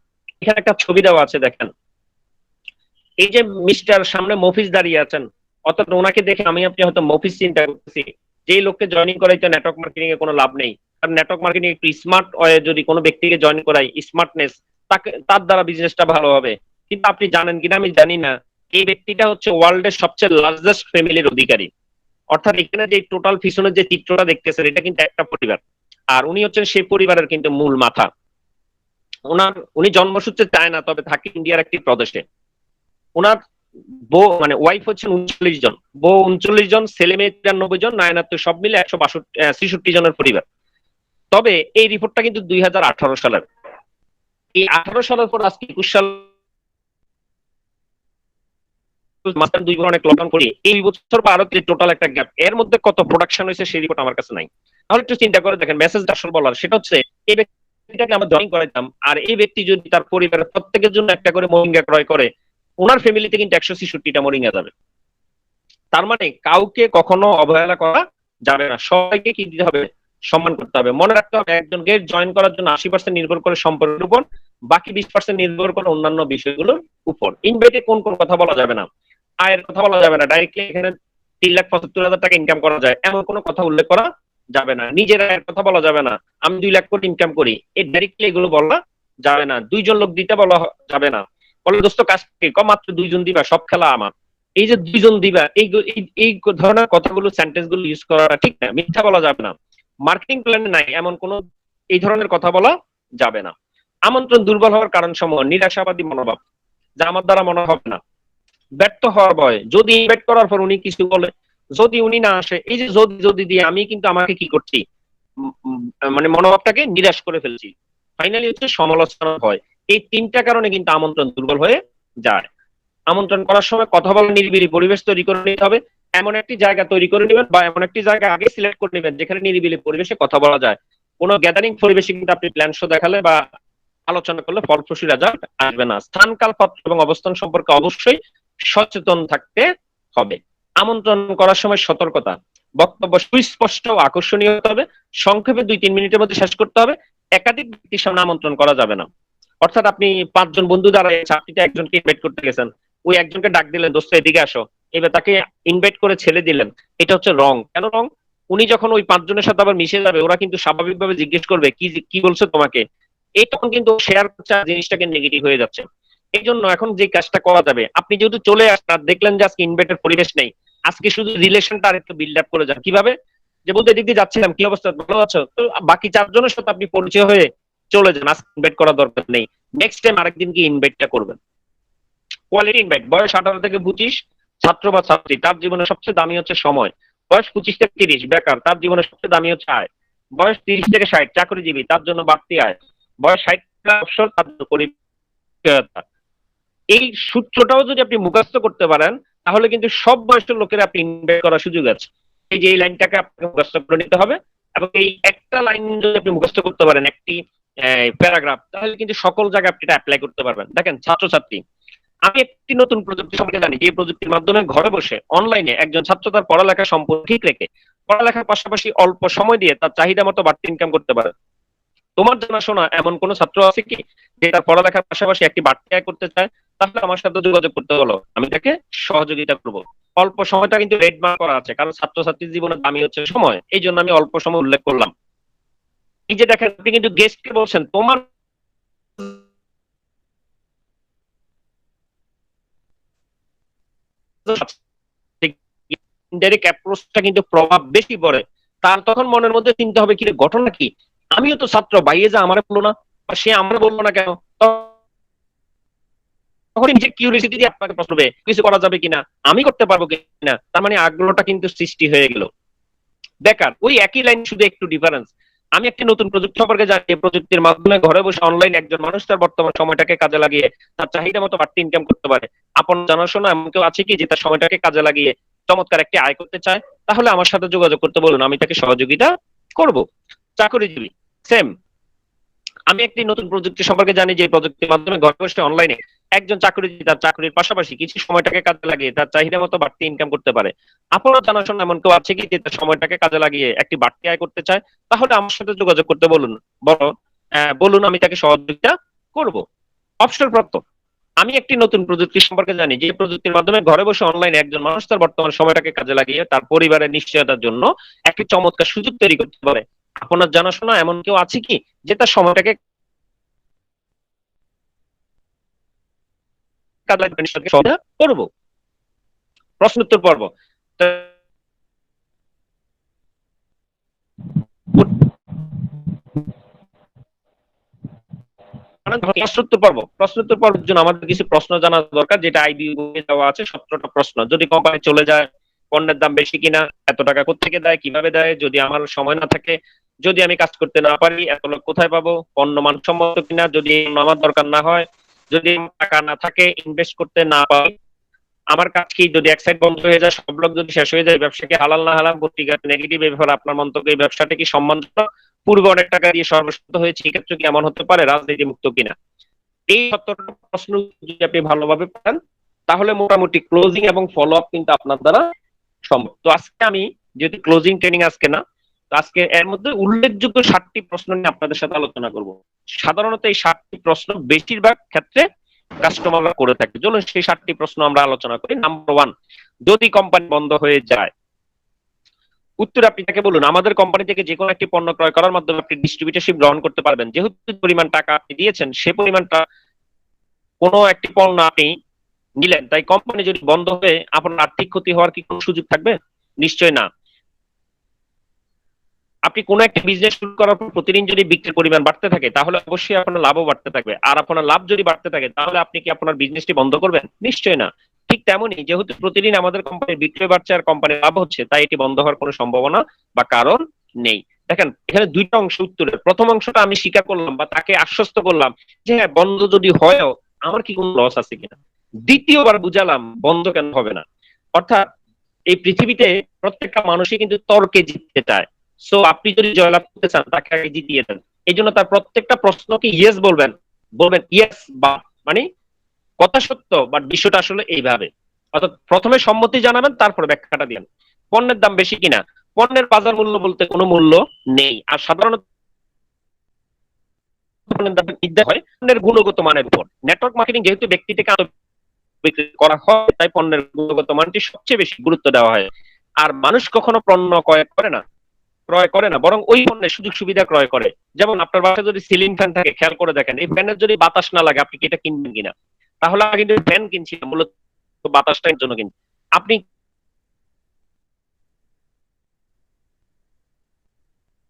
এখানে একটা ছবি দেওয়া আছে, দেখেন। এই যে মিস্টার সামনে মফিজ দাঁড়িয়ে আছেন, অর্থাৎ ওনাকে দেখে আমি আপনি হয়তো মফিজ চিন্তা করতেছি। যে লোককে জয়েনিং করাইতে নেটওয়ার্ক মার্কেটিং এ কোনো লাভ নেই। কারণ নেটওয়ার্ক মার্কেটিং একটু স্মার্ট ওয়ে যদি কোনো ব্যক্তিকে জয়েন করাই, স্মার্টনেস, তাকে তার দ্বারা বিজনেসটা ভালো হবে। কিন্তু আপনি জানেন কিনা আমি জানি না, এই ব্যক্তিটা হচ্ছে ওয়ার্ল্ডের সবচেয়ে লার্জেস্ট ফ্যামিলির অধিকারী। অর্থাৎ এখানে যে টোটাল পিছনের যে চিত্রটা দেখতেছেন এটা কিন্তু একটা পরিবার, আর উনি হচ্ছেন সেই পরিবারের কিন্তু মূল মাথা। উনি জন্মসূত্রে চায় না, তবে থাকে ইন্ডিয়ার একটি প্রদেশে। ওনার বউ মানে ওয়াইফ হচ্ছেন 39 জন, বউ 39 জন, ছেলে মেয়ে 93 জন, নায়নাত্ম সব মিলে 163 জনের পরিবার। তবে এই রিপোর্টটা কিন্তু 2018 সালের। এই 18 সালের পর আজকে 21 সাল, মাস্টার 2 বছর অনেক লকডাউন করি, এই বছর বা আরো টোটাল একটা গ্যাপ, এর মধ্যে কত প্রোডাকশন হয়েছে সেই রিপোর্ট আমার কাছে নাই। তাহলে একটু চিন্তা করে দেখেন, মেসেজটা আসল বলার সেটা হচ্ছে এই ব্যক্তিটাকে আমরা জয়েন করাইতাম, আর এই ব্যক্তি যদি তার পরিবারের প্রত্যেকের জন্য একটা করে মোরিঙ্গা ক্রয় করে, ওনার ফ্যামিলিতে কিন্তু 166টা মোরিঙ্গা যাবে। তার মানে কাউকে কখনো অবহেলা করা যাবে না, সবাইকে কি দিতে হবে? সম্মান করতে হবে। মনে রাখতে হবে একজন গেট জয়েন করার জন্য 80% নির্ভর করে সম্পর্কের উপর, বাকি 20% নির্ভর করে অন্যান্য বিষয়গুলোর উপর। ইনভাইটে কোন কোন কথা বলা যাবে না, আয়ের কথা বলা যাবে না, ডাইরেক্টলি এখানে 3,75,000 টাকা ইনকাম করা যায় এমন কোনো কথা উল্লেখ করা যাবে না। নিজের আয়ের কথা বলা যাবে না, আমি 2 লাখ কোটি ইনকাম করি, এই ডাইরেক্টলি এগুলো বলা যাবে না। 2 জন লোক দিতে বলা যাবে না, বলে দোস্ত কাজ কম, মাত্র 2 জন দিবা, সব খেলা আমার। এই যে 2 জন দিবা, এই ধরনের কথাগুলো, সেন্টেন্স গুলো ইউজ করা ঠিক না, মিথ্যা বলা যাবে না। মার্কেটিং প্ল্যানে নাই এমন কোন এই ধরনের কথা বলা যাবে না। আমন্ত্রণ দুর্বল হওয়ার কারণ সমূহ: নিরাশাবাদী মনোভাব, যা আমার দ্বারা মনে হবে না, ব্যর্থ হওয়ার ভয়, যদি ইনভাইট করার পর উনি কিছু বলে, যদি উনি না আসে, এই যে যদি যদি দিয়ে আমি কিন্তু আমাকে কি করছি, মানে মনোভাবটাকে নিরাশ করে ফেলছি। ফাইনালি হচ্ছে সমালোচনার ভয়। এই 3টা কারণে কিন্তু আমন্ত্রণ দুর্বল হয়ে যায়। আমন্ত্রণ করার সময় কথা বলার নিরিবিলি পরিবেশ তৈরি করে নিতে হবে। এমন একটি জায়গা তৈরি করে নেবেন বা এমন একটি জায়গা আগে সিলেক্ট করে নেবেন যেখানে নিরিবিলি পরিবেশে কথা বলা যায়। কোনো গ্যাদারিং পরিবেশে কিন্তু আপনি প্ল্যান শো দেখালে বা আলোচনা করলে ফলপ্রসূ রেজাল্ট আসবে না। স্থান, কাল, পাত্র এবং অবস্থান সম্পর্কে অবশ্যই সচেতন থাকতে হবে। আমন্ত্রণ করার সময় সতর্কতা, বক্তব্য সুস্পষ্ট ও আকর্ষণীয় হতে হবে, সংক্ষেপে 2-3 মিনিটের মধ্যে শেষ করতে হবে। একাধিক ব্যক্তির সামনে আমন্ত্রণ করা যাবে না। অর্থাৎ আপনি 5 জন বন্ধু দ্বারা চাকরিতে একজনকে ইনভাইট করতে গেছেন, ওই একজনকে ডাক দিলেন, দোস্ত এদিকে আসো, এবার তাকে ইনভাইট করে ছেড়ে দিলেন, এটা হচ্ছে রং। কেন রং? উনি যখন ওই 5 জনের সাথে আবার মিশে যাবে, ওরা কিন্তু স্বাভাবিকভাবে জিজ্ঞেস করবে কি কি বলছো তোমাকে, এই তখন কিন্তু শেয়ার করছে, জিনিসটাকে নেগেটিভ হয়ে যাচ্ছে। এই জন্য এখন যে কাজটা করা যাবে, আপনি যেহেতু চলে আসছেন, দেখলেন যে আজকে ইনভাইটের পরিবেশ নেই, আজকে শুধু রিলেশনটা আরেকটু বিল্ড আপ করে যান। কিভাবে? যে বলতে এদিক দিয়ে যাচ্ছিলাম, কি অবস্থা, ভালো আছো, তো বাকি চারজনের সাথে আপনি পরিচয় হয়ে চলে যান, আজকে ইনভাইট করার দরকার নেই, নেক্সট টাইম আরেকদিন কি ইনভাইটটা করবেন। Quality invite. বয়স 18 থেকে 25, ছাত্র বা ছাত্রী, তার জীবনে সবচেয়ে দামি হচ্ছে সময়। বয়স 25 থেকে 30, বেকার, তার জীবনে সবচেয়ে দামি হচ্ছে আয়। বয়স 30 থেকে 60, চাকরিজীবী, তার জন্য বাড়তি আয়। বয়স 60 অবসর, তার জন্য পরিচয়তা। এই সূত্রটাও যদি আপনি মুখস্থ করতে পারেন, তাহলে কিন্তু সব বয়সের লোকের আপনি ইনভাইট করার সুযোগ আছে। এই যে এই লাইনটাকে আপনাকে মুখস্থ করে নিতে হবে, এবং এই একটা লাইন যদি আপনি মুখস্থ করতে পারেন, একটি প্যারাগ্রাফ, তাহলে কিন্তু সকল জায়গায় আপনি এটা অ্যাপ্লাই করতে পারবেন। দেখেন ছাত্রছাত্রী, আমি একটি নতুন প্রযুক্তি সম্পর্কে জানি, যে প্রযুক্তির মাধ্যমে ঘরে বসে অনলাইনে একজন ছাত্র তার পড়ালেখা সম্পূর্ণ ঠিক রেখে পড়ালেখার পাশাপাশি অল্প সময় দিয়ে তার চাহিদা মতো বাড়তি ইনকাম করতে পারে। তোমার জানাশোনা এমন কোন ছাত্র আছে কি যে তার পড়ালেখার পাশাপাশি একটি বাড়তি আয় করতে চায়? তাহলে আমার সাথে যোগাযোগ করতে বলো, আমি তাকে সহযোগিতা করব। অল্প সময়টা কিন্তু রেড মার্ক করা আছে, কারণ ছাত্রছাত্রীর জীবনের দামি হচ্ছে সময়, এই জন্য আমি অল্প সময় উল্লেখ করলাম। এই যে দেখেন, আপনি কিন্তু গেস্টকে বলছেন তোমার ইনডাইরেক্ট অ্যাপ্রোচটা কিন্তু প্রভাব বেশি পড়ে। তার তখন মনের মধ্যে চিন্তা হবে, কি রে, ঘটনা কি, আমিও তো ছাত্র, বাইরে যা আমারে বললো না, বা সে আমারে বললো না কেন। তখন নিজের কিউরিয়াসিটি দিয়ে আপনাকে প্রশ্ন করবে, কিছু করা যাবে কিনা, আমি করতে পারবো কিনা, তার মানে আগ্রহটা কিন্তু সৃষ্টি হয়ে গেল। বেকার, ওই একই লাইন, শুধু একটু ডিফারেন্স। আমি একটি নতুন প্রযুক্তি সম্পর্কে জানি, এই প্রযুক্তির মাধ্যমে ঘরে বসে অনলাইন একজন মানুষ তার বর্তমান সময়টাকে কাজে লাগিয়ে তার চাহিদা মতো বাড়তি ইনকাম করতে পারে। আপন জানাশোনা এমন কেউ আছে কি যে তার সময়টাকে কাজে লাগিয়ে চমৎকার একটি আয় করতে চায়? তাহলে আমার সাথে যোগাযোগ করতে বলুন, আমি তাকে সহযোগিতা করব। চাকরিজীবী, সেম। আমি একটি নতুন প্রযুক্তি সম্পর্কে জানি, যে প্রযুক্তির মাধ্যমে ঘরে বসে অনলাইনে একজন চাকরিজীবী তার চাকরির পাশাপাশি কিছু সময়টাকে কাজে লাগিয়ে তার চাহিদা মতো বাড়তি ইনকাম করতে পারে। আপনার জানাশোনা এমন কেউ আছে কি যে তার সময়টাকে কাজে লাগিয়ে একটি বাড়তি আয় করতে চায়? তাহলে আমার সাথে যোগাযোগ করতে বলুন, বলো, বলুন, আমি তাকে সহযোগিতা করব। অবসর প্রাপ্ত, আমি একটি নতুন প্রযুক্তি সম্পর্কে জানি, যে প্রযুক্তির মাধ্যমে ঘরে বসে অনলাইনে একজন মানুষ তার বর্তমান সময়টাকে কাজে লাগিয়ে তার পরিবারের নিশ্চয়তার জন্য একটি চমৎকার সুযোগ তৈরি করতে পারে। আপনার জানাশোনা এমন কেউ আছে কি যে তার সময়টাকে কাজে লাগিয়ে সহযোগিতা করব? প্রশ্নোত্তর পর্ব। প্রশ্নোত্তর পর্বের জন্য আমাদের কিছু প্রশ্ন জানা দরকার, যেটা আইবি দেওয়া আছে 17টা প্রশ্ন। যদি কোম্পানি চলে যায়, পণ্যের দাম বেশি কিনা, এত টাকা কোথেকে দেয়, কিভাবে দেয়, যদি আমার সময় না থাকে, যদি আমি কাজ করতে না পারি, এত লোক কোথায় পাবো, পণ্য মানসম্মত কিনা, যদি আমার দরকার না হয়, যদি টাকা না থাকে, ইনভেস্ট করতে না পারি, আমার কাজ কি, যদি এক সাইড বন্ধ হয়ে যায়, সব লোক যদি শেষ হয়ে যায়, ব্যবসা কি হালাল না হারাম, পত্রিকা নেগেটিভ এই ব্যাপারে আপনার মন্তব্য, এই ব্যবসাটা কি সম্মানজনক, পূর্বে অনেক টাকা দিয়ে সর্বস্ব হয়েছে, এক্ষেত্রে কি এমন হতে পারে, রাজনীতি মুক্ত কিনা। এই 17টা প্রশ্ন যদি আপনি ভালোভাবে পান, তাহলে মোটামুটি ক্লোজিং এবং ফলো আপ কিন্তু আপনার দ্বারা সম্ভব। তো আজকে আমি, যেহেতু ক্লোজিং ট্রেনিং আজকে না, তো আজকে এর মধ্যে উল্লেখযোগ্য 7টি প্রশ্ন নিয়ে আপনাদের সাথে আলোচনা করব। সাধারণত এই 7টি প্রশ্ন বেশিরভাগ ক্ষেত্রে কাস্টমাররা করে থাকে। চলুন সেই 7টি প্রশ্ন আমরা আলোচনা করি। নাম্বার 1, যদি কোম্পানি বন্ধ হয়ে যায়, উত্তর আপনি তাকে বলুন, আমাদের কোম্পানি থেকে যে কোনো একটি পণ্য ক্রয় করার মাধ্যমে আপনি ডিস্ট্রিবিউটরশিপ গ্রহণ করতে পারবেন। যেহেতু পরিমাণ টাকা আপনি দিয়েছেন, সে পরিমাণটা কোনো একটি পণ্য আপনি নিলেন, তাই কোম্পানি যদি বন্ধ হয়ে আপনার আর্থিক ক্ষতি হওয়ার কি কোনো সুযোগ থাকবে? নিশ্চয় না। আপনি কোনো একটা বিজনেস শুরু করার পর প্রতিদিন যদি বিক্রির পরিমাণ বাড়তে থাকে, তাহলে অবশ্যই আপনার লাভও বাড়তে থাকবে। আর আপনার লাভ যদি বাড়তে থাকে, তাহলে আপনি কি আপনার বিজনেসটি বন্ধ করবেন? নিশ্চয় না। ঠিক তেমনই, যেহেতু প্রতিদিন আমাদের কোম্পানির বিক্রয় বাড়ছে আর কোম্পানির লাভ হচ্ছে, তাই এটি বন্ধ হওয়ার কোনো সম্ভাবনা বা কারণ নেই। দেখেন, এখানে দুইটা অংশ উত্তরের। প্রথম অংশটা আমি স্বীকার করলাম বা তাকে আশ্বস্ত করলাম যে হ্যাঁ, বন্ধ যদি হয়ও আমার কি কোনো লস আছে কিনা। দ্বিতীয়বার বুঝালাম বন্ধ কেন হবে না। অর্থাৎ এই পৃথিবীতে প্রত্যেকটা মানুষই কিন্তু তর্কে জিততে চায়। সো আপনি যদি জয়লাভ করতে চান, তাকে আগে জিতিয়ে দেন। এই জন্য তার প্রত্যেকটা প্রশ্নকে ইয়েস বলবেন, বলবেন ইয়েস বা, মানে কথা সত্য, বাট বিষয়টা আসলে এইভাবে। অর্থাৎ প্রথমে সম্মতি জানাবেন, তারপর ব্যাখ্যাটা দিবেন। পণ্যের দাম বেশি কিনা, পণ্যের বাজার মূল্য বলতে কোনো মূল্য নেই। আর সাধারণত পণ্যের দাম নির্ধারণ হয় পণ্যের গুণগত মানের উপর। নেটওয়ার্ক মার্কেটিং যেহেতু ব্যক্তি থেকে বিক্রি করা হয়, তাই পণ্যের গুণগত মানটি সবচেয়ে বেশি গুরুত্ব দেওয়া হয়। আর মানুষ কখনো পণ্য ক্রয় করে না, বরং ওই পণ্যের সুযোগ সুবিধা ক্রয় করে। যেমন আপনার বাসায় যদি সিলিং ফ্যান থাকে, খেয়াল করে দেখেন, এই ফ্যানের যদি বাতাস না লাগে, আপনি কি এটা কিনবেন কিনা? তাহলে আমি কিন্তু ফ্যান কিনছি না, মূলত বাতাসটার জন্য কিনছি। আপনি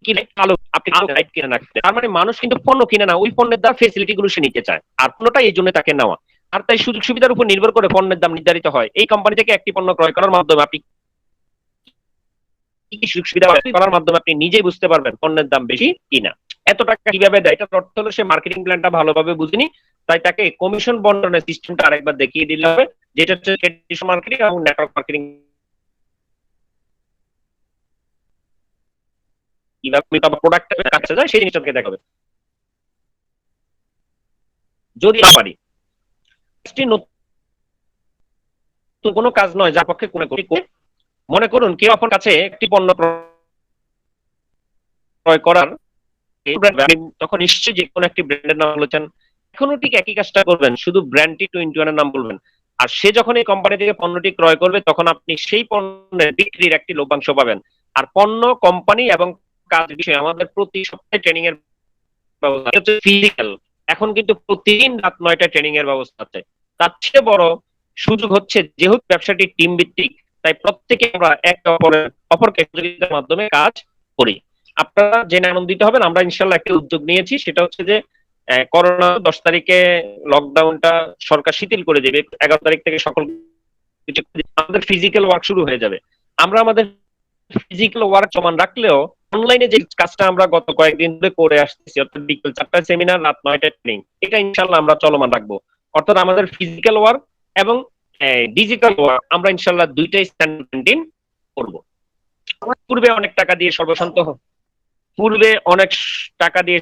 কিনে আলো, আপনি লাইট কিনে রাখতে, তার মানে মানুষ কিন্তু পণ্য কিনে না, ওই পণ্যের দ্বারা ফেসিলিটি গুলো সে নিতে চায়, আর পণ্যটা এই জন্য তাকে নেওয়া। আর তাই সুযোগ সুবিধার উপর নির্ভর করে পণ্যের দাম নির্ধারিত হয়। এই কোম্পানি থেকে একটি পণ্য ক্রয় করার মাধ্যমে আপনি কি কি সুযোগ সুবিধা করার মাধ্যমে আপনি নিজেই বুঝতে পারবেন পণ্যের দাম বেশি কিনা। এত টাকা কিভাবে দেয়, এটার অর্থ হলো সে মার্কেটিং প্ল্যানটা ভালোভাবে বুঝেনি, তাই তাকে কমিশন বন্টনের সিস্টেমটা আরেকবার দেখিয়ে দিলে হবে, যেটা হচ্ছে ট্রেডিশনাল মার্কেটিং এবং নেটওয়ার্ক মার্কেটিং কিভাবে প্রোডাক্ট কাছে যায় সেই জিনিসটাকে দেখাবে। যদি না পারি, নতুন কোনো কাজ নয় যার পক্ষে কোনো মনে করুন কেউ আপনার কাছে একটি পণ্য ক্রয় করার, তখন নিশ্চয়ই যে কোনো একটি ব্র্যান্ডের নাম বলেছেন, এখনো ঠিক একই কাজটা করবেন, শুধু ব্র্যান্ডটি টু ইন্টু ওয়ানের নাম বলবেন। আর সে যখন এই কোম্পানি থেকে পণ্যটি ক্রয় করবে তখন আপনি সেই পণ্যের বিক্রির একটি লভ্যাংশ পাবেন। আর পণ্য, কোম্পানি এবং কাজ বিষয়ে আমাদের প্রতি সপ্তাহে ট্রেনিং এর ব্যবস্থা হচ্ছে ফিজিক্যাল। এখন কিন্তু প্রতিদিন রাত 9টায় ট্রেনিং এর ব্যবস্থা আছে। তার চেয়ে বড় সুযোগ হচ্ছে যেহেতু ব্যবসাটি টিম ভিত্তিক, তাই প্রত্যেকে আমরা একে অপরকে সহযোগিতার মাধ্যমে কাজ করি। আপনারা জেনে আনন্দিত হবেন, আমরা ইনশাল্লাহ একটা উদ্যোগ নিয়েছি, সেটা হচ্ছে যে করোনা 10 তারিখে লকডাউনটা সরকার শিথিল করে দেবে, 11 তারিখ থেকে সকল কিছু আমাদের ফিজিক্যাল ওয়ার্ক শুরু হয়ে যাবে। আমরা আমাদের ফিজিক্যাল ওয়ার্ক সমান রাখলেও অনলাইনে যে কাজটা আমরা গত কয়েকদিন ধরে করে আসতেছি, অর্থাৎ বিকেল 4টায় সেমিনার, রাত 9টায় ট্রেনিং, এটা ইনশাল্লাহ আমরা চলমান রাখবো। অর্থাৎ আমাদের ফিজিক্যাল ওয়ার্ক এবং ডিজিটাল ওয়ার্ক আমরা ইনশাল্লাহ দুইটাই স্ট্যান্ডার্ড মেনটেন করবো। পূর্বে অনেক টাকা দিয়ে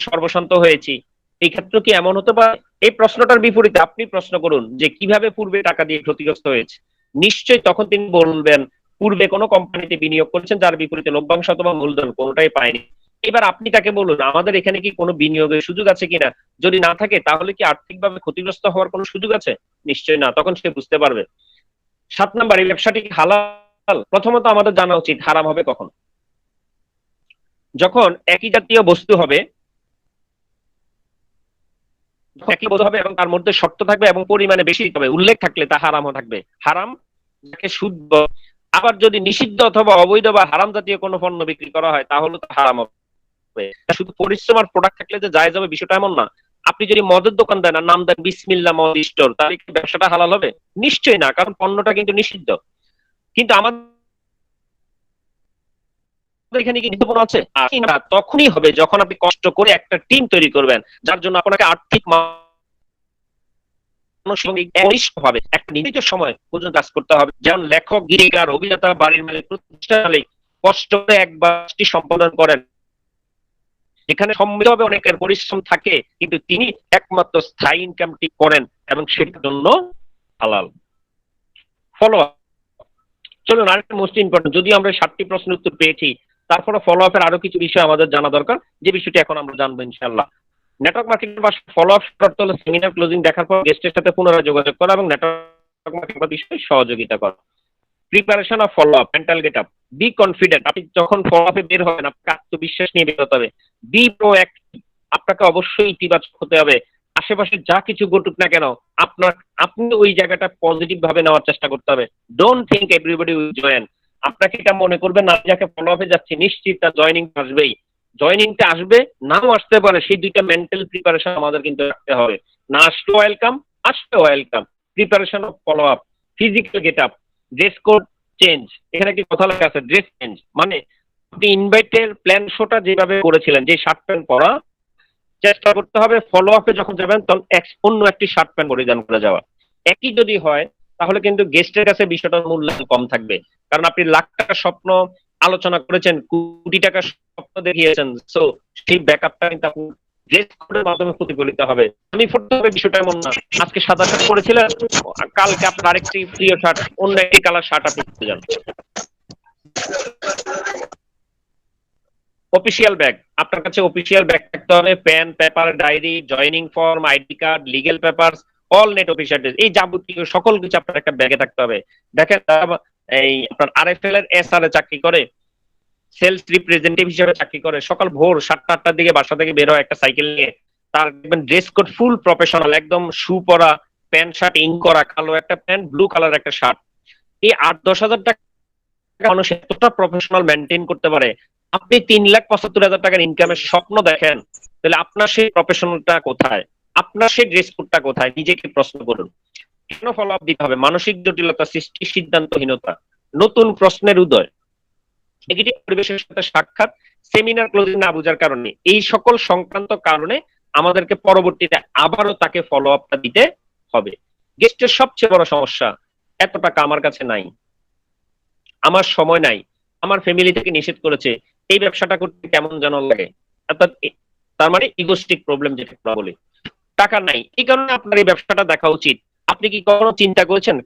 সর্বশান্ত হয়েছি, এই ক্ষেত্রে কি এমন হতে পারে? এই প্রশ্নটার বিপরীতে আপনি প্রশ্ন করুন যে কিভাবে পূর্বে টাকা দিয়ে ক্ষতিগ্রস্ত হয়েছে, নিশ্চয়ই তখন তিনি বলবেন পূর্বে কোনো কোম্পানিতে বিনিয়োগ করেছেন যার বিপরীতে লভ্যাংশ অথবা মূলধন কোনোটাই পায়নি। এবার আপনি তাকে বলুন আমাদের এখানে কি কোনো বিনিয়োগের সুযোগ আছে কিনা, যদি না থাকে তাহলে কি আর্থিকভাবে ক্ষতিগ্রস্ত হওয়ার কোনো সুযোগ আছে? নিশ্চয়ই না, তখন সে বুঝতে পারবে। 7 নাম্বার, এই ব্যবসাটি হালাল। প্রথমত আমাদের জানা উচিত হারাম হবে কখন। যখন একই জাতীয় বস্তু হবে, একই বস্তু হবে এবং তার মধ্যে শর্ত থাকবে এবং পরিমাণে বেশি হবে, উল্লেখ থাকলে তা হারামও থাকবে। হারাম যাকে শুদ্ধ। আবার যদি নিষিদ্ধ অথবা অবৈধ বা হারাম জাতীয় কোনো পণ্য বিক্রি করা হয় তাহলে তো হারাম হবে। শুধু পরিশ্রম আর প্রোডাক্ট থাকলে যে জায়েজ হবে বিষয়টা এমন না। আপনি যদি মদের দোকান দেন আর নাম দেন বিসমিল্লাহ মদ স্টোর, তাহলে কি ব্যবসাটা হালাল হবে? নিশ্চয়ই না, কারণ পণ্যটা কিন্তু নিষিদ্ধ। কিন্তু আমাদের এখানে কি নির্দেশনা আছে? তখনই হবে যখন আপনি কষ্ট করে একটা টিম তৈরি করবেন, যার জন্য আপনাকে আর্থিক ভাবে একটা নির্দিষ্ট সময় পর্যন্ত কাজ করতে হবে। যেমন লেখক, গীতিকার, অভিনেতা, বাড়ির মালিক, প্রতিষ্ঠানে কষ্ট করে একবারটি সম্পাদন করেন, এখানে সম্মিলিতভাবে অনেকের পরিশ্রম থাকে, কিন্তু তিনি একমাত্র স্থায়ী ইনকামটি করেন এবং সেটার জন্য হালাল। ফলো আপ, চলুন আরেকটা মোস্ট ইম্পর্টেন্ট, যদি আমরা 7টি প্রশ্নের উত্তর পেয়েছি, তারপরে ফলো আপের আরো কিছু বিষয় আমাদের জানা দরকার, যে বিষয়টি এখন আমরা জানবো ইনশাআল্লাহ। নেটওয়ার্ক মার্কেটিং বা ফলো আপ করতে হলে সেমিনার ক্লোজিং দেখার পর গেস্টের সাথে পুনরায় যোগাযোগ করা এবং নেটওয়ার্ক মার্কেটিং বিষয়ে সহযোগিতা করা। Preparation of follow up, mental get up, be confident. আপনি যখন ফলো আপে বের হবেন আপনাকে আত্মবিশ্বাস নিয়ে বের হতে হবে। বি প্রোঅ্যাক্টিভ, আপনাকে অবশ্যই ইতিবাচক হতে হবে। আশেপাশে যা কিছু ঘটুক না কেন আপনি ওই জায়গাটা পজিটিভ ভাবে নেওয়ার চেষ্টা করতে হবে। Don't think everybody will join. আপনাকে এটা মনে করবেন না, যাকে ফলো আপে যাচ্ছি নিশ্চিত তার জয়েনিং আসবেই। জয়েনিংটা আসবে, নাও আসতে পারে, সেই দুইটা মেন্টাল প্রিপারেশন আমাদের কিন্তু রাখতে হবে। না আসলে ওয়েলকাম, আসলে welcome. Preparation of follow up, physical get up, dress code change. এখানে কি কথা লেখা আছে ড্রেস চেঞ্জ, মানে আপনি ইনভাইটের প্ল্যান শোটা যেভাবে করেছিলেন, যে শার্ট প্যান্ট পরা, চেষ্টা করতে হবে ফলো আপে যখন যাবেন তখন অন্য একটি শার্ট প্যান্ট পরিধান করে যাওয়া। একই যদি হয় তাহলে কিন্তু গেস্টের কাছে বিষয়টার মূল্যায়ন কম থাকবে, কারণ আপনি লাখ টাকার স্বপ্ন আলোচনা করেছেন, কোটি টাকার স্বপ্ন দেখিয়েছেন, সো সেই ব্যাকআপটা কিন্তু আপনি ড্রেস কোডের মাধ্যমে প্রতিফলিত হবে। আমি পড়তে হবে বিষয়টা এমন না আজকে সাদা শার্ট পরেছিলেন, কালকে আপনার আরেকটি প্রিয় শার্ট, অন্য একটি কালার শার্ট আপনি পরে যান। অফিসিয়াল ব্যাগ, আপনার কাছে অফিসিয়াল ব্যাগ থাকতে হবে, pen, paper, diary, joining form, ID card, legal papers, all net official, এই যাবতীয় সকল কিছু আপনার একটা ব্যাগে থাকতে হবে। দেখেন এই আপনার আরএফএল এর এসআর এ চাকরি করে, সেলস রিপ্রেজেন্টেটিভ হিসেবে চাকরি করে, সকাল ভোর 7টা-8টার দিকে বাসা থেকে বের হয় একটা সাইকেল নিয়ে, তার দেখবেন ড্রেস কোড ফুল প্রফেশনাল, একদম শু পরা, প্যান্ট শার্ট ইন করা, কালো একটা প্যান্ট, ব্লু কালার একটা শার্ট। এই 8-10 হাজার টাকা মানুষ এতটা প্রফেশনাল মেনটেন করতে পারে, আপনি 3,75,000 টাকার ইনকামের স্বপ্ন দেখেন, তাহলে আপনার সেই প্রফেশনালটা কোথায়, আপনার সেই ড্রেস কোডটা কোথায়, নিজেকে প্রশ্ন করুন। কেন ফলো আপ দিতে হবে? মানসিক জটিলতা সৃষ্টি, সিদ্ধান্তহীনতা, নতুন প্রশ্নের উদয়, নেগেটিভ পরিবেশের সাথে সাক্ষাৎ, সেমিনার ক্লোজিং না বোঝার কারণে, এই সকল সংক্রান্ত কারণে আমাদেরকে পরবর্তীতে আবারও তাকে ফলো আপটা দিতে হবে। গেস্টের সবচেয়ে বড় সমস্যা, এত টাকা আমার কাছে নাই, আমার সময় নাই, আমার ফ্যামিলি থেকে নিষেধ করেছে, এই ব্যবসাটা করতে কেমন যেন লাগে। অর্থাৎ তার মানে ইগোস্টিক প্রবলেম যেটা আমরা বলি, টাকা নাই, এই কারণে আপনার এই ব্যবসাটা দেখা উচিত। আপনি কি কখনো চিন্তা করেছেন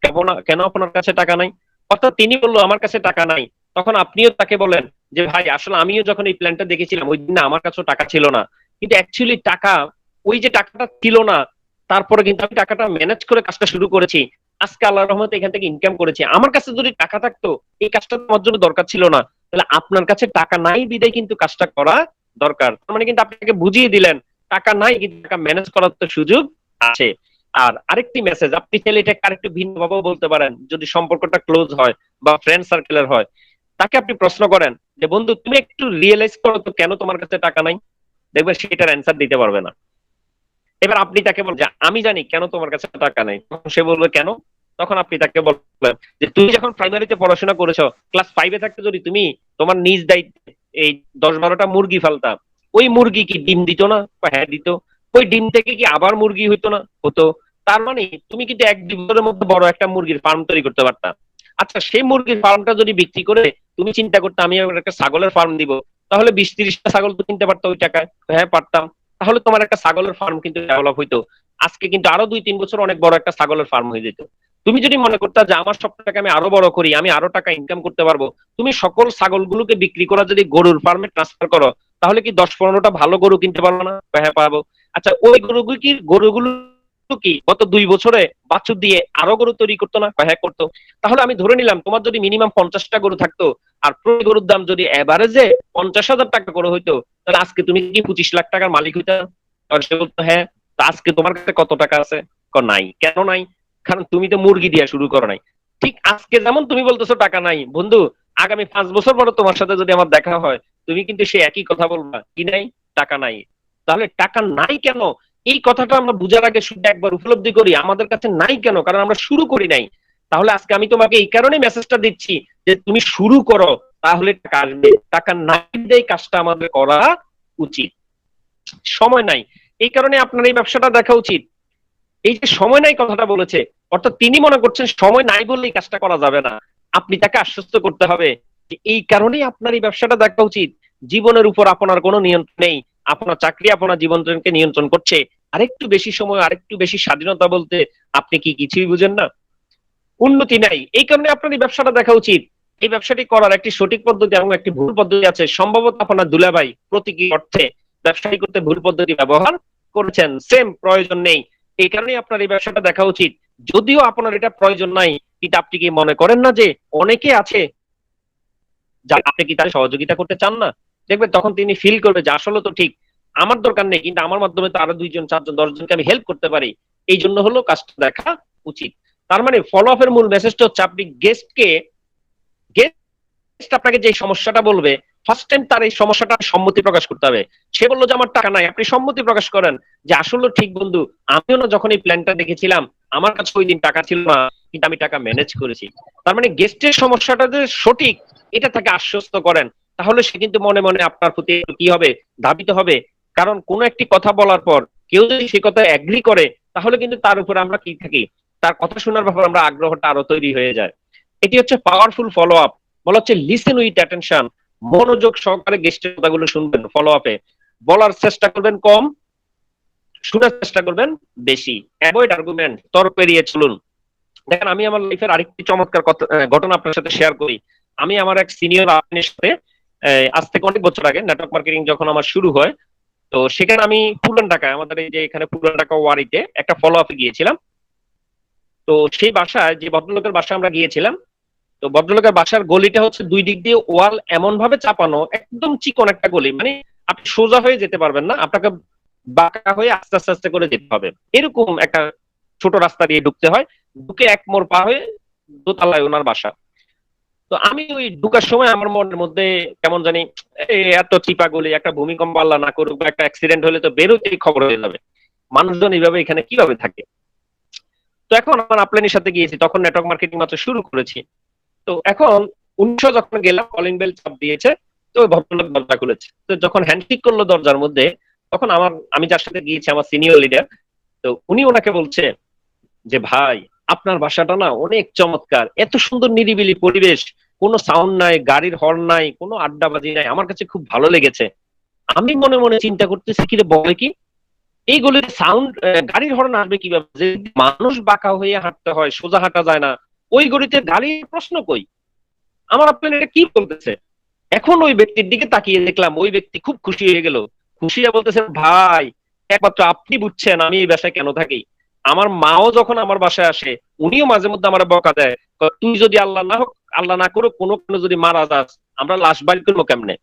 কেন আপনার কাছে টাকা নাই? অর্থাৎ তিনি বললো আমার কাছে টাকা নাই, তখন আপনিও তাকে বলেন যে ভাই আসলে আমিও যখন এই প্ল্যানটা দেখেছিলাম ওই দিন না আমার কাছেও টাকা ছিল না, কিন্তু অ্যাকচুয়ালি টাকা, ওই যে টাকাটা ছিল না, তারপরে কিন্তু আমি টাকাটা ম্যানেজ করে কাজটা শুরু করেছি, আজকে আল্লাহর রহমতে এখান থেকে ইনকাম করেছি। আমার কাছে যদি টাকা থাকতো এই কাজটা আমার জন্য দরকার ছিল না। তাহলে আপনার কাছে টাকা নাই বিদায় কিন্তু কাজটা করা দরকার। তার মানে কিন্তু আপনাকে বুঝিয়ে দিলেন টাকা নাই কিন্তু টাকা ম্যানেজ করার তো সুযোগ আছে। আর আরেকটি মেসেজ, আপনি চাইলে এটাকে আরেকটু ভিন্ন ভাবেও বলতে পারেন, যদি সম্পর্কটা ক্লোজ হয় বা ফ্রেন্ড সার্কেলের হয়, তাকে আপনি প্রশ্ন করেন যে বন্ধু তুমি একটু রিয়েলাইজ করো তো কেন তোমার কাছে টাকা নাই, দেখবেন সেটার অ্যান্সার দিতে পারবে না। এবার আপনি তাকে বলেন যে আমি জানি কেন তোমার কাছে টাকা নেই, তখন সে বলবে কেন? তখন আপনি তাকে বলবেন যে তুমি যখন প্রাইমারিতে পড়াশোনা করেছো, ক্লাস 5-এ থাকতে যদি তুমি তোমার নিজ দায়িত্বে এই 10-12টা মুরগি ফালতা, ওই মুরগি কি ডিম দিত না? হ্যাঁ দিত। ওই ডিম থেকে কি আবার মুরগি হইতো না? হতো। তার মানে তুমি কিন্তু 1-2 বছরের মধ্যে বড় একটা মুরগির ফার্ম তৈরি করতে পারতা। আচ্ছা সেই মুরগির ফার্মটা যদি বিক্রি করে তুমি চিন্তা করতে আমি একটা ছাগলের ফার্ম দিব, তাহলে 20-30টা ছাগল তো কিনতে পারতো ওই টাকায়। হ্যাঁ পারতাম। তাহলে তোমার একটা ছাগলের ফার্ম কিন্তু ডেভেলপ হইতো। আজকে কিন্তু আরো 2-3 বছর অনেক বড় একটা ছাগলের ফার্ম হয়ে যেত। তুমি যদি মনে করতে যে আমার স্বপ্নটাকে আমি আরো বড় করি, আমি আরো টাকা ইনকাম করতে পারবো, তুমি সকল ছাগলগুলোকে বিক্রি করা যদি গরুর ফার্মে ট্রান্সফার করো, তাহলে কি 10-15টা ভালো গরু কিনতে পারবো না? হ্যাঁ পাবো। আচ্ছা ওই গরুগুলো কি গত 2 বছরে বাছুর দিয়ে আরো গরু তৈরি করতো না? হ্যাঁ করতো। তাহলে আমি ধরে নিলাম তোমার যদি মিনিমাম 50টা গরু থাকতো, আর প্রতি গরুর দাম যদি এভারেজে 50,000 টাকা করে হইতো, তাহলে আজকে তুমি কি 25 লাখ টাকার মালিক হইতা? আর সে বলতো হ্যাঁ। তা আজকে তোমার কাছে কত টাকা আছে? নাই। কেন নাই? কারণ তুমি তো মুরগি দিয়া শুরু করো নাই। ঠিক আজকে যেমন তুমি বলতেছো টাকা নাই, বন্ধু আগামী 5 বছর পরে তোমার সাথে যদি আমার দেখা হয়, তুমি কিন্তু সে একই কথা বলবা, কি নাই? টাকা নাই। তাহলে টাকা নাই কেন, এই কথাটা আমরা বুঝার আগে শুধু একবার উপলব্ধি করি আমাদের কাছে নাই কেন, কারণ আমরা শুরু করি নাই। তাহলে আজকে আমি তোমাকে এই কারণে মেসেজটা দিচ্ছি যে তুমি শুরু করো, তাহলে টাকা আসবে। টাকা নাই দিয়ে কাজটা আমাদের করা উচিত। সময় নাই, এই কারণে আপনার এই ব্যবসাটা দেখা উচিত। এই যে সময় নাই কথাটা বলেছে, অর্থাৎ তিনি মনে করছেন সময় নাই বলে এই কাজটা করা যাবে না। আপনি তাকে আশ্বস্ত করতে হবে যে এই কারণেই আপনার এই ব্যবসাটা দেখা উচিত। জীবনের উপর আপনার কোনো নিয়ন্ত্রণ নেই, আপনার চাকরি আপনার জীবনকে নিয়ন্ত্রণ করছে। আরেকটু বেশি সময়, আরেকটু বেশি স্বাধীনতা বলতে আপনি কি কিছুই বুঝেন না? উন্নতি নাই, এই কারণে আপনার এই ব্যবসাটা দেখা উচিত। এই ব্যবসাটি করার একটি সঠিক পদ্ধতি এবং একটি ভুল পদ্ধতি আছে। সম্ভবত আপনার দুলাভাই প্রতীকী অর্থে ব্যবসায়ী করতে ভুল পদ্ধতি ব্যবহার করেছেন, সেম প্রয়োজন নেই। এই কারণেই আপনার এই ব্যবসাটা দেখা উচিত। যদিও আপনার এটা প্রয়োজন নাই, কিন্তু আপনি কি মনে করেন না যে অনেকে আছে যা আপনি কি তার সহযোগিতা করতে চান না? দেখবেন তখন তিনি ফিল করবে যে আসলে তো ঠিক, আমার দরকার নেই কিন্তু আমার মাধ্যমে তো আরো 2-4-10জনকে আমি হেল্প করতে পারি। এই জন্য হলো কাজটা দেখা উচিত। তার মানে ফলো আপের মূল মেসেজটা হচ্ছে আপনি গেস্ট আপনাকে যে সমস্যাটা বলবে, ফার্স্ট টাইম তার এই সমস্যাটা সম্মতি প্রকাশ করতে হবে। সে বললো যে আমার টাকা নাই, আপনি সম্মতি প্রকাশ করেন যে আসলে ঠিক বন্ধু, আমিও না যখন এই প্ল্যানটা দেখেছিলাম আমার কাছে ওই দিন টাকা ছিল না, কিন্তু আমি টাকা ম্যানেজ করেছি। তার মানে গেস্টের সমস্যাটা যে সঠিক এটা তাকে আশ্বস্ত করেন, তাহলে সে কিন্তু মনে মনে আপনার প্রতি কি হবে, ধাবিত হবে। কারণ কোন একটি কথা বলার পর কেউ যদি সে কথা এগ্রি করে, তাহলে কিন্তু তার উপর আমরা কি থাকি, তার কথা শোনার ব্যাপারে আমরা আগ্রহটা আরো তৈরি হয়ে যায়। এটি হচ্ছে পাওয়ারফুল ফলো আপ। বলা হচ্ছে লিসেন উইথ অ্যাটেনশন, মনোযোগ সহকারে গেস্টের কথাগুলো শুনবেন। ফলো আপে বলার চেষ্টা করবেন কম, শোনার চেষ্টা করবেন বেশি। অ্যাভয়েড আর্গুমেন্ট, তর্ক এড়িয়ে চলুন। দেখেন আমি আমার লাইফের আরেকটি চমৎকার ঘটনা আপনার সাথে শেয়ার করি। আমি আমার এক সিনিয়র আপনের সাথে আজ থেকে অনেক বছর আগে নেটওয়ার্ক মার্কেটিং যখন আমার শুরু হয়, তো সেখানে আমি পুরান ঢাকায় আমাদের এই যে এখানে পুরান ঢাকা ওয়ারিতে একটা ফলো আপে গিয়েছিলাম। তো সেই বাসায় যে ভদ্রলোকের বাসায় আমরা গিয়েছিলাম, তো ভদ্রলোকের বাসার গলিটা হচ্ছে দুই দিক দিয়ে ওয়াল এমন ভাবে চাপানো, একদম চিকন একটা গলি, মানে আপনি সোজা হয়ে যেতে পারবেন না, আপনাকে বাঁকা হয়ে আস্তে আস্তে আস্তে করে যেতে হবে। এরকম একটা ছোট রাস্তা দিয়ে ঢুকতে হয়, ঢুকে এক মোড় পা হয়ে দোতলায় ওনার বাসা। তো আমি ওই ঢুকার সময় আমার মনের মধ্যে কেমন জানি এত চিপাগুলি, একটা ভূমিকম্প আল্লাহ না করুক বা একটা অ্যাক্সিডেন্ট হলে তো বেরোতেই খবর হয়ে যাবে, মানুষজন এইভাবে এখানে কিভাবে থাকে। তো এখন আমার আপলাইনের সাথে গিয়েছি, তখন নেটওয়ার্ক মার্কেটিং মাত্র শুরু করেছি। তো এখন 1900 যখন গেলাম, কলিং বেল চাপ দিয়েছে, তো ওই ভদ্রলোক দরজা খুলেছে। তো যখন হ্যান্ডশেক করলো দরজার মধ্যে, তখন আমি যার সাথে গিয়েছি, আমার সিনিয়র লিডার, তো উনি ওনাকে বলছে যে ভাই, আপনার বাসাটা না অনেক চমৎকার, এত সুন্দর নিরিবিলি পরিবেশ, কোনো সাউন্ড নাই, গাড়ির হর্ন নাই, কোনো আড্ডাবাজি নাই, আমার কাছে খুব ভালো লেগেছে। আমি মনে মনে চিন্তা করতেছি, কি রে বলে কি, এই গলিতে সাউন্ড, গাড়ির হর্ন আসবে কিভাবে, যে মানুষ বাঁকা হয়ে হাঁটতে হয়, সোজা হাঁটা যায় না, ওই গলিতে গাড়ির প্রশ্ন কই? আমার আপনার এটা কি বলতেছে? এখন ওই ব্যক্তির দিকে তাকিয়ে দেখলাম, ওই ব্যক্তি খুব খুশি হয়ে গেল। খুশি হয়ে বলতেছে, ভাই, একমাত্র আপনি বুঝছেন আমি এই বাসায় কেন থাকি। আমার মাও যখন আমার বাসায় আসে, উনিও মাঝে মধ্যে আমার বকা দেয়, তুই যদি আল্লাহ না হোক, আল্লাহ না করো, কোনো কোনো যদি মারা যাস, আমরা লাশ বাইর করবো কেমনে।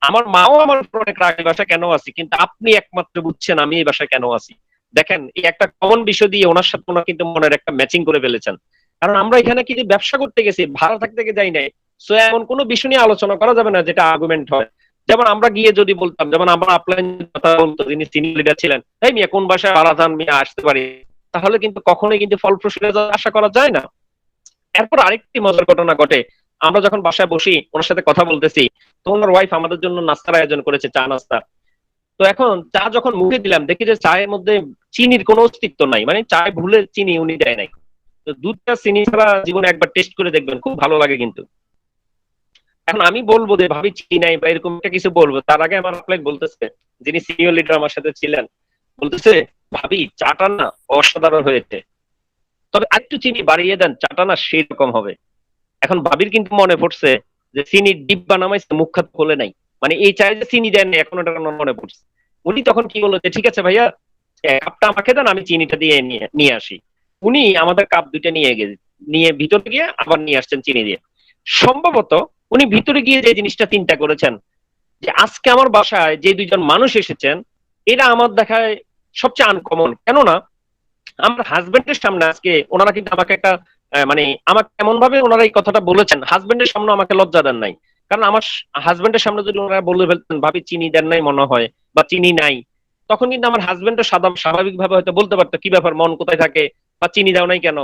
আমার মাও আমার উপর অনেক রাগ, এই বাসায় কেন আছি, কিন্তু আপনি একমাত্র বুঝছেন আমি এই বাসায় কেন আছি। দেখেন, এই একটা কমন বিষয় দিয়ে ওনার সাথে ওনার কিন্তু মনের একটা ম্যাচিং করে ফেলেছেন। কারণ আমরা এখানে কিন্তু ব্যবসা করতে গেছি, ভাড়া থাকতে যাই নাই। সো এমন কোনো বিষয় নিয়ে আলোচনা করা যাবে না যেটা আর্গুমেন্ট হয়। যেমন আমরা গিয়ে যদি বলতাম, যেমন আমরা আপলাইন কথা বলতো, যিনি সিনিয়র লিডার ছিলেন, এই মিয়া কোন বাসায় ভাড়া যান মিয়া, আসতে পারি, তাহলে কিন্তু কখনোই কিন্তু ফলপ্রসূ রেজাল্ট আশা করা যায় না। এরপর আরেকটি মজার ঘটনা ঘটে। আমরা যখন বাসায় বসি, ওনার সাথে কথা বলতেছি, তো ওনার ওয়াইফ আমাদের জন্য নাস্তার আয়োজন করেছে, চা নাস্তা। তো এখন চা যখন মুখে দিলাম, দেখি যে চায়ের মধ্যে চিনির কোনো অস্তিত্ব নাই, মানে চায় ভুলে চিনি উনি দেয় নাই। তো দুধটা চিনি ছাড়া জীবনে একবার টেস্ট করে দেখবেন, খুব ভালো লাগে কিন্তু। এখন আমি বলবো যে ভাবি চিনি নাই বা এরকম একটা কিছু বলবো, তার আগে আমার আপলাই বলতেছে, যিনি সিনিয়র লিডার আমার সাথে ছিলেন, বলতেছে, ভাবি চাটা না অসাধারণ হয়েছে, তবে আরেকটু চিনি বাড়িয়ে দেন, চাটা না সেই রকম হবে। এখন ভাবির কিন্তু মনে পড়ছে যে চিনির ডিব্বা নামাইছে, মুখ হাত খোলে নাই, মানে এই চায়ে যে চিনি দেন, এখন ওটা মনে পড়ছে। উনি তখন কি বললো যে ঠিক আছে ভাইয়া, কাপটা আমাকে দেন, আমি চিনিটা দিয়ে নিয়ে নিয়ে আসি। উনি আমাদের কাপ দুইটা নিয়ে ভিতরে গিয়ে আবার নিয়ে আসছেন চিনি দিয়ে। সম্ভবত উনি ভিতরে গিয়ে যে জিনিসটা চিন্তা করেছেন, যে আজকে আমার বাসায় যে দুইজন মানুষ এসেছেন, এরা আমার দেখায় সবচেয়ে আনকমন। কেননা আমার হাজবেন্ডের সামনে আজকে ওনারা কিন্তু আমাকে একটা মানে আমাকে এমন ভাবে ওনারা এই কথাটা বলেছেন, হাজবেন্ডের সামনে আমাকে লজ্জা দেন নাই। কারণ আমার হাজবেন্ডের সামনে যদি ওনারা বলে ফেলতেন, ভাবি চিনি দেন নাই মনে হয়, বা চিনি নাই, তখন কিন্তু আমার হাজবেন্ডও স্বাভাবিক ভাবে হয়তো বলতে পারতো, কি ব্যাপার, মন কোথায় থাকে, বা চিনি দাও নাই কেন।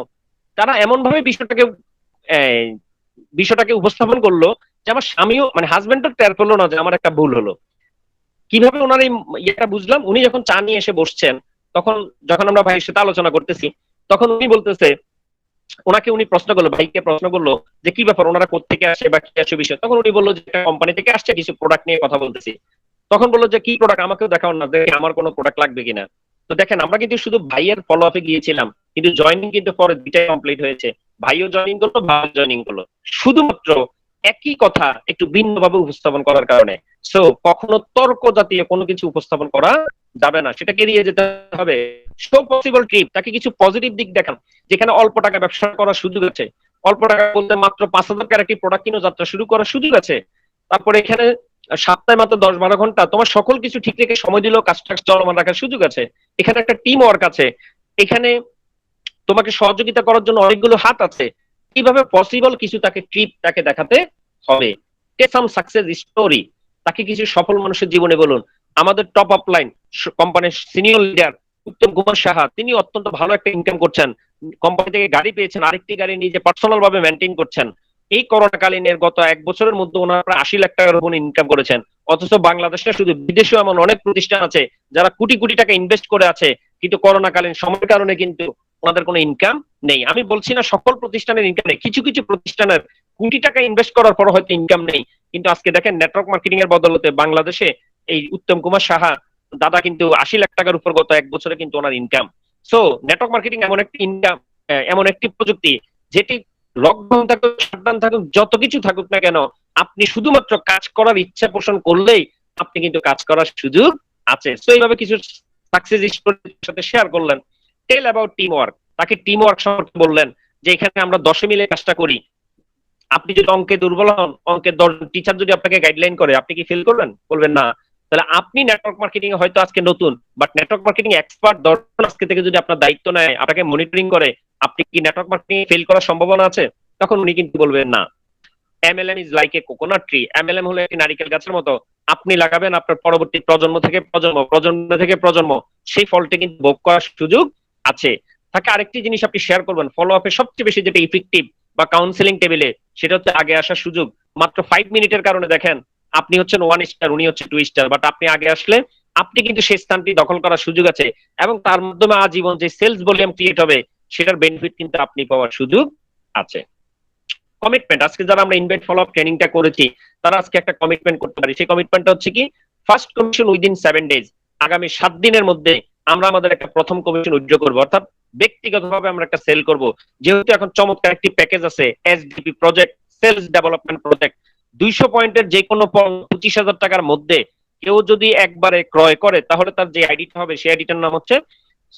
তারা এমন ভাবে আহ, বিষয়টাকে উপস্থাপন করলো, যে আমার স্বামীও, মানে হাজবেন্ডও টের পেলো না যে আমার একটা ভুল হলো। কিভাবে ওনার এই ইয়েটা বুঝলাম, উনি যখন চা নিয়ে এসে বসছেন, তখন যখন আমরা ভাইয়ের সাথে আলোচনা করতেছি, তখন উনি বলতেছে, ওনাকে উনি প্রশ্ন করলো, ভাইকে প্রশ্ন করলো যে কি ব্যাপার, ওনারা কোত্থেকে আসে বা কি আসে বিষয়। তখন উনি বললো যে একটা কোম্পানি থেকে আসছে, কিছু প্রোডাক্ট নিয়ে কথা বলতেছি। তখন বললো যে কি প্রোডাক্ট, আমাকেও দেখাও না, দেখি আমার কোনো প্রোডাক্ট লাগবে কিনা। তো দেখেন, আমরা কিন্তু শুধু ভাইয়ের ফলো আপে গিয়েছিলাম, কিন্তু জয়নিং কিন্তু পরে দুইটাই কমপ্লিট হয়েছে। ভাইও জয়নিং করলো, ভাই জয়নিং করলো, শুধুমাত্র একই কথা একটু ভিন্নভাবে উপস্থাপন করার কারণে। সো কখনো তর্ক জাতীয় কোনো কিছু উপস্থাপন করা যাবে না, সেটাকে এড়িয়ে যেতে হবে। সো পসিবল ট্রিপ, তাকে কিছু পজিটিভ দিক দেখান, যেখানে অল্প টাকা ব্যবসা করার সুযোগ আছে। অল্প টাকা বলতে মাত্র 5,000 টাকার একটি প্রোডাক্ট কিনে যাত্রা শুরু করার সুযোগ আছে। তারপরে এখানে সপ্তাহে মাত্র 10-12 ঘন্টা তোমার সকল কিছু ঠিক রেখে সময় দিলেও কাজটা চলমান রাখার সুযোগ আছে। এখানে একটা টিম ওয়ার্ক আছে, এখানে তোমাকে সহযোগিতা করার জন্য অনেকগুলো হাত আছে। কিভাবে পসিবল কিছু তাকে ট্রিপ তাকে দেখাতে হবে। সাম সাকসেস স্টোরি, তাকে কিছু সফল মানুষের জীবনে বলুন। আমাদের টপ আপ লাইন কোম্পানির সিনিয়র লিডার উত্তম কুমার সাহা, তিনি অত্যন্ত ভালো একটা ইনকাম করছেন, কোম্পানি থেকে গাড়ি পেয়েছেন, আরেকটি গাড়ি নিজে পার্সোনাল ভাবে মেনটেন করছেন। এই করোনাকালীনের গত 1 বছরের মধ্যে ওনারা প্রায় 80 লাখ টাকার উপর ইনকাম করেছেন। অথচ বাংলাদেশে শুধু বিদেশেও এমন অনেক প্রতিষ্ঠান আছে যারা কোটি কোটি টাকা ইনভেস্ট করে আছে, কিন্তু করোনাকালীন সময়ের কারণে কিন্তু ওনাদের কোনো ইনকাম নেই। আমি বলছি না সকল প্রতিষ্ঠানের ইনকাম নেই, কিছু কিছু প্রতিষ্ঠানের কোটি টাকা ইনভেস্ট করার পর হয়তো ইনকাম নেই। কিন্তু আজকে দেখেন, নেটওয়ার্ক মার্কেটিং এর বদলতে বাংলাদেশে এই উত্তম কুমার সাহা দাদা কিন্তু 80 লাখ টাকার উপর গত 1 বছরে কিন্তু ওনার ইনকাম। সো নেটওয়ার্ক মার্কেটিং এমন একটি ইনকাম, এমন একটি প্রযুক্তি, যেটি লকডাউন থাকুক, শাটডাউন থাকুক, যত কিছু থাকুক না কেন, আপনি শুধুমাত্র কাজ করার ইচ্ছা পোষণ করলেই আপনি কিন্তু কাজ করার সুযোগ আছে। তো এইভাবে কিছু সাকসেস স্টোরির সাথে শেয়ার করলেন। টেল অ্যাবাউট টিম ওয়ার্ক, তাকে টিম ওয়ার্ক সম্পর্কে বললেন, যে এখানে আমরা 10 মিলে কাজটা করি। আপনি যদি অঙ্কে দুর্বল হন, অঙ্কের টিচার যদি আপনাকে গাইডলাইন করে, আপনি কি ফেল করবেন? বলবেন না। তাহলে আপনি নেটওয়ার্ক মার্কেটিং এ হয়তো আজকে নতুন, বাট নেটওয়ার্ক মার্কেটিং এক্সপার্ট 10 জন আজকে থেকে যদি আপনার দায়িত্ব নেয়, আপনাকে মনিটরিং করে, আপনি কি নেটওয়ার্ক মার্কেটিং ফেল করার সম্ভাবনা আছে? তখন উনি কিন্তু বলবেন না। MLM is like a coconut tree. MLM হলো একটি নারিকেল গাছের মতো, আপনি লাগাবেন, আপনার পরবর্তী প্রজন্ম থেকে প্রজন্ম, প্রজন্ম থেকে প্রজন্ম সেই ফলটি কিন্তু ভোগ করার সুযোগ আছে। তাকে আরেকটি জিনিস আপনি শেয়ার করবেন, ফলো আপে সবচেয়ে বেশি যেটা ইফেক্টিভ বা কাউন্সিলিং টেবিলে, সেটা হচ্ছে আগে আসার সুযোগ। মাত্র 5 মিনিটের কারণে দেখেন, আপনি হচ্ছেন 1 স্টার, উনি হচ্ছে 2 স্টার, বাট আপনি আগে আসলে আপনি কিন্তু সেই স্থানটি দখল করার সুযোগ আছে, এবং তার মাধ্যমে আজীবন যে সেলস ভলিউম ক্রিয়েট হবে সেটার বেনিফিট কিন্তু আপনি পাওয়ার সুযোগ আছে। কমিটমেন্ট, আজকে যারা আমরা ইনভাইট ফলো আপ ট্রেনিংটা করেছি তারা আজকে একটা কমিটমেন্ট করতে পারি। সেই কমিটমেন্টটা হচ্ছে কি, ফার্স্ট কমিশন উইদিন 7 ডেজ, আগামী 7 দিনের মধ্যে আমরা আমাদের একটা প্রথম কমিশন উইথড্র করবো, অর্থাৎ ব্যক্তিগতভাবে আমরা একটা সেল করব। যেহেতু এখন চমৎকার একটি প্যাকেজ আছে, SDP project, sales development project, 200 পয়েন্টের যে কোনো 25,000 টাকার মধ্যে কেউ যদি একবারে ক্রয় করে তাহলে তার যে আইডিটা হবে সেই আইডিটার নাম হচ্ছে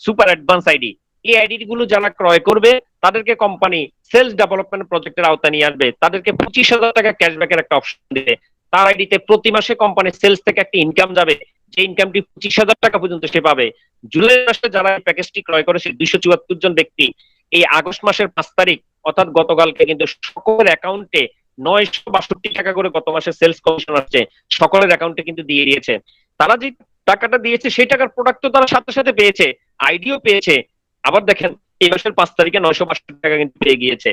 সুপার অ্যাডভান্স আইডি। এই আইডি গুলো যারা ক্রয় করবে তাদেরকে কোম্পানি সেলস ডেভেলপমেন্ট প্রজেক্টের আওতায় নিয়ে আসবে, তাদেরকে 25,000 টাকা ক্যাশব্যাকের একটা অপশন দিবে। তার আইডিতে প্রতি মাসে কোম্পানির সেলস থেকে একটা ইনকাম যাবে, যে ইনকামটি 25,000 টাকা পর্যন্ত সে পাবে। জুলাই মাসে যারা এই প্যাকেজটি ক্রয় করেছে 274 জন ব্যক্তি, এই আগস্ট মাসের 5 তারিখ অর্থাৎ গতকালকে কিন্তু সকলের অ্যাকাউন্টে 962 টাকা করে গত মাসে সেলস কমিশন আসছে, সকলের অ্যাকাউন্টে কিন্তু দিয়ে দিয়েছে। তারা যে টাকাটা দিয়েছে সেই টাকার প্রোডাক্ট তো তারা সাথে সাথে পেয়েছে, আইডিও পেয়েছে। আবার দেখেন এই মাসের 5 তারিখে 962 টাকা কিন্তু পেয়ে গিয়েছে।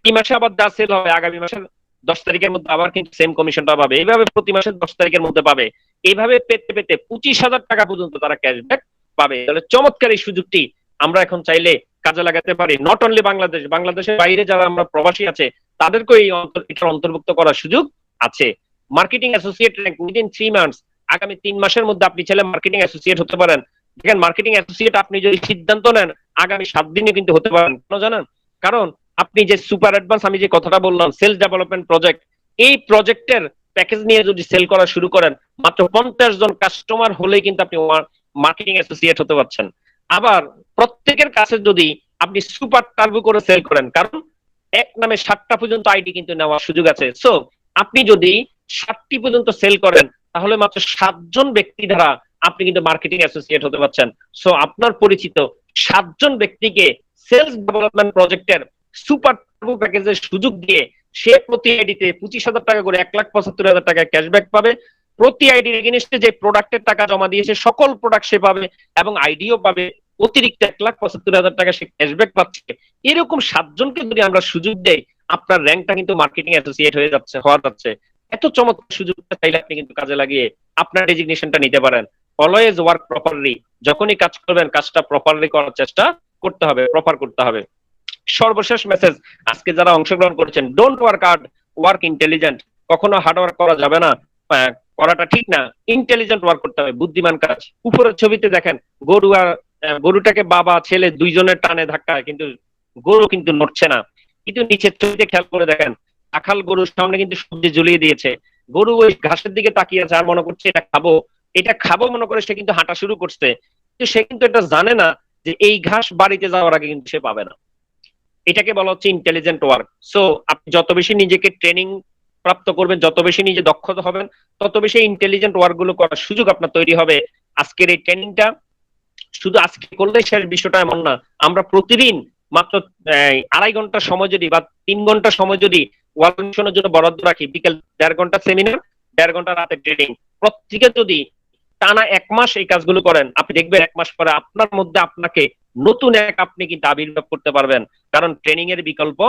এই মাসে আবার যা সেল হবে আগামী মাসের 10 তারিখের মধ্যে আবার কিন্তু সেম কমিশনটা পাবে, এইভাবে প্রতি মাসের 10 তারিখের মধ্যে পাবে। এইভাবে পেতে পেতে 25,000 টাকা পর্যন্ত তারা ক্যাশব্যাক পাবে। তাহলে চমৎকার এই সুযোগটি আমরা এখন চাইলে কাজে লাগাতে পারি। নট অনলি বাংলাদেশ, বাংলাদেশের বাইরে যারা আমরা প্রবাসী আছে তাদেরকেও এই এটার অন্তর্ভুক্ত করার সুযোগ আছে। Marketing associate rank within 3 months, আগামী 3 মাসের মধ্যে আপনি চাইলে মার্কেটিং অ্যাসোসিয়েট হতে পারেন। দেখেন মার্কেটিং অ্যাসোসিয়েট আপনি যদি সিদ্ধান্ত নেন আগামী 7 দিনে কিন্তু হতে পারেন। কেন জানেন? কারণ আপনি যে সুপার অ্যাডভান্স, আমি যে কথাটা বললাম সেলস ডেভেলপমেন্ট প্রজেক্ট, এই প্রজেক্টের প্যাকেজ নিয়ে যদি সেল করা শুরু করেন মাত্র 50 জন কাস্টমার হলেই কিন্তু আপনি মার্কেটিং অ্যাসোসিয়েট হতে পারছেন। আবার প্রত্যেকের কাছে যদি আপনি সুপার টার্বো করে সেল করেন, কারণ এক নামে 7টা পর্যন্ত আইডি কিন্তু নেওয়ার সুযোগ আছে। সো আপনি যদি 7টি পর্যন্ত সেল করেন তাহলে মাত্র 7 জন ব্যক্তি দ্বারা আপনি কিন্তু মার্কেটিং অ্যাসোসিয়েট হতে পারছেন। সো আপনার পরিচিত 7 জন ব্যক্তিকে সেলস ডেভেলপমেন্ট প্রজেক্টের সুপার টার্বো প্যাকেজের সুযোগ দিয়ে সে প্রতি আইডিতে 25,000 টাকা করে 1,75,000 টাকা ক্যাশব্যাক পাবে। প্রতি আইডির এগেইনস্টে যে প্রোডাক্টের টাকা জমা দিয়েছে সকল প্রোডাক্ট সে পাবে এবং আইডিও পাবে, অতিরিক্ত 1,75,000 টাকা সে ক্যাশব্যাক পাচ্ছে। এরকম 7 জনকে যদি আমরা সুযোগ দেই আপনার র্যাঙ্কটা কিন্তু মার্কেটিং অ্যাসোসিয়েট হওয়া যাচ্ছে। এত চমৎকার সুযোগটা চাইলে আপনি কিন্তু কাজে লাগিয়ে আপনার ডেজিগনেশনটা নিতে পারেন। অলওয়েজ ওয়ার্ক প্রপারলি, যখনই কাজ করবেন কাজটা প্রপারলি করার চেষ্টা করতে হবে, প্রপার করতে হবে। সর্বশেষ মেসেজ, আজকে যারা অংশগ্রহণ করেছেন, don't work hard, work intelligent. কখনো হার্ড ওয়ার্ক করা যাবে না, করাটা ঠিক না। ইন্টেলিজেন্ট ওয়ার্ক করতে হবে, বুদ্ধিমান কাজ। উপরের ছবিতে দেখেন গরু আর গরুটাকে বাবা ছেলে দুইজনের টানে ধাক্কা, কিন্তু গরু কিন্তু নড়ছে না। কিন্তু নিচের ছবিতে খেয়াল করে দেখেন রাখাল গরুর সামনে কিন্তু সবজি ঝুলিয়ে দিয়েছে, গরু ওই ঘাসের দিকে তাকিয়ে আছে আর মনে করছে এটা খাবো, এটা খাবো মনে করে সে কিন্তু হাঁটা শুরু করছে, কিন্তু সে কিন্তু এটা জানে না যে এই ঘাস বাড়িতে যাওয়ার আগে কিন্তু সে পাবে না। এটাকে বলা হচ্ছে ইন্টেলিজেন্ট ওয়ার্ক। সো আপনি যত বেশি নিজেকে ট্রেনিং প্রাপ্ত করবেন, যত বেশি নিজে দক্ষতা হবেন, তত বেশি ইন্টেলিজেন্ট ওয়ার্ক গুলো করার সুযোগ আপনার তৈরি হবে। আজকের এই ট্রেনিংটা শুধু আজকে করলে শেষ, বিষয়টা এমন না। আমরা প্রতিদিন মাত্র 2.5 ঘন্টা সময় যদি বা 3 ঘন্টা সময় যদি ওয়ার্ক মিশনের জন্য বরাদ্দ রাখি, বিকেল 1.5 ঘন্টা সেমিনার, 1.5 ঘন্টা রাতে ট্রেনিং, প্রত্যেকে যদি টানা 1 মাস এই কাজগুলো করেন আপনি দেখবেন 1 মাস পরে আপনার মধ্যে আপনাকে নতুন এক আপনি কিন্তু আবির্ভাব করতে পারবেন, কারণ ট্রেনিং এর বিকল্প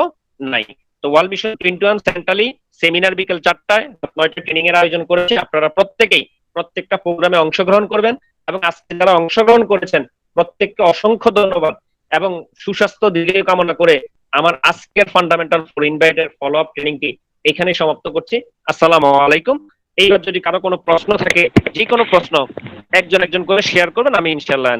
নাই। তো ওয়ার্ল্ড মিশন 21 সেন্ট্রালি সেমিনার বিকেল 4টায় 9টা ট্রেনিং এর আয়োজন করেছে। আপনারা প্রত্যেকেই প্রত্যেকটা প্রোগ্রামে অংশগ্রহণ করবেন, এবং আজকে যারা অংশগ্রহণ করেছেন প্রত্যেককে অসংখ্য ধন্যবাদ এবং সুস্বাস্থ্য দীর্ঘ কামনা করে আমার আজকের ফান্ডামেন্টাল ফর ইনভাইটের ফলো আপ ট্রেনিংটি এখানে সমাপ্ত করছি। আসসালামু আলাইকুম। এইবার যদি কারো কোনো প্রশ্ন থাকে, যে কোনো প্রশ্ন একজন একজন করে শেয়ার করবেন, আমি ইনশাআল্লাহ